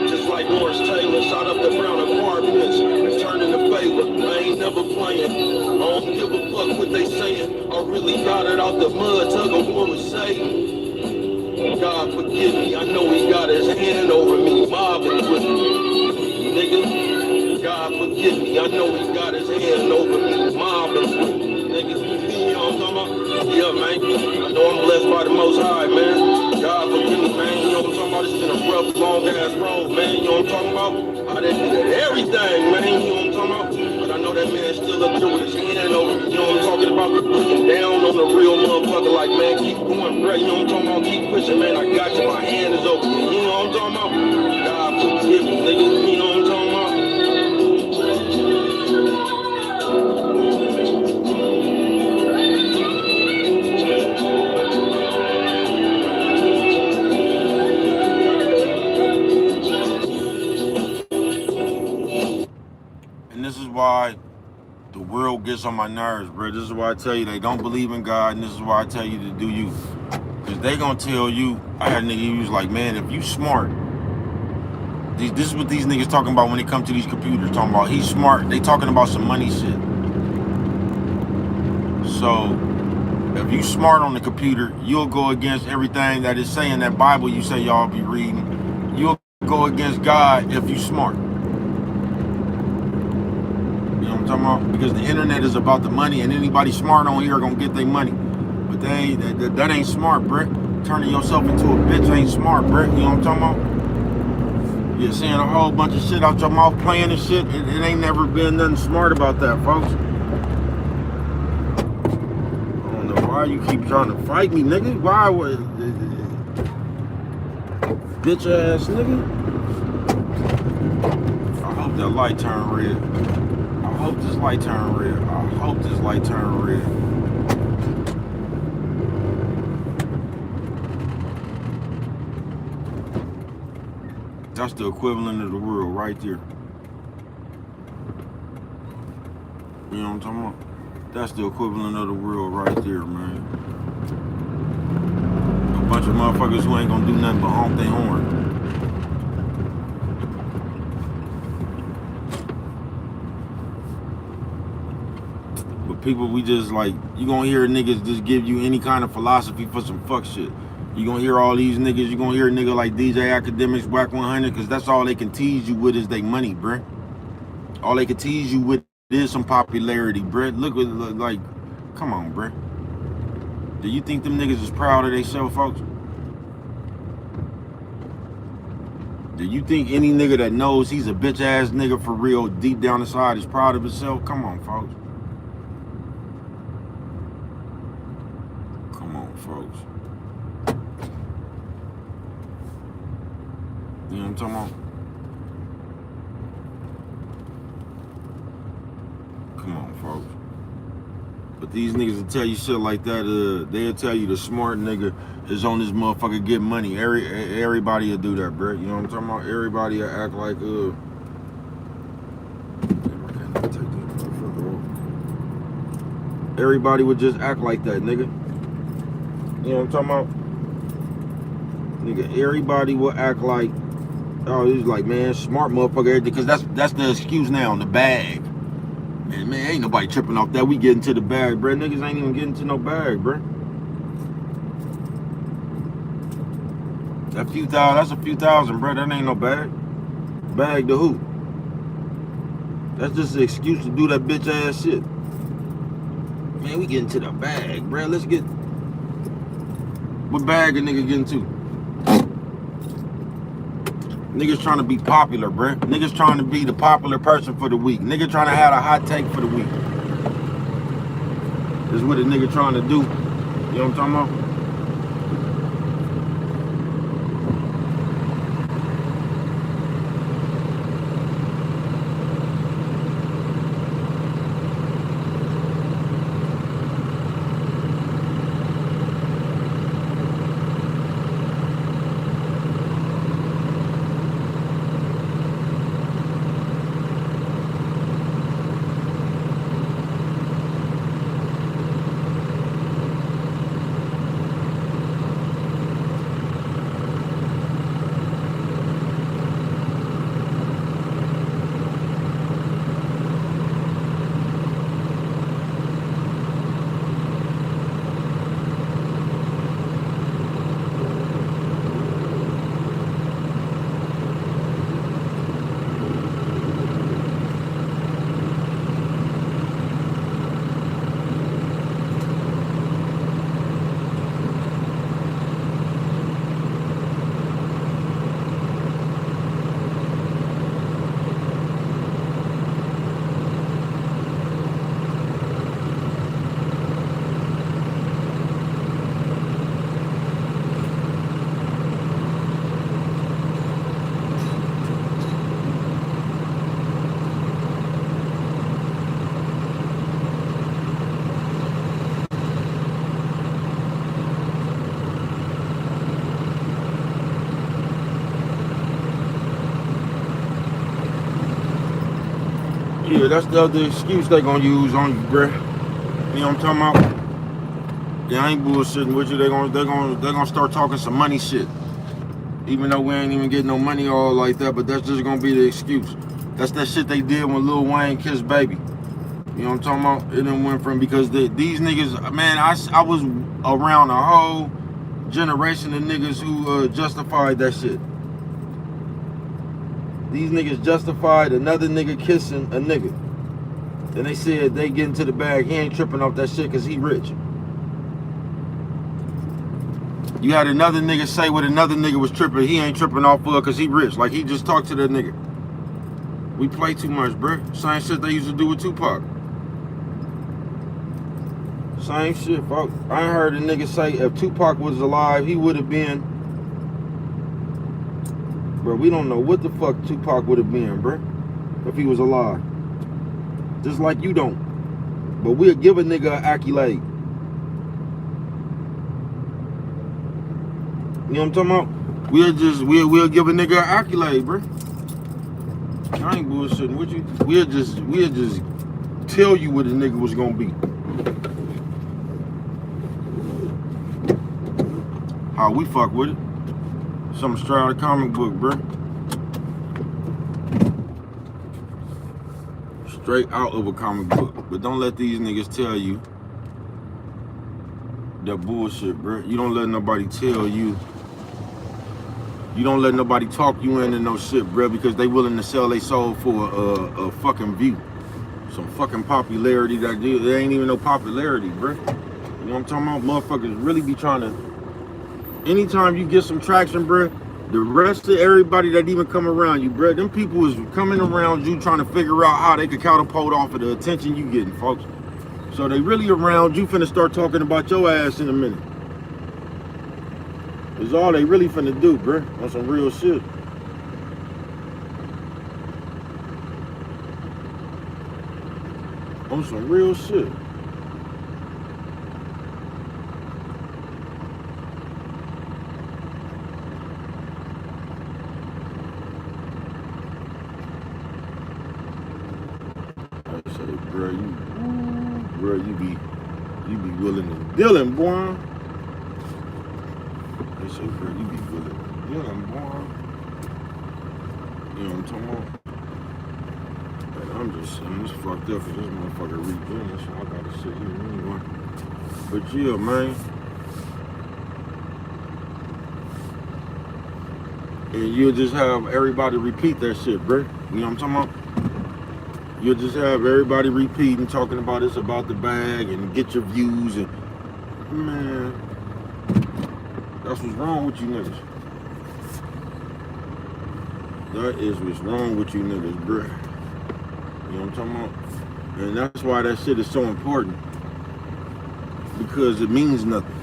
Just like Lawrence Taylor, shot up the brown apartments and turned into favor. I ain't never playing. I don't give a fuck what they saying. I really got it out the mud, tug of war was Satan. God forgive me, I know he got his hand over me, mobbing with me. Nigga, God forgive me, I know he got his hand over me, mobbing with me. Nigga, you know what I'm talking about? Yeah, man. I know I'm blessed by the Most High, man. God forgive me, man. You know what I'm talking about? It's been a rough, long-ass road, man. You know what I'm talking about? I did everything, man. You know what I'm talking about? But I know that man still up there with his hand over me. You know what I'm talking about? Looking down on the real motherfucker like, man, keep going, bro. You know what I'm talking about? Keep pushing, man. I got you. My hand is over you. You know what I'm talking about? God forgive me, nigga. You know what I'm talking about? And this is why the world gets on my nerves, bro. This is why I tell you they don't believe in God, and this is why I tell you to do you. Because they gonna tell you, I had a nigga who was like, man, if you smart, this is what these niggas talking about when they come to these computers, talking about he's smart. They talking about some money shit. So, if you smart on the computer, you'll go against everything that is saying that Bible you say y'all be reading. You'll go against God if you smart. You know what I'm talking about? Because the internet is about the money, and anybody smart on here gonna get their money. But that ain't smart, Brett. Turning yourself into a bitch ain't smart, Brett. You know what I'm talking about? You're saying a whole bunch of shit out your mouth, playing and shit. It ain't never been nothing smart about that, folks. I don't know why you keep trying to fight me, nigga. Why would bitch ass nigga? I hope that light turn red. I hope this light turn red. I hope this light turn red. That's the equivalent of the world right there. You know what I'm talking about? That's the equivalent of the world right there, man. A bunch of motherfuckers who ain't gonna do nothing but honk their horn. But people, we just like, you gonna hear niggas just give you any kind of philosophy for some fuck shit. You gonna hear all these niggas, you gonna hear a nigga like DJ Academics, Whack 100, because that's all they can tease you with is they money, bruh. All they can tease you with is some popularity, bruh. Look, like, come on, bruh. Do you think them niggas is proud of themselves, folks? Do you think any nigga that knows he's a bitch ass nigga for real, deep down inside, is proud of himself? Come on, folks. Come on, folks. You know what I'm talking about? Come on, folks. But these niggas will tell you shit like that. They'll tell you the smart nigga is on this motherfucker get money. Everybody will do that, bro. You know what I'm talking about? Everybody will act like everybody would just act like that, nigga. You know what I'm talking about? Nigga, everybody will act like, oh, he's like, man, smart motherfucker, because that's the excuse now, the bag. And man, ain't nobody tripping off that. We getting to the bag, bruh. Niggas ain't even getting to no bag, bruh. That's a few thousand, bruh. That ain't no bag. Bag to who? That's just an excuse to do that bitch ass shit. Man, we getting to the bag, bruh. Let's get... What bag a nigga getting to? Niggas trying to be popular, bruh. Niggas trying to be the popular person for the week. Nigga trying to have a hot take for the week. This is what a nigga trying to do. You know what I'm talking about? Yeah, that's the other excuse they gonna use on you, bruh. You know what I'm talking about? Yeah, I ain't bullshitting with you. They gonna start talking some money shit. Even though we ain't even getting no money all like that, but that's just gonna be the excuse. That's that shit they did when Lil Wayne kissed Baby. You know what I'm talking about? It done went from, because these niggas, man, I was around a whole generation of niggas who justified that shit. These niggas justified another nigga kissing a nigga. And they said they get into the bag, he ain't tripping off that shit because he rich. You had another nigga say what another nigga was tripping, he ain't tripping off for because he rich. Like he just talked to that nigga. We play too much, bruh. Same shit they used to do with Tupac. Same shit, folks. I ain't heard a nigga say if Tupac was alive, he would have been. Bro, we don't know what the fuck Tupac would have been, bro, if he was alive. Just like you don't. But we'll give a nigga an accolade. You know what I'm talking about? We'll give a nigga an accolade, bro. I ain't bullshitting with you. We'll just tell you what a nigga was gonna be. How we fuck with it. Something straight out of comic book, bro. Straight out of a comic book. But don't let these niggas tell you that bullshit, bro. You don't let nobody tell you. You don't let nobody talk you into no shit, bro, because they willing to sell their soul for a fucking view. Some fucking popularity that there ain't even no popularity, bro. You know what I'm talking about? Motherfuckers really be trying to. Anytime you get some traction, bro, the rest of everybody that even come around you, bro, them people is coming around you trying to figure out how they could catapult off of the attention you getting, folks. So they really around you finna start talking about your ass in a minute. Is all they really finna do, bro, on some real shit. On some real shit. Bro, you be willing to dealing, boy. They say, bro, you be willing to dealing, boy. You know what I'm talking about? And I'm just fucked up because this motherfucker redoing, so I gotta sit here anyway. But yeah, man. And you'll just have everybody repeat that shit, bro. You know what I'm talking about? You'll just have everybody repeating, talking about it's about the bag and get your views and, man, that's what's wrong with you niggas. That is what's wrong with you niggas, bruh. You know what I'm talking about? And that's why that shit is so important. Because it means nothing.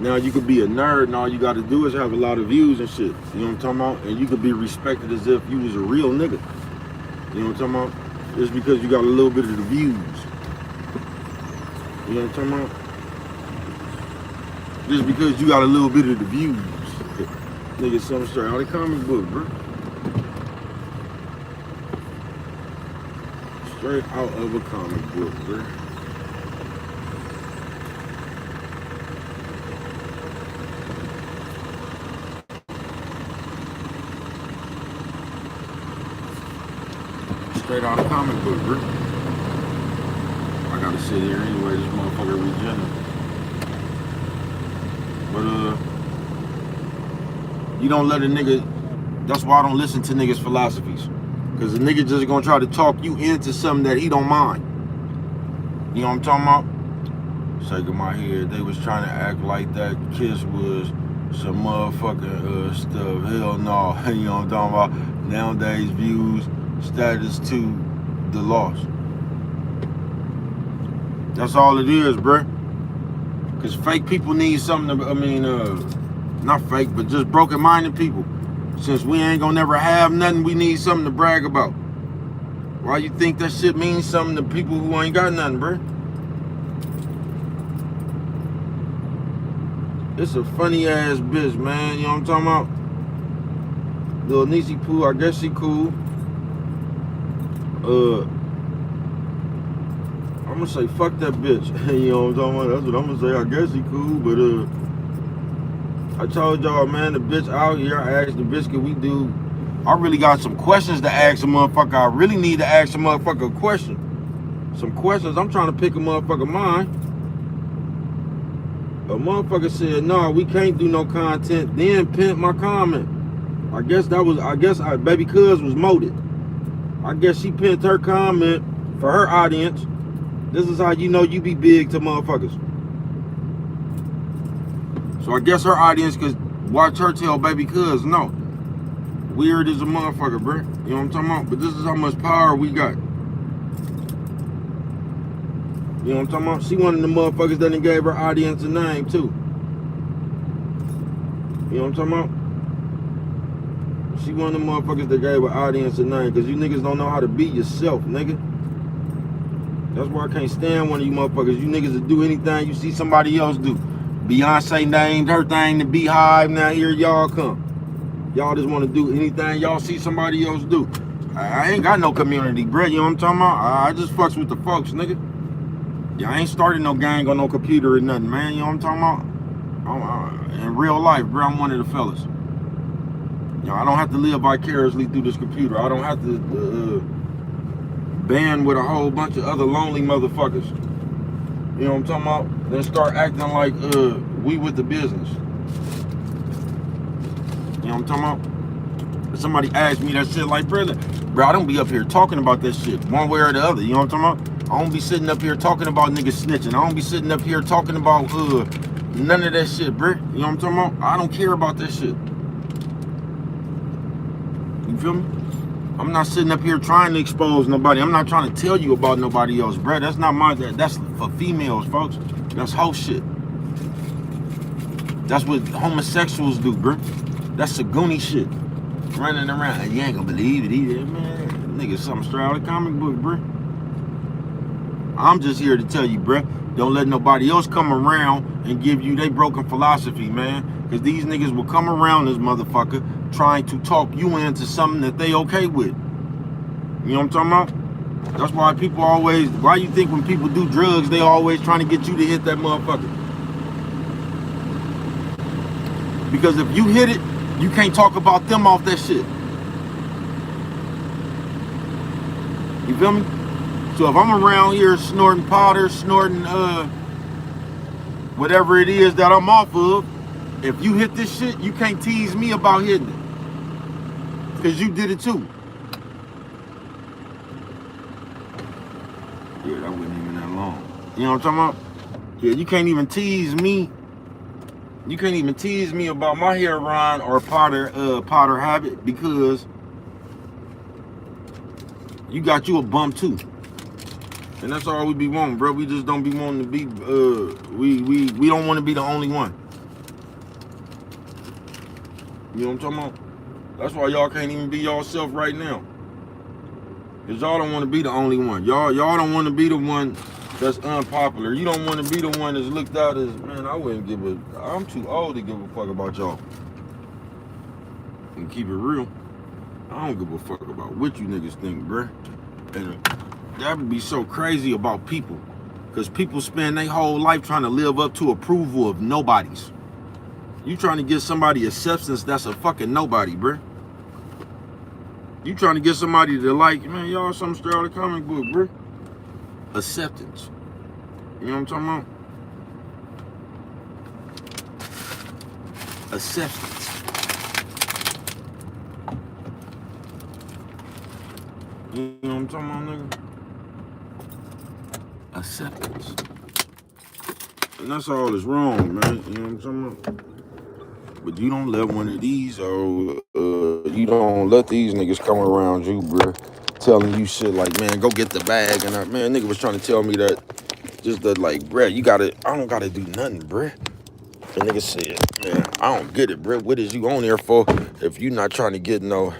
Now you could be a nerd and all you gotta do is have a lot of views and shit. You know what I'm talking about? And you could be respected as if you was a real nigga. You know what I'm talking about? It's because you got a little bit of the views. You know what I'm talking about? Just because you got a little bit of the views. Nigga, something straight out of comic book, bro. Straight out of a comic book, bro. Straight out of comic book, bro. I gotta sit here anyway, this motherfucker regenerate. But you don't let a nigga, that's why I don't listen to niggas' philosophies. Cause the nigga just gonna try to talk you into something that he don't mind. You know what I'm talking about? Shake of my head, they was trying to act like that kiss was some motherfucking stuff. Hell no, you know what I'm talking about? Nowadays views, status to the loss. That's all it is, bruh. Cause fake people need something to, not fake, but just broken-minded people. Since we ain't gonna never have nothing, we need something to brag about. Why you think that shit means something to people who ain't got nothing, bruh? It's a funny ass bitch, man. You know what I'm talking about? Lil Niecy Poo, I guess she cool. I'm gonna say fuck that bitch. You know what I'm talking about? That's what I'm gonna say. I guess he cool, but I told y'all, man, the bitch out here. I asked the bitch, could we do? I really got some questions to ask a motherfucker. I really need to ask a motherfucker a question. Some questions. I'm trying to pick a motherfucker mind. A motherfucker said, no, we can't do no content. Then pimp my comment. I guess baby cuz was molded. I guess she pinned her comment for her audience. This is how you know you be big to motherfuckers. So I guess her audience could watch her tell baby cuz no. Weird as a motherfucker, bro. You know what I'm talking about? But this is how much power we got. You know what I'm talking about? She one of the motherfuckers that done gave her audience a name too. You know what I'm talking about? She one of the motherfuckers that gave her audience a name, because you niggas don't know how to be yourself, nigga. That's why I can't stand one of you motherfuckers. You niggas that do anything you see somebody else do. Beyonce named her thing the Beehive, now here y'all come. Y'all just want to do anything y'all see somebody else do. I ain't got no community, bro. You know what I'm talking about? I just fucks with the folks, nigga. Yeah, I ain't started no gang on no computer or nothing, man. You know what I'm talking about? In real life, bro, I'm one of the fellas. You know, I don't have to live vicariously through this computer. I don't have to band with a whole bunch of other lonely motherfuckers. You know what I'm talking about? Then start acting like we with the business. You know what I'm talking about? If somebody asked me that shit, like, brother, bro, I don't be up here talking about that shit one way or the other. You know what I'm talking about? I don't be sitting up here talking about niggas snitching. I don't be sitting up here talking about none of that shit, bro. You know what I'm talking about? I don't care about that shit. You feel me? I'm not sitting up here trying to expose nobody. I'm not trying to tell you about nobody else, bro. That's not that's for females, folks. That's hoe shit. That's what homosexuals do, bro. That's Saguni shit. Running around. You ain't gonna believe it either, man. Nigga, something straight out of the comic book, bro. I'm just here to tell you, bro. Don't let nobody else come around and give you their broken philosophy, man. Because these niggas will come around this motherfucker trying to talk you into something that they okay with. You know what I'm talking about? That's why people always, why you think when people do drugs, they always trying to get you to hit that motherfucker? Because if you hit it, you can't talk about them off that shit. You feel me? So if I'm around here snorting powder, snorting whatever it is that I'm off of, if you hit this shit, you can't tease me about hitting it. Because you did it too. Yeah, that wasn't even that long. You know what I'm talking about? Yeah, you can't even tease me. You can't even tease me about my heroin or powder habit, because you got you a bump too. And that's all we be wanting, bro. We just don't be wanting to be, we don't want to be the only one. You know what I'm talking about? That's why y'all can't even be yourself right now. Because y'all don't want to be the only one. Y'all don't want to be the one that's unpopular. You don't want to be the one that's looked out as, man, I'm too old to give a fuck about y'all. And keep it real, I don't give a fuck about what you niggas think, bruh. And that would be so crazy about people. Because people spend their whole life trying to live up to approval of nobodies. You trying to get somebody acceptance that's a fucking nobody, bruh. You trying to get somebody to like, man, y'all something straight out of the comic book, bruh. Acceptance. You know what I'm talking about? Acceptance. You know what I'm talking about, nigga? Acceptance. And that's all that's wrong, man. You know what I'm talking about? But you don't let one of these, or you don't let these niggas come around you, bruh, telling you shit like, man, go get the bag. And man, nigga was trying to tell me that, just that, like, bruh, I don't gotta do nothing, bruh. And nigga said, man, I don't get it, bruh. What is you on here for if you not trying to get no,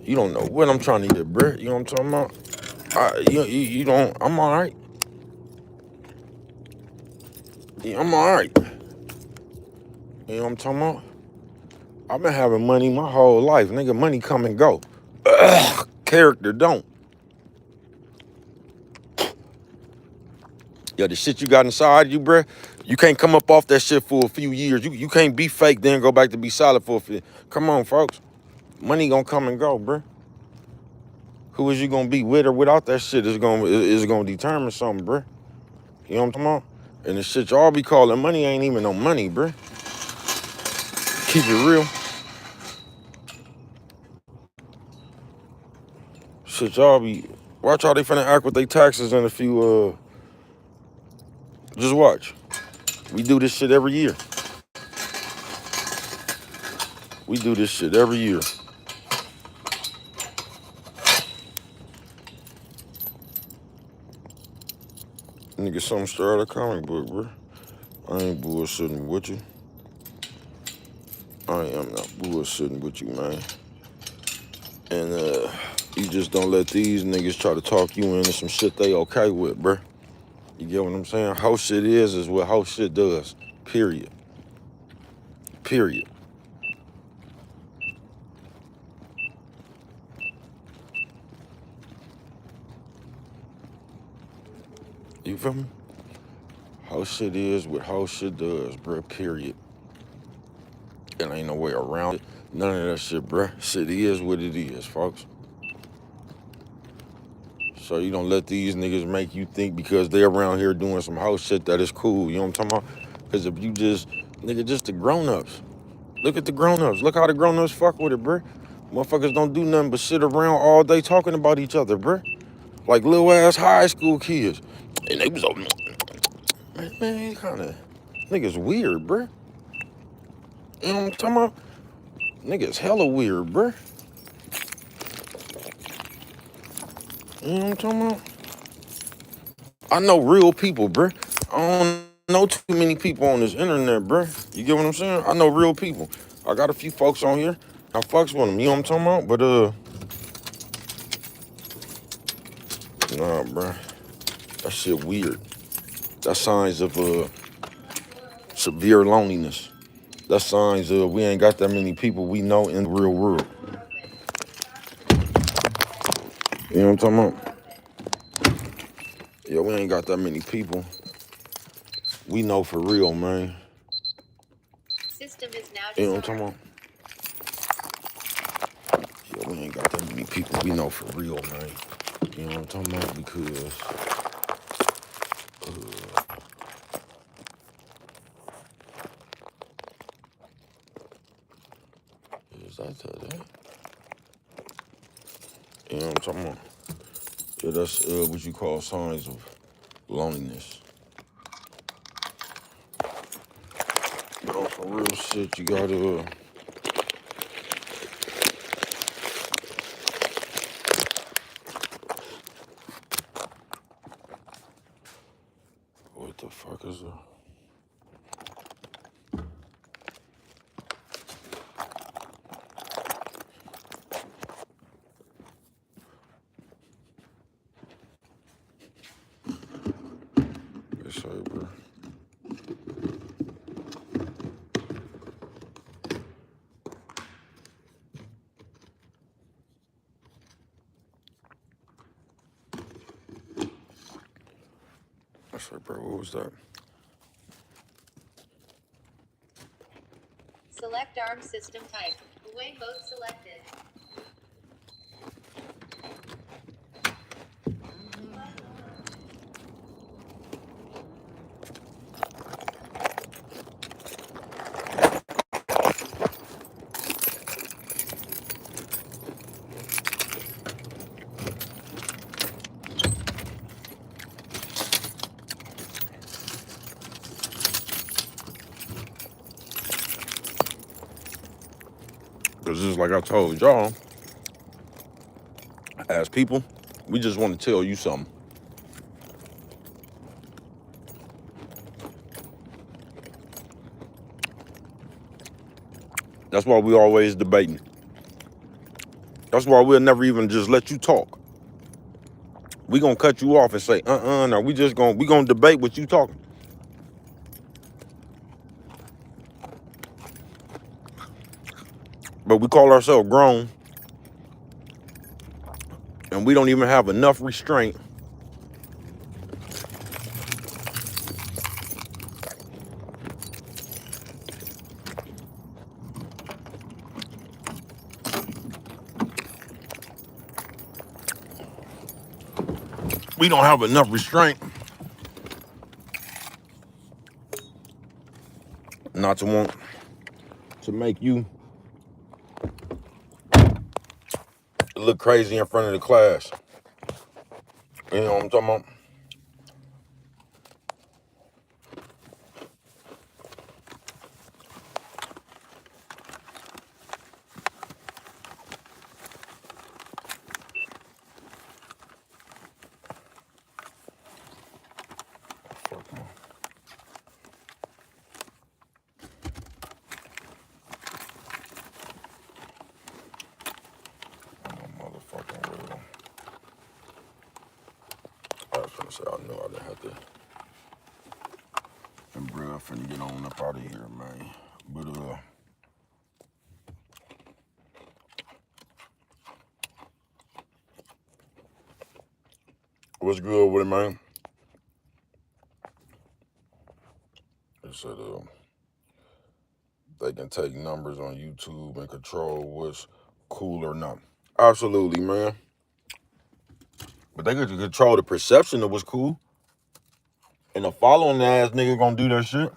you don't know what I'm trying to get, bruh. You know what I'm talking about? You don't, I'm all right. Yeah, I'm all right. You know what I'm talking about? I've been having money my whole life. Nigga, money come and go. Ugh, character don't. Yo, the shit you got inside you, bruh, you can't come up off that shit for a few years. You can't be fake, then go back to be solid for a few. Come on, folks. Money gonna come and go, bruh. Who is you gonna be with or without that shit is gonna determine something, bruh. You know what I'm talking about? And the shit y'all be calling money ain't even no money, bruh. Keep it real. Shit, y'all be, watch how they finna act with their taxes in a few, just watch. We do this shit every year. We do this shit every year. Nigga, something straight out of comic book, bro. I ain't bullshitting with you. I am not bullshitting with you, man. And you just don't let these niggas try to talk you into some shit they okay with, bro. You get what I'm saying? How shit is what how shit does. Period. Period. You feel me? How shit is what how shit does, bro. Period. And ain't no way around it. None of that shit, bro. Shit is what it is, folks. So you don't let these niggas make you think because they're around here doing some house shit that is cool. You know what I'm talking about? Because if you just, nigga, just the grown-ups. Look at the grown-ups. Look how the grown-ups fuck with it, bruh. Motherfuckers don't do nothing but sit around all day talking about each other, bruh. Like little ass high school kids. And they was all, man, kind of, niggas weird, bruh. You know what I'm talking about? Niggas hella weird, bruh. You know what I'm talking about? I know real people, bruh. I don't know too many people on this internet, bruh. You get what I'm saying? I know real people. I got a few folks on here. I fucks with them, you know what I'm talking about? But, nah, bruh. That shit weird. That's signs of, severe loneliness. That's signs of we ain't got that many people we know in the real world. You know what I'm talking about? Yeah, we ain't got that many people we know for real, man. System is now You know what I'm disarmed. talking about? Yeah, we ain't got that many people we know for real, man. You know what I'm talking about? Because is that? You know what I'm talking about? Yeah, that's what you call signs of loneliness. But on some real shit, you gotta what the fuck is that? Yes, sir, bro. Yes, sir, bro. What was that? Select arm system type. Away mode selected. Because just like I told y'all, as people, we just want to tell you something. That's why we always debating. That's why we'll never even just let you talk. We gonna cut you off and say, no, we gonna debate what you talking. But we call ourselves grown, and we don't even have enough restraint we don't have enough restraint not to want to make you look crazy in front of the class. You know what I'm talking about? I was gonna say, I knew I didn't have to. And bro, I'm finna get on up out of here, man. But what's good with it, man? It said they can take numbers on YouTube and control what's cool or not. Absolutely, man. But they could control the perception of what's cool. And a following ass nigga gonna do that shit.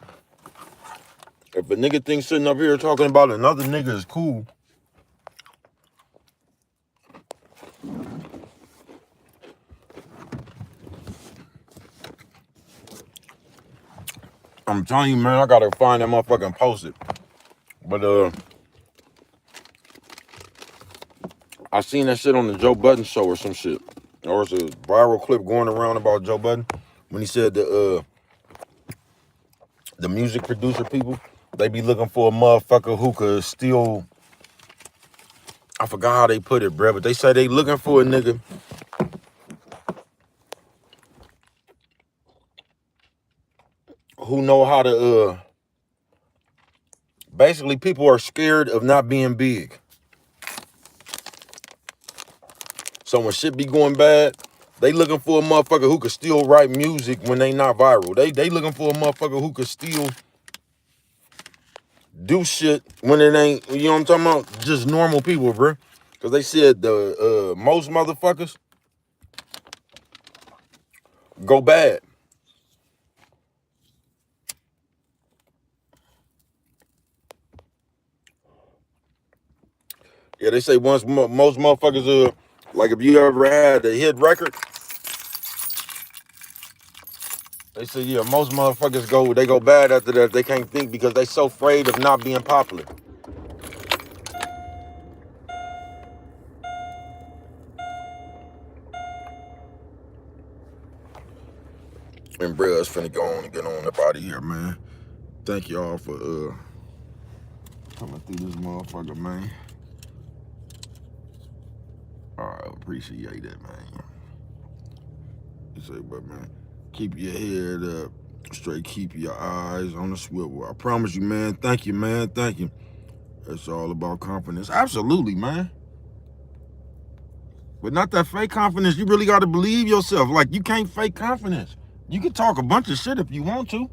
If a nigga thinks sitting up here talking about another nigga is cool, I'm telling you, man, I gotta find that motherfucker and post it. But I seen that shit on the Joe Budden show or some shit. Or it's a viral clip going around about Joe Budden when he said the music producer people, they be looking for a motherfucker who could steal. I forgot how they put it, bruh, but they say they looking for a nigga who know how to basically people are scared of not being big. So when shit be going bad, they looking for a motherfucker who could still write music when they not viral. They looking for a motherfucker who could still do shit when it ain't, you know what I'm talking about? Just normal people, bro. Because they said the most motherfuckers go bad. Yeah, they say most motherfuckers, like if you ever had a hit record, they say, yeah, most motherfuckers go bad after that. They can't think because they so afraid of not being popular. And bruh, it's finna go on and get on up out of here, man. Thank y'all for coming through this motherfucker, man. I appreciate it, man. You say, but man, keep your head up straight, keep your eyes on the swivel. I promise you, man. Thank you, man. Thank you. It's all about confidence. Absolutely, man. But not that fake confidence. You really got to believe yourself. Like, you can't fake confidence. You can talk a bunch of shit if you want to.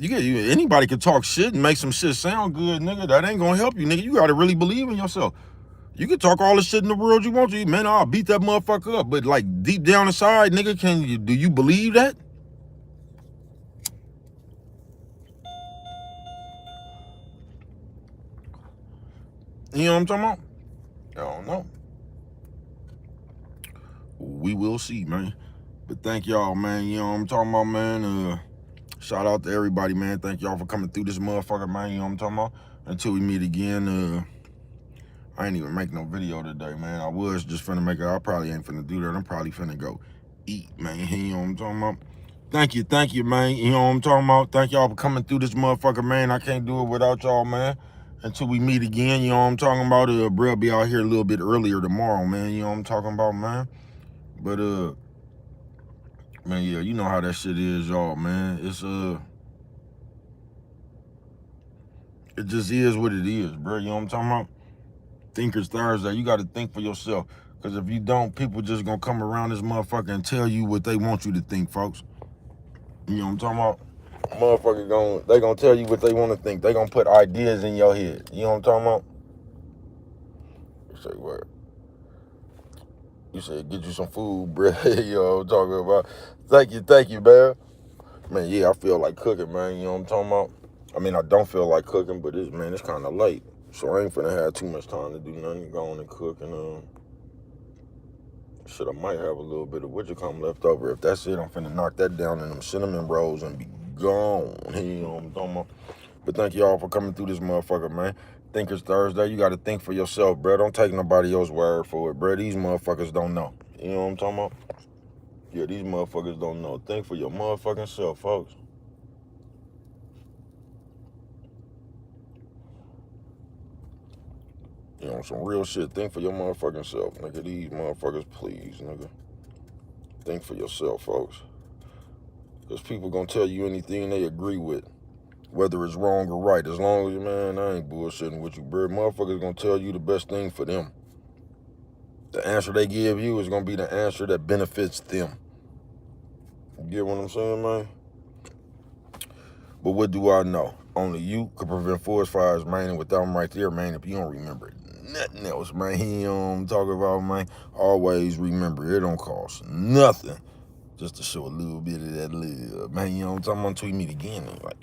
Anybody can talk shit and make some shit sound good, nigga. That ain't gonna help you, nigga. You gotta really believe in yourself. You can talk all the shit in the world you want to. Man, I'll beat that motherfucker up. But like deep down inside, nigga, do you believe that? You know what I'm talking about? I don't know. We will see, man. But thank y'all, man. You know what I'm talking about, man. Shout out to everybody, man. Thank y'all for coming through this motherfucker, man. You know what I'm talking about? Until we meet again, I ain't even make no video today, man. I was just finna make it. I probably ain't finna do that. I'm probably finna go eat, man. You know what I'm talking about? Thank you, man. You know what I'm talking about? Thank y'all for coming through this motherfucker, man. I can't do it without y'all, man. Until we meet again, you know what I'm talking about? Bro, be out here a little bit earlier tomorrow, man. You know what I'm talking about, man? But, man, yeah, you know how that shit is, y'all, man. It just is what it is, bro. You know what I'm talking about? Thinkers Thursday. You got to think for yourself. Because if you don't, people just going to come around this motherfucker and tell you what they want you to think, folks. You know what I'm talking about? Motherfucker they going to tell you what they want to think. They going to put ideas in your head. You know what I'm talking about? Say what? You said get you some food, bro. You know what I'm talking about. Thank you, man. Man, yeah, I feel like cooking, man. You know what I'm talking about? I mean, I don't feel like cooking, but it's kind of late. So I ain't finna have too much time to do nothing. Go on and cook and shit, I might have a little bit of come left over. If that's it, I'm finna knock that down in them cinnamon rolls and be gone. You know what I'm talking about? But thank y'all for coming through this motherfucker, man. Think it's Thursday. You gotta think for yourself, bro. Don't take nobody else's word for it, bro. These motherfuckers don't know. You know what I'm talking about? Yeah, these motherfuckers don't know. Think for your motherfucking self, folks. You know, some real shit. Think for your motherfucking self, nigga. These motherfuckers, please, nigga. Think for yourself, folks. Because people gonna tell you anything they agree with, whether it's wrong or right. As long as, man, I ain't bullshitting with you, bro. Motherfuckers gonna tell you the best thing for them. The answer they give you is gonna be the answer that benefits them. You get what I'm saying, man? But what do I know? Only you could prevent forest fires, man, and without them right there, man, if you don't remember nothing else, man, you know what I'm talking about, man, always remember, it don't cost nothing just to show a little bit of that love, man, you know what I'm talking about, until we meet again, like,